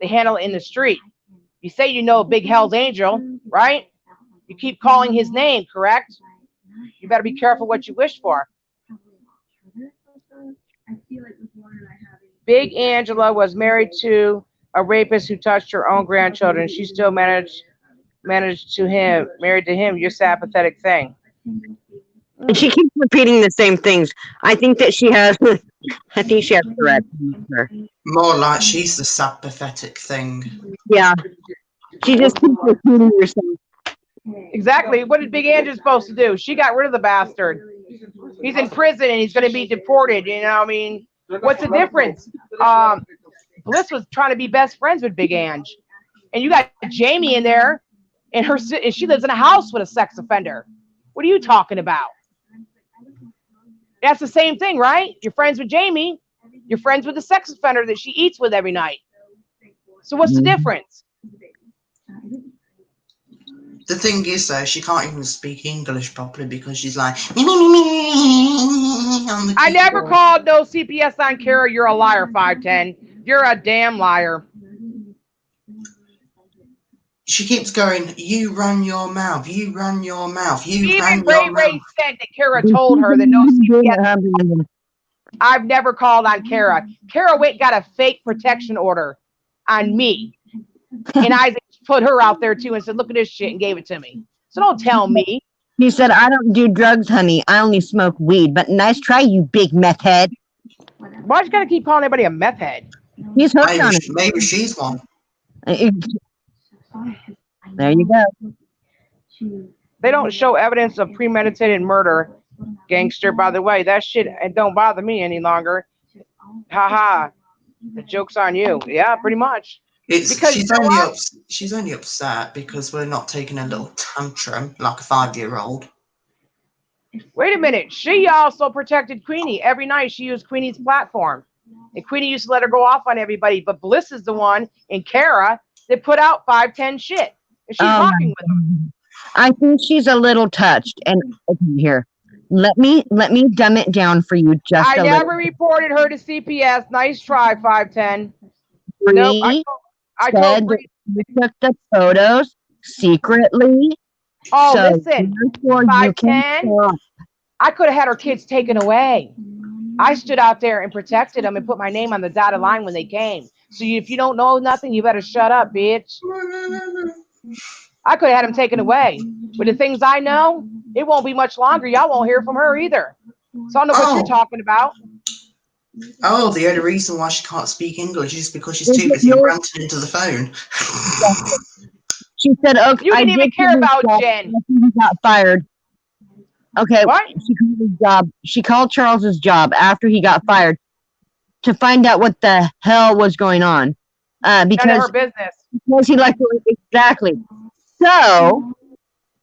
They handle it in the street. You say you know Big Hell's Angel, right? You keep calling his name, correct? You better be careful what you wish for. Big Angela was married to a rapist who touched her own grandchildren. She still married to him. You're sad, pathetic thing. And she keeps repeating the same things. I think that she has. I think she has Tourette. More like she's the sad, pathetic thing. Yeah. She just keeps repeating herself. Exactly. What did Big Angela supposed to do? She got rid of the bastard. He's in prison and he's going to be deported. You know, I mean, what's the difference? Bliss was trying to be best friends with Big Ange, and you got Jamie in there, and she lives in a house with a sex offender. What are you talking about? That's the same thing, right? You're friends with Jamie. You're friends with the sex offender that she eats with every night. So what's the difference? The thing is, though, she can't even speak English properly because she's like, I never called no CPS on Kara. You're a liar, 5'10". You're a damn liar. She keeps going, you run your mouth, you run your mouth, you Even run Ray your Ray mouth. said that Kara told her that no CPS. I've never called on Kara. Kara went got a fake protection order on me. And Isaac put her out there too and said, look at this shit, and gave it to me. So don't tell me. He said, I don't do drugs, honey. I only smoke weed. But nice try, you big meth head. Why you gotta keep calling everybody a meth head? He's hooked on it. Maybe she's one. There you go. They don't show evidence of premeditated murder, gangster, by the way. That shit it don't bother me any longer. Ha ha. The joke's on you. Yeah, pretty much. Because she's only upset because we're not taking a little tantrum like a 5-year-old. Wait a minute. She also protected Queenie. Every night she used Queenie's platform. And Queenie used to let her go off on everybody. But Bliss is the one, and Kara, that put out 5'10" shit. And she's walking with them. I think she's a little touched. And here, let me dumb it down for you just a little. I never reported her to CPS. Nice try, 5'10". Nope. I told you took the photos secretly. Oh, so listen, therefore you can 510. stop. I could have had her kids taken away. I stood out there and protected them and put my name on the dotted line when they came. So if you don't know nothing, you better shut up, bitch. I could have had them taken away. With the things I know, it won't be much longer. Y'all won't hear from her either. So I don't know what you're Oh. talking about. Oh, the only reason why she can't speak English is because she's Is too it busy your- ranting into the phone. She said, okay, You I didn't even did care do this about job Jen. after he got fired. Okay, What? she called his job. She called Charles's job after he got fired to find out what the hell was going on. None of Because her business. he liked it exactly. So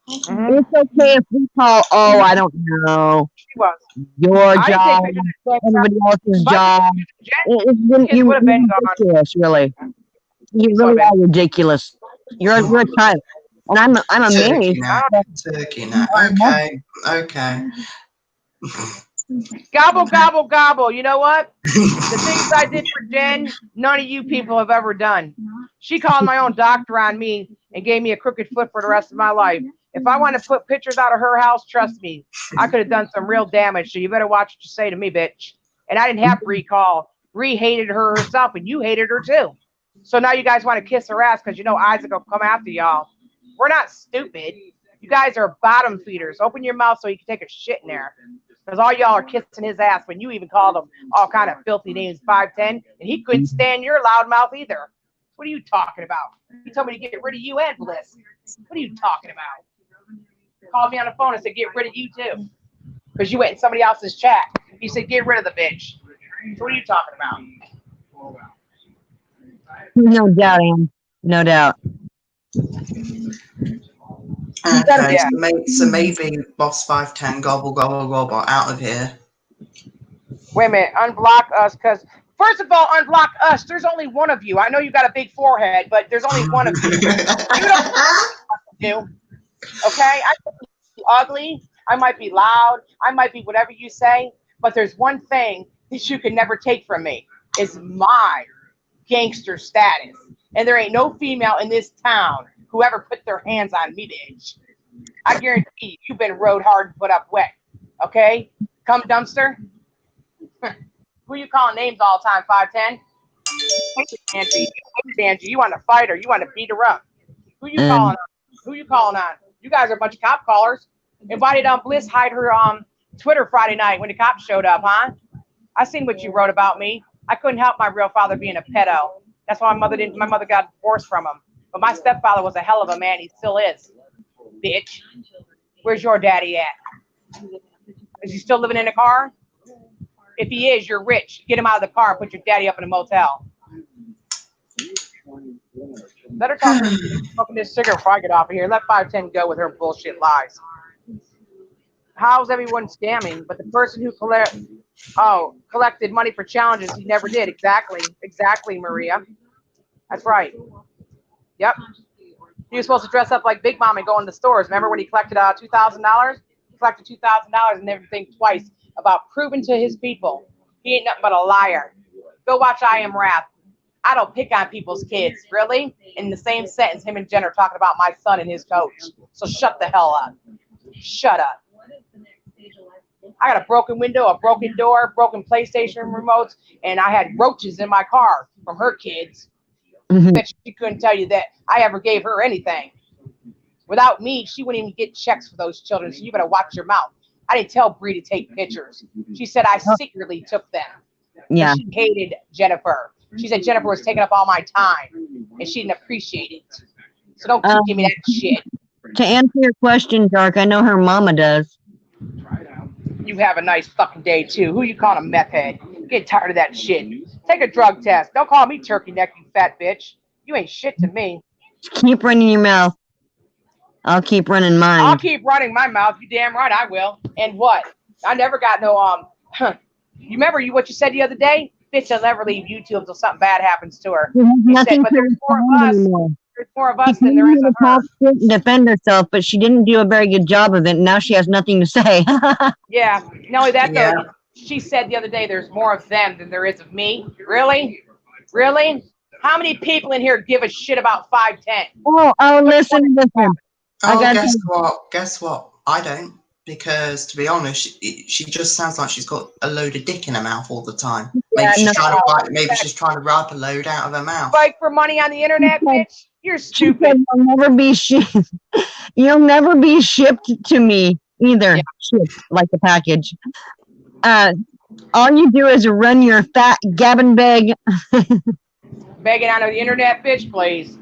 Mhm. it's okay if we call. Oh, I don't know She was. your I didn't take job, pictures of Jen. anybody else's If I took job. pictures of Jen, It's kids would have been gone. ridiculous, really. You Kids would really have are ridiculous. You're a child, and I'm Turkey amazed. now. Turkey now. Okay. Okay. Gobble, gobble, gobble. You know what? The things I did for Jen, none of you people have ever done. She called my own doctor on me and gave me a crooked foot for the rest of my life. If I want to put pictures out of her house, trust me, I could have done some real damage. So you better watch what you say to me, bitch. And I didn't have Bree call. Bree hated her herself, and you hated her too. So now you guys want to kiss her ass because you know Isaac will come after y'all. We're not stupid. You guys are bottom feeders. Open your mouth so you can take a shit in there. Because all y'all are kissing his ass when you even called him all kind of filthy names, 5'10", and he couldn't stand your loud mouth either. What are you talking about? He told me to get rid of you and Bliss. What are you talking about? Called me on the phone and said, get rid of you too. Because you went in somebody else's chat. He said, get rid of the bitch. So what are you talking about? No doubt, Ann. No doubt. Okay, Yeah. so maybe Boss 510 gobble gobble gobble out of here. Wait a minute. Unblock us because, first of all, unblock us. There's only one of you. I know you got a big forehead, but there's only one of you. You don't do. Okay? I might be ugly. I might be loud. I might be whatever you say. But there's one thing that you can never take from me. It's my gangster status. And there ain't no female in this town who ever put their hands on me, bitch. I guarantee you, you've been rode hard and put up wet. Okay? Come dumpster. Who you calling names all the time, 5'10"? Angie, you want to fight her? You want to beat her up? Who you calling on? Who you calling on? You guys are a bunch of cop callers. And why did Bliss hide her Twitter Friday night when the cops showed up, huh? I seen what you wrote about me. I couldn't help my real father being a pedo. That's why my mother got divorced from him. But my stepfather was a hell of a man. He still is. Bitch. Where's your daddy at? Is he still living in a car? If he is, you're rich. Get him out of the car and put your daddy up in a motel. Let her talk smoking this cigarette before I get off of here. Let 5'10" go with her bullshit lies. How's everyone scamming? But the person who collected money for challenges, he never did. Exactly, Maria. That's right. Yep. He was supposed to dress up like Big Mom and go in the stores. Remember when he collected $2,000? He collected $2,000 and never think twice about proving to his people he ain't nothing but a liar. Go watch I Am Wrath. I don't pick on people's kids, really? In the same sentence, him and Jen are talking about my son and his coach. So shut the hell up. Shut up. I got a broken window, a broken door, broken PlayStation remotes, and I had roaches in my car from her kids. Bet she couldn't tell you that I ever gave her anything. Without me, she wouldn't even get checks for those children, so you better watch your mouth. I didn't tell Bree to take pictures. She said I secretly took them. Yeah. She hated Jennifer. She said Jennifer was taking up all my time, and she didn't appreciate it. So don't keep giving me that shit. To answer your question, Dark, I know her mama does. You have a nice fucking day, too. Who you calling a meth head? Get tired of that shit. Take a drug test. Don't call me turkey neck, you fat bitch. You ain't shit to me. Keep running your mouth. I'll keep running mine. I'll keep running my mouth. You damn right I will. And what? I never got no, you remember what you said the other day? Bitch will never leave YouTube until something bad happens to her. You said, but there's more of us. There's more of us than there is of her. She defend herself, but she didn't do a very good job of it. And now she has nothing to say. Yeah. Not only that, though, Yeah. she said the other day there's more of them than there is of me. Really? Really? How many people in here give a shit about 5'10"? Oh, listen. I Oh, got guess you. what? Guess what? I don't. Because to be honest, she just sounds like she's got a load of dick in her mouth all the time. Yeah, Maybe she's trying to rip a load out of her mouth. Fight for money on the internet, bitch? You're She stupid. said you'll never be shipped. You'll never be shipped to me either. Yeah. Shipped like a package. All you do is run your fat gabbing bag. Begging on the internet, bitch, please.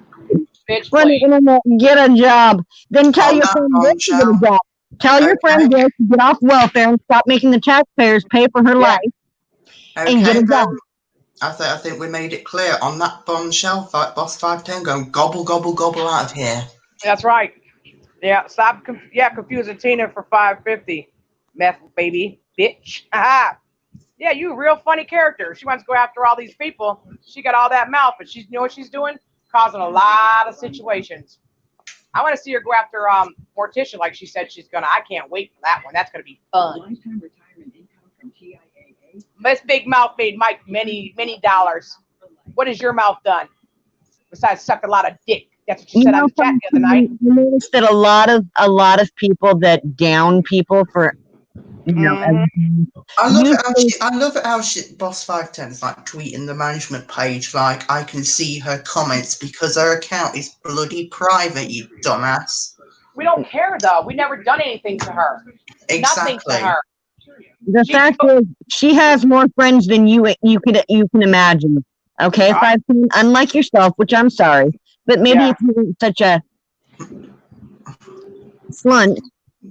Bitch, Run the please. internet and get a job. Then tell On your that friend Gail to get a bombshell. job. Tell your friend Okay. Gail to get off welfare and stop making the taxpayers pay for her Yeah. life and get Okay, a job. then. I think we made it clear on that bombshell. Boss 510 going gobble, gobble, gobble out of here. That's right. Yeah, stop confusing Tina for 550. Meth baby, bitch. Haha. Yeah, you a real funny character. She wants to go after all these people. She got all that mouth, but you know what she's doing? Causing a lot of situations. I want to see her go after Morticia like she said she's gonna. I can't wait for that one. That's gonna be fun. Lifetime retirement income from TIAA. This big mouth made Mike many dollars. What has your mouth done? Besides suck a lot of dick. That's what you said on the chat the other night. You notice that a lot of people that down people for everything. I love it. Usually- I love it how Boss 510 is like tweeting the management page. Like I can see her comments because her account is bloody private. You dumbass. We don't care though. We never done anything to her. Nothing Exactly. to her. The fact is, she has more friends than you can imagine. Okay, Right. 510, unlike yourself, which I'm sorry, but maybe Yeah. if you weren't such a slunt,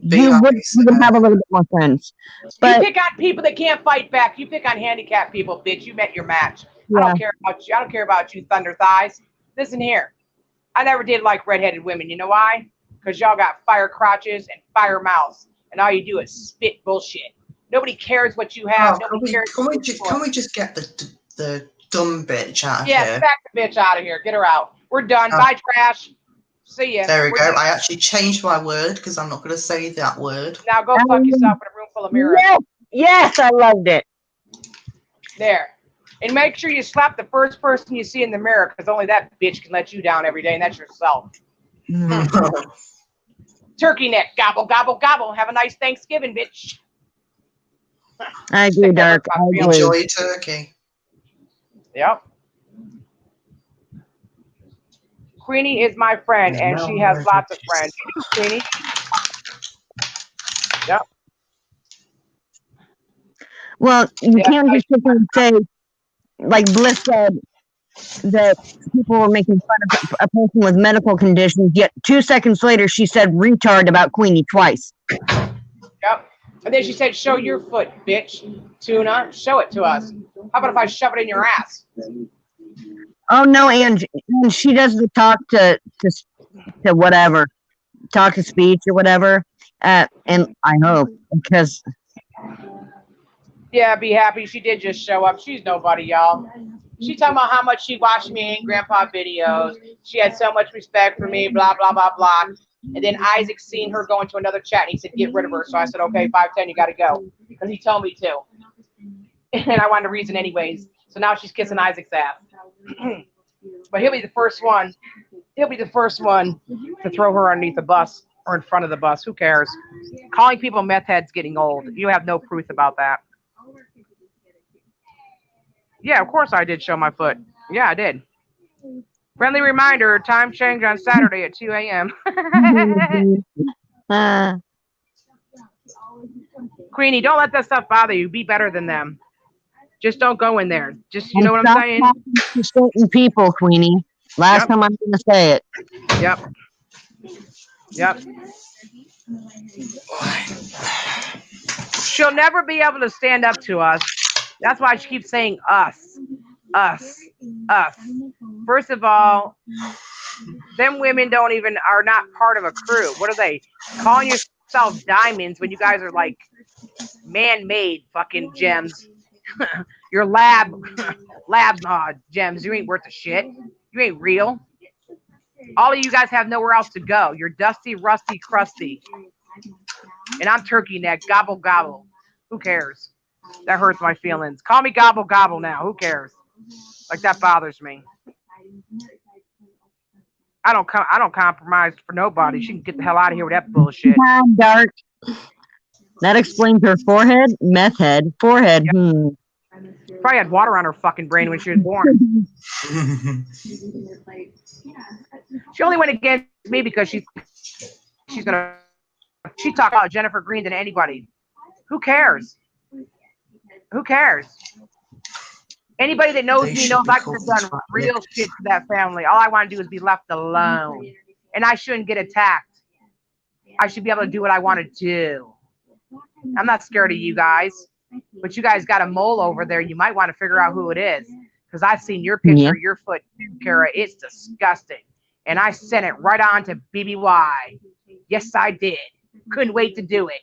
Be you would nice, have a little bit more friends. You But pick on people that can't fight back. You pick on handicapped people, bitch. You met your match. I yeah, don't care about you. I don't care about you, Thunder Thighs. Listen here. I never did like redheaded women. You know why? Because y'all got fire crotches and fire mouths, and all you do is spit bullshit. Nobody cares what you have. Nobody cares. Can we just get the dumb bitch out of Yeah, here? back the bitch out of here. Get her out. We're done. Oh. Bye, trash. See ya. There we We're go. done. I actually changed my word because I'm not going to say that word. Now go fuck yourself in a room full of mirrors. yes, I loved it. There. And make sure you slap the first person you see in the mirror, because only that bitch can let you down every day, and that's yourself. Turkey neck. Gobble, gobble, gobble. Have a nice Thanksgiving, bitch. I agree, Dark. I agree. Enjoy your turkey. Yep. Queenie is my friend, and she has lots of friends. Queenie. Yep. Well, you Yeah, can't just sit there and say, like Bliss said, that people were making fun of a person with medical conditions, yet 2 seconds later she said retard about Queenie twice. Yep. And then she said, show your foot, bitch. Tuna, show it to us. How about if I shove it in your ass? Oh no, and she does the talk to whatever, talk to speech or whatever. And I hope, because Yeah, be happy. She did just show up. She's nobody, y'all. She talking about how much she watched me and Grandpa videos. She had so much respect for me, blah, blah, blah, blah. And then Isaac seen her go into another chat, and he said, get rid of her. So I said, okay, 510, you got to go. Because he told me to. And I wanted to reason anyways. So now she's kissing Isaac's ass. But he'll be the first one. He'll be the first one to throw her underneath the bus or in front of the bus. Who cares? Calling people meth heads getting old. You have no proof about that. Yeah, of course I did show my foot. Yeah, I did. Friendly reminder, time change on Saturday at 2 a.m. Queenie, don't let that stuff bother you. Be better than them. Just don't go in there. Just, you know what I'm saying? To certain people, Queenie. Last time I'm gonna say it. Yep. Yep. She'll never be able to stand up to us. That's why she keeps saying us, us, us. First of all, them women are not part of a crew. What are they? Calling yourselves diamonds when you guys are like man-made fucking gems. You're lab gems. You ain't worth a shit. You ain't real. All of you guys have nowhere else to go. You're dusty, rusty, crusty. And I'm turkey neck. Gobble, gobble. Who cares? That hurts my feelings. Call me gobble, gobble now. Who cares? Like, that bothers me. I don't compromise for nobody. She can get the hell out of here with that bullshit. Dark. That explains her forehead. Meth head. Forehead. Hmm. Probably had water on her fucking brain when she was born. She only went against me because she talked about Jennifer Green than anybody. Who cares? Who cares? Anybody that knows me knows I could have done real shit to that family. All I want to do is be left alone. And I shouldn't get attacked. I should be able to do what I want to do. I'm not scared of you guys. But you guys got a mole over there. You might want to figure out who it is. Because I've seen your picture of your foot, Kara. It's disgusting. And I sent it right on to BBY. Yes, I did. Couldn't wait to do it.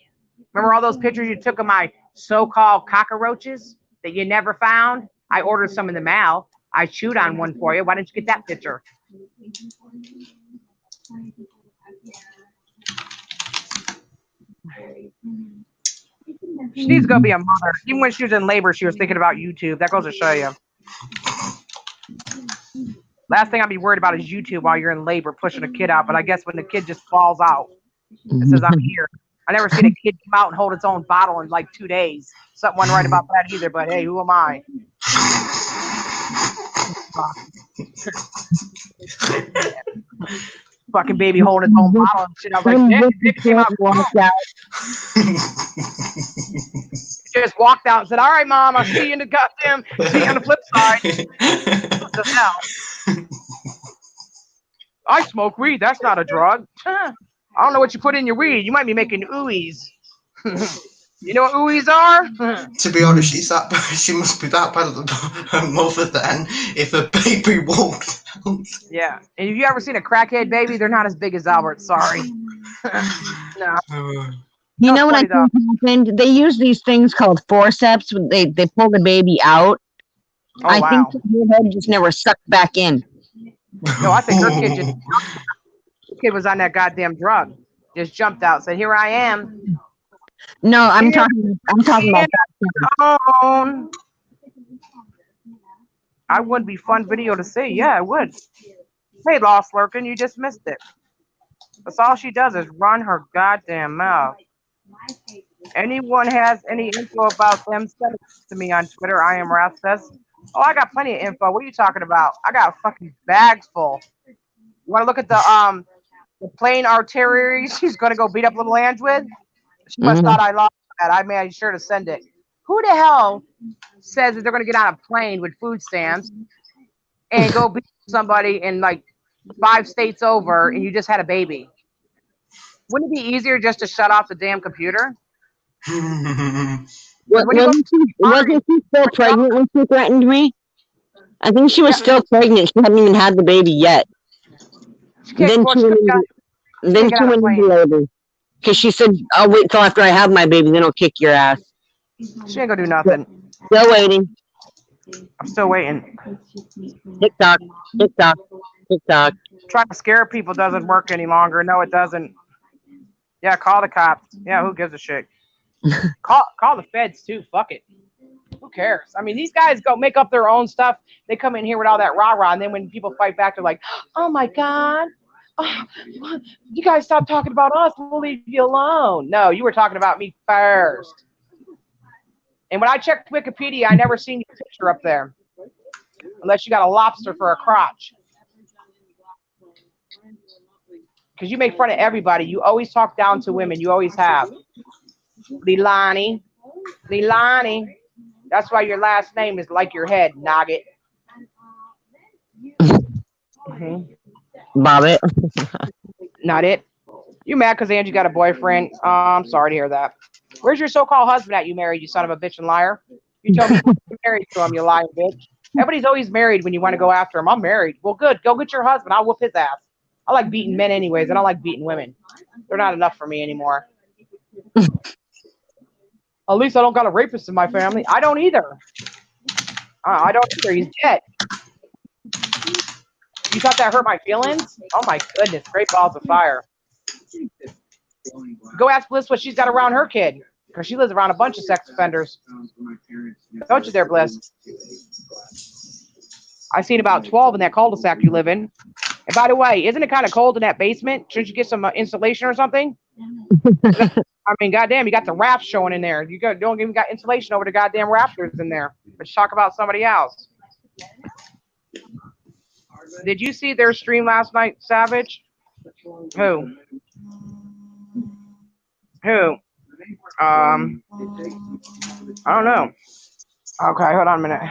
Remember all those pictures you took of my so-called cockroaches that you never found? I ordered some in the mail. I chewed on one for you. Why didn't you get that picture? She needs to go be a mother. Even when she was in labor, she was thinking about YouTube. That goes to show you. Last thing I'd be worried about is YouTube while you're in labor pushing a kid out. But I guess when the kid just falls out, it says, I'm here. I never seen a kid come out and hold its own bottle in like 2 days. Something wasn't right about that either, but hey, who am I? Fucking baby holding its own bottle and shit. I was like, yeah, it came out. Just walked out and said, all right, Mom, I'll see you in the goddamn, see you on the flip side. What the hell? I smoke weed. That's not a drug. I don't know what you put in your weed. You might be making ooies. You know what ooies are? To be honest, she must be that bad at her mother then, if a baby walked out. Yeah. And if you ever seen a crackhead baby, they're not as big as Albert. Sorry. No. You know what I think happened? They use these things called forceps. They pull the baby out. Oh, I wow. think her head just never sucked back in. No, I think her kid was on that goddamn drug. Just jumped out, said, "Here I am." No, I'm talking about that. I would be fun video to see. Yeah, it would. Hey, Lost Lurkin, you just missed it. That's all she does is run her goddamn mouth. Anyone has any info about them, send it to me on Twitter. I am Rastus. Oh, I got plenty of info. What are you talking about? I got fucking bags full. You want to look at the plain artillery she's going to go beat up little Ange with? She must thought I lost that. I made sure to send it. Who the hell says that they're going to get on a plane with food stamps and go beat somebody in like 5 states over and you just had a baby? Wouldn't it be easier just to shut off the damn computer? Wasn't she still pregnant when she threatened me? I think she was still pregnant. She hadn't even had the baby yet. Then she went into labor. Because she said, I'll wait till after I have my baby, then I'll kick your ass. She ain't gonna do nothing. Still waiting. I'm still waiting. TikTok, TikTok, TikTok. Trying to scare people doesn't work any longer. No, it doesn't. Yeah, call the cops. Yeah, who gives a shit? Call the feds too. Fuck it. Who cares? I mean, these guys go make up their own stuff. They come in here with all that rah-rah, and then when people fight back, they're like, oh my God. Oh, you guys stop talking about us. We'll leave you alone. No, you were talking about me first. And when I checked Wikipedia, I never seen your picture up there. Unless you got a lobster for a crotch. Because you make fun of everybody. You always talk down to women. You always have. Lilani. That's why your last name is like your head, Nugget. Bobbit. Not it. You mad because Angie got a boyfriend? I'm sorry to hear that. Where's your so-called husband at you married, you son of a bitch and liar? You told me you're married to him, you lying bitch. Everybody's always married when you want to go after him. I'm married. Well, good. Go get your husband. I'll whoop his ass. I like beating men anyways. I don't like beating women. They're not enough for me anymore. At least I don't got a rapist in my family. I don't either. I don't either. He's dead. You thought that hurt my feelings? Oh my goodness. Great balls of fire. Go ask Bliss what she's got around her kid. Because she lives around a bunch of sex offenders. Don't you there, Bliss? I seen about 12 in that cul-de-sac you live in. And by the way, isn't it kind of cold in that basement? Shouldn't you get some insulation or something? I mean, goddamn, you got the rafts showing in there. Don't even got insulation over the goddamn rafters in there. But talk about somebody else. Did you see their stream last night, Savage? Who? I don't know. Okay, hold on a minute.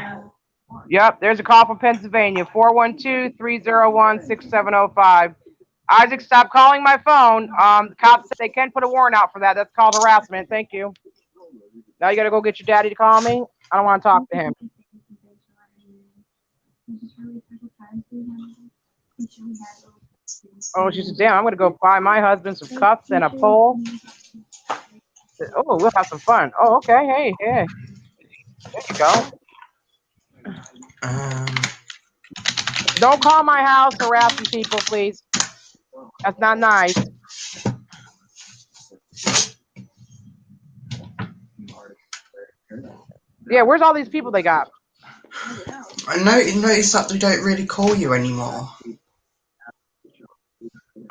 Yep, there's a call from Pennsylvania, 412-301-6705. Isaac, stop calling my phone. The cops said they can put a warrant out for that. That's called harassment. Thank you. Now you got to go get your daddy to call me. I don't want to talk to him. Oh, she said, damn, I'm going to go buy my husband some cuffs and a pole. Oh, we'll have some fun. Oh, okay. Hey. There you go. Don't call my house harassing people, please. That's not nice. Yeah, where's all these people they got? I noticed that they don't really call you anymore.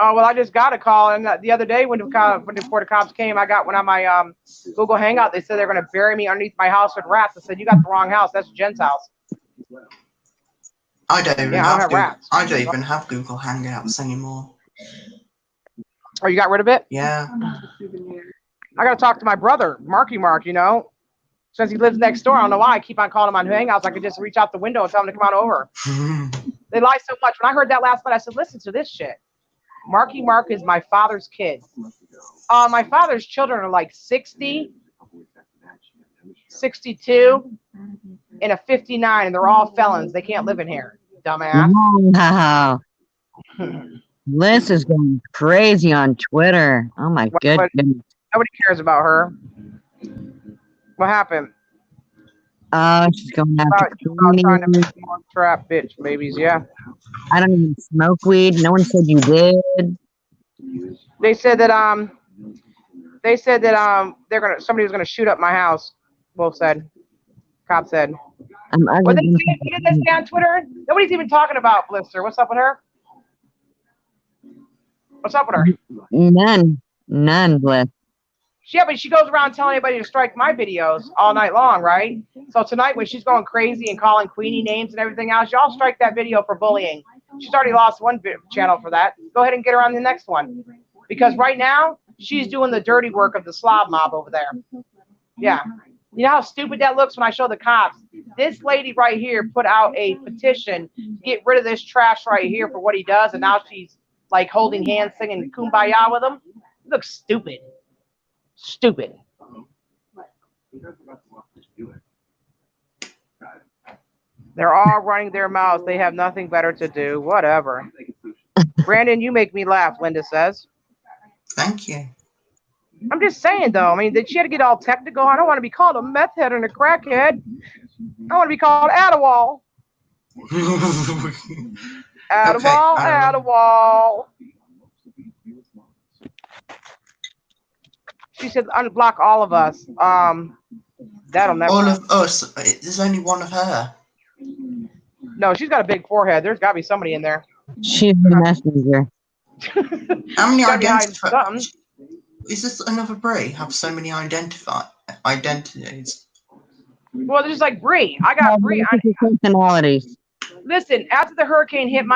Oh, well, I just got a call, and the other day before the cops came, I got one on my Google Hangout. They said they're going to bury me underneath my house with rats. I said, you got the wrong house. That's Jen's house. I don't even have Google Hangouts anymore. Oh, you got rid of it? Yeah. I got to talk to my brother, Marky Mark, Since he lives next door, I don't know why I keep on calling him on Hangouts. I could just reach out the window and tell him to come on over. They lie so much. When I heard that last night, I said, listen to this shit. Marky Mark is my father's kid. My father's children are like 60, 62, and a 59, and they're all felons. They can't live in here, dumbass. Wow. Liz is going crazy on Twitter. Oh my goodness. Nobody cares about her. What happened? She's going after trying to make more trap bitch babies, yeah. I don't even smoke weed. No one said you did. They said that somebody was gonna shoot up my house. Wolf said. Cop said. What did they say on Twitter? Nobody's even talking about Blister. What's up with her? What's up with her? None, Bliss. Yeah, but she goes around telling everybody to strike my videos all night long, right? So tonight when she's going crazy and calling Queenie names and everything else, y'all strike that video for bullying. She's already lost one channel for that. Go ahead and get her on the next one. Because right now, she's doing the dirty work of the slob mob over there. Yeah. You know how stupid that looks when I show the cops? This lady right here put out a petition to get rid of this trash right here for what he does, and now she's like holding hands singing Kumbaya with him. It looks stupid. Stupid. They're all running their mouths. They have nothing better to do. Whatever. Brandon, you make me laugh, Linda says. Thank you. I'm just saying, though. I mean, she had to get all technical. I don't want to be called a meth head and a crackhead. I want to be called Adderall. Adderall. She said unblock all of us. That'll never. All of us. There's only one of her. No, she's got a big forehead. There's got to be somebody in there. She's the messenger. How many identities? Is this another Brie? Have so many identities? Well, there's like Brie. I got Brie. Personalities. Listen, after the hurricane hit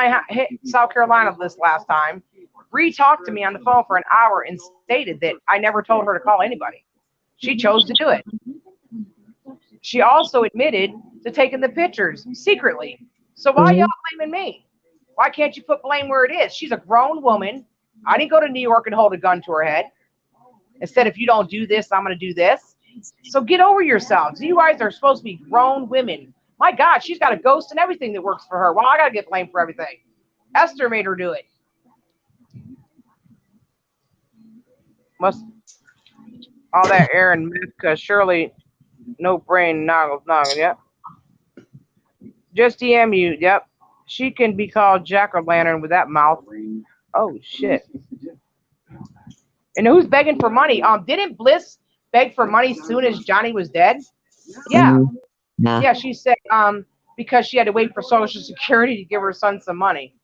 South Carolina this last time, Bree talked to me on the phone for an hour and stated that I never told her to call anybody. She chose to do it. She also admitted to taking the pictures secretly. So why y'all blaming me? Why can't you put blame where it is? She's a grown woman. I didn't go to New York and hold a gun to her head. Instead, if you don't do this, I'm going to do this. So get over yourselves. You guys are supposed to be grown women. My God, she's got a ghost and everything that works for her. Well, I got to get blamed for everything. Esther made her do it. All that air and meth, because surely no brain noggles, yep. Just DM you, yep. She can be called Jack-o'-lantern with that mouth. Oh, shit. And who's begging for money? Didn't Bliss beg for money as soon as Johnny was dead? Yeah. Yeah, she said, because she had to wait for Social Security to give her son some money.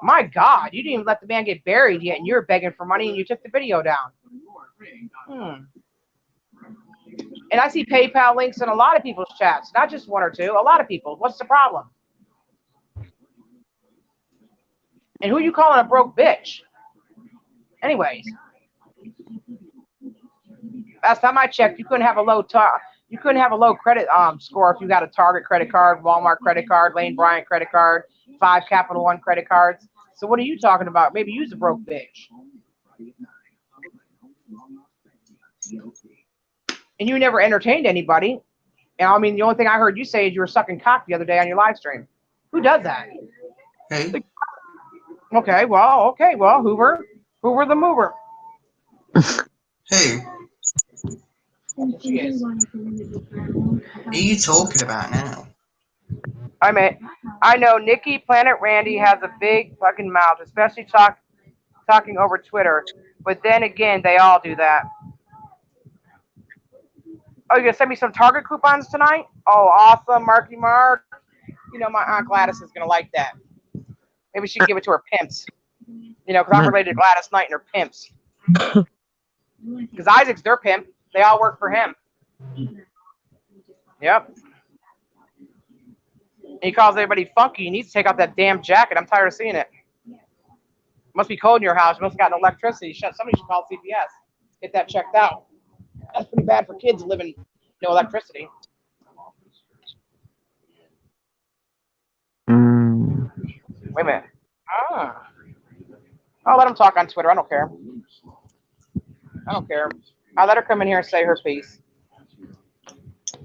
My God, you didn't even let the man get buried yet, and you were begging for money, and you took the video down. And I see PayPal links in a lot of people's chats, not just one or two, a lot of people. What's the problem? And who you calling a broke bitch? Anyways, last time I checked, you couldn't have a low credit score if you got a Target credit card, Walmart credit card, Lane Bryant credit card, 5 Capital One credit cards. So what are you talking about? Maybe you's a broke bitch. And you never entertained anybody. And I mean, the only thing I heard you say is you were sucking cock the other day on your live stream. Who does that? Hey. Okay, well, Hoover the mover. Who? She is. What are you talking about now? I know Nikki Planet Randy has a big fucking mouth, especially talking over Twitter. But then again, they all do that. Oh, you gonna send me some Target coupons tonight? Oh, awesome, Marky Mark. You know my Aunt Gladys is gonna like that. Maybe she can give it to her pimps. You know, because I'm related to Gladys Knight and her pimps. Because Isaac's their pimp. They all work for him. Yep. He calls everybody funky. You need to take out that damn jacket. I'm tired of seeing it. Must be cold in your house. You must have got electricity. Somebody should call CPS. Get that checked out. That's pretty bad for kids living no electricity. Wait a minute. I'll let him talk on Twitter. I don't care. I'll let her come in here and say her piece.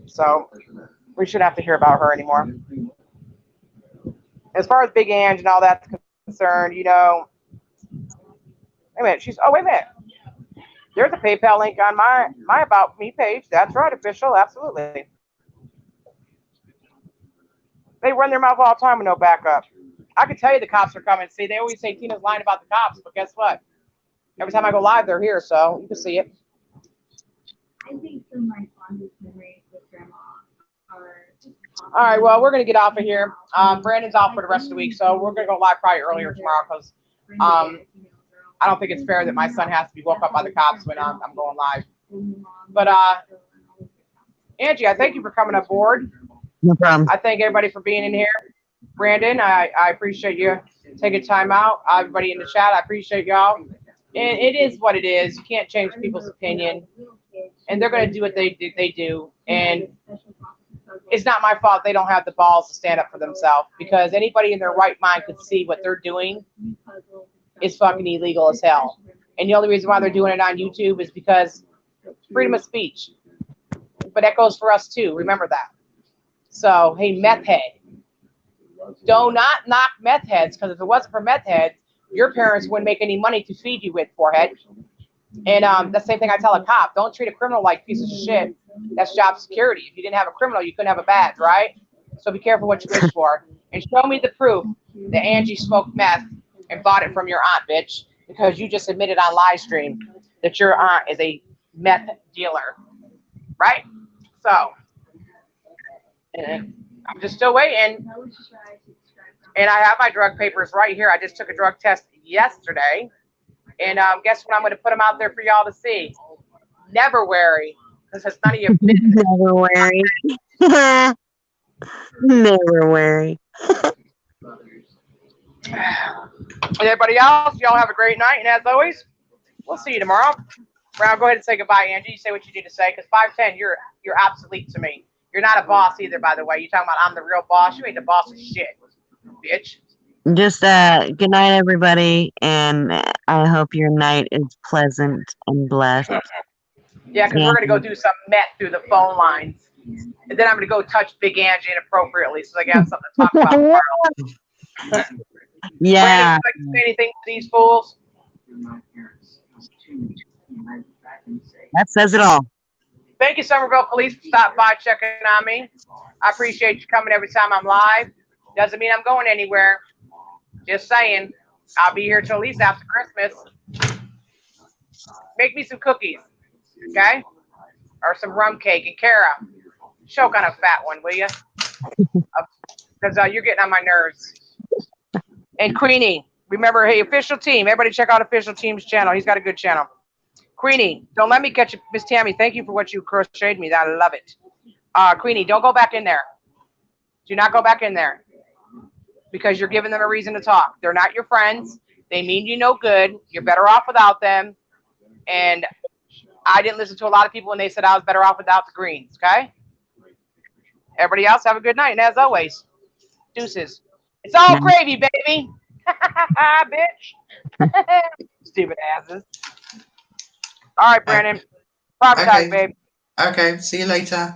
So we shouldn't have to hear about her anymore. As far as Big Ange and all that's concerned, you know. Wait a minute. Wait a minute. There's a PayPal link on my About Me page. That's right, official. Absolutely. They run their mouth all the time with no backup. I can tell you the cops are coming. See, they always say Tina's lying about the cops, but guess what? Every time I go live, they're here, so you can see it. I think some of my fondest memories with Grandma are. All right, well, we're going to get off of here. Brandon's off for the rest of the week, so we're going to go live probably earlier tomorrow because I don't think it's fair that my son has to be woke up by the cops when I'm going live. But Angie, I thank you for coming aboard. No problem. I thank everybody for being in here. Brandon, I appreciate you taking time out. Everybody in the chat, I appreciate y'all. And it is what it is. You can't change people's opinion. And they're going to do what they do. And it's not my fault they don't have the balls to stand up for themselves, because anybody in their right mind could see what they're doing is fucking illegal as hell. And the only reason why they're doing it on YouTube is because freedom of speech. But that goes for us too. Remember that. So, hey, meth head. Do not knock meth heads, because if it wasn't for meth heads, your parents wouldn't make any money to feed you with, forehead. And the same thing I tell a cop. Don't treat a criminal like a piece of shit. That's job security. If you didn't have a criminal, you couldn't have a badge, right? So be careful what you wish for. And show me the proof that Angie smoked meth and bought it from your aunt, bitch. Because you just admitted on live stream that your aunt is a meth dealer. Right? So, and I'm just still waiting. And I have my drug papers right here. I just took a drug test yesterday. And guess what? I'm going to put them out there for y'all to see. Never worry, because it's none of your business. Never worry. Never worry. And everybody else, y'all have a great night. And as always, we'll see you tomorrow. Brown, go ahead and say goodbye, Angie. You say what you need to say, because 5'10", you're obsolete to me. You're not a boss either, by the way. You talking about I'm the real boss? You ain't the boss of shit, bitch. Just good night, everybody, and I hope your night is pleasant and blessed. Yeah, because we're going to go do some meth through the phone lines. And then I'm going to go touch Big Angie inappropriately so they can have something to talk about tomorrow. Yeah. Brandon, would you like to say anything to these fools? That says it all. Thank you, Somerville Police, for stopping by, checking on me. I appreciate you coming every time I'm live. Doesn't mean I'm going anywhere. Just saying. I'll be here till at least after Christmas. Make me some cookies, okay? Or some rum cake. And Kara, choke on a fat one, will you? because you're getting on my nerves. And Queenie, remember, hey, official team. Everybody check out official team's channel. He's got a good channel. Queenie, don't let me catch you. Miss Tammy, thank you for what you crocheted me. I love it. Queenie, don't go back in there. Do not go back in there because you're giving them a reason to talk. They're not your friends. They mean you no good. You're better off without them. And I didn't listen to a lot of people when they said I was better off without the greens, okay? Everybody else, have a good night. And as always, deuces. It's all gravy, baby. Bitch. Stupid asses. All right, Brandon. Private time, babe. Okay, see you later.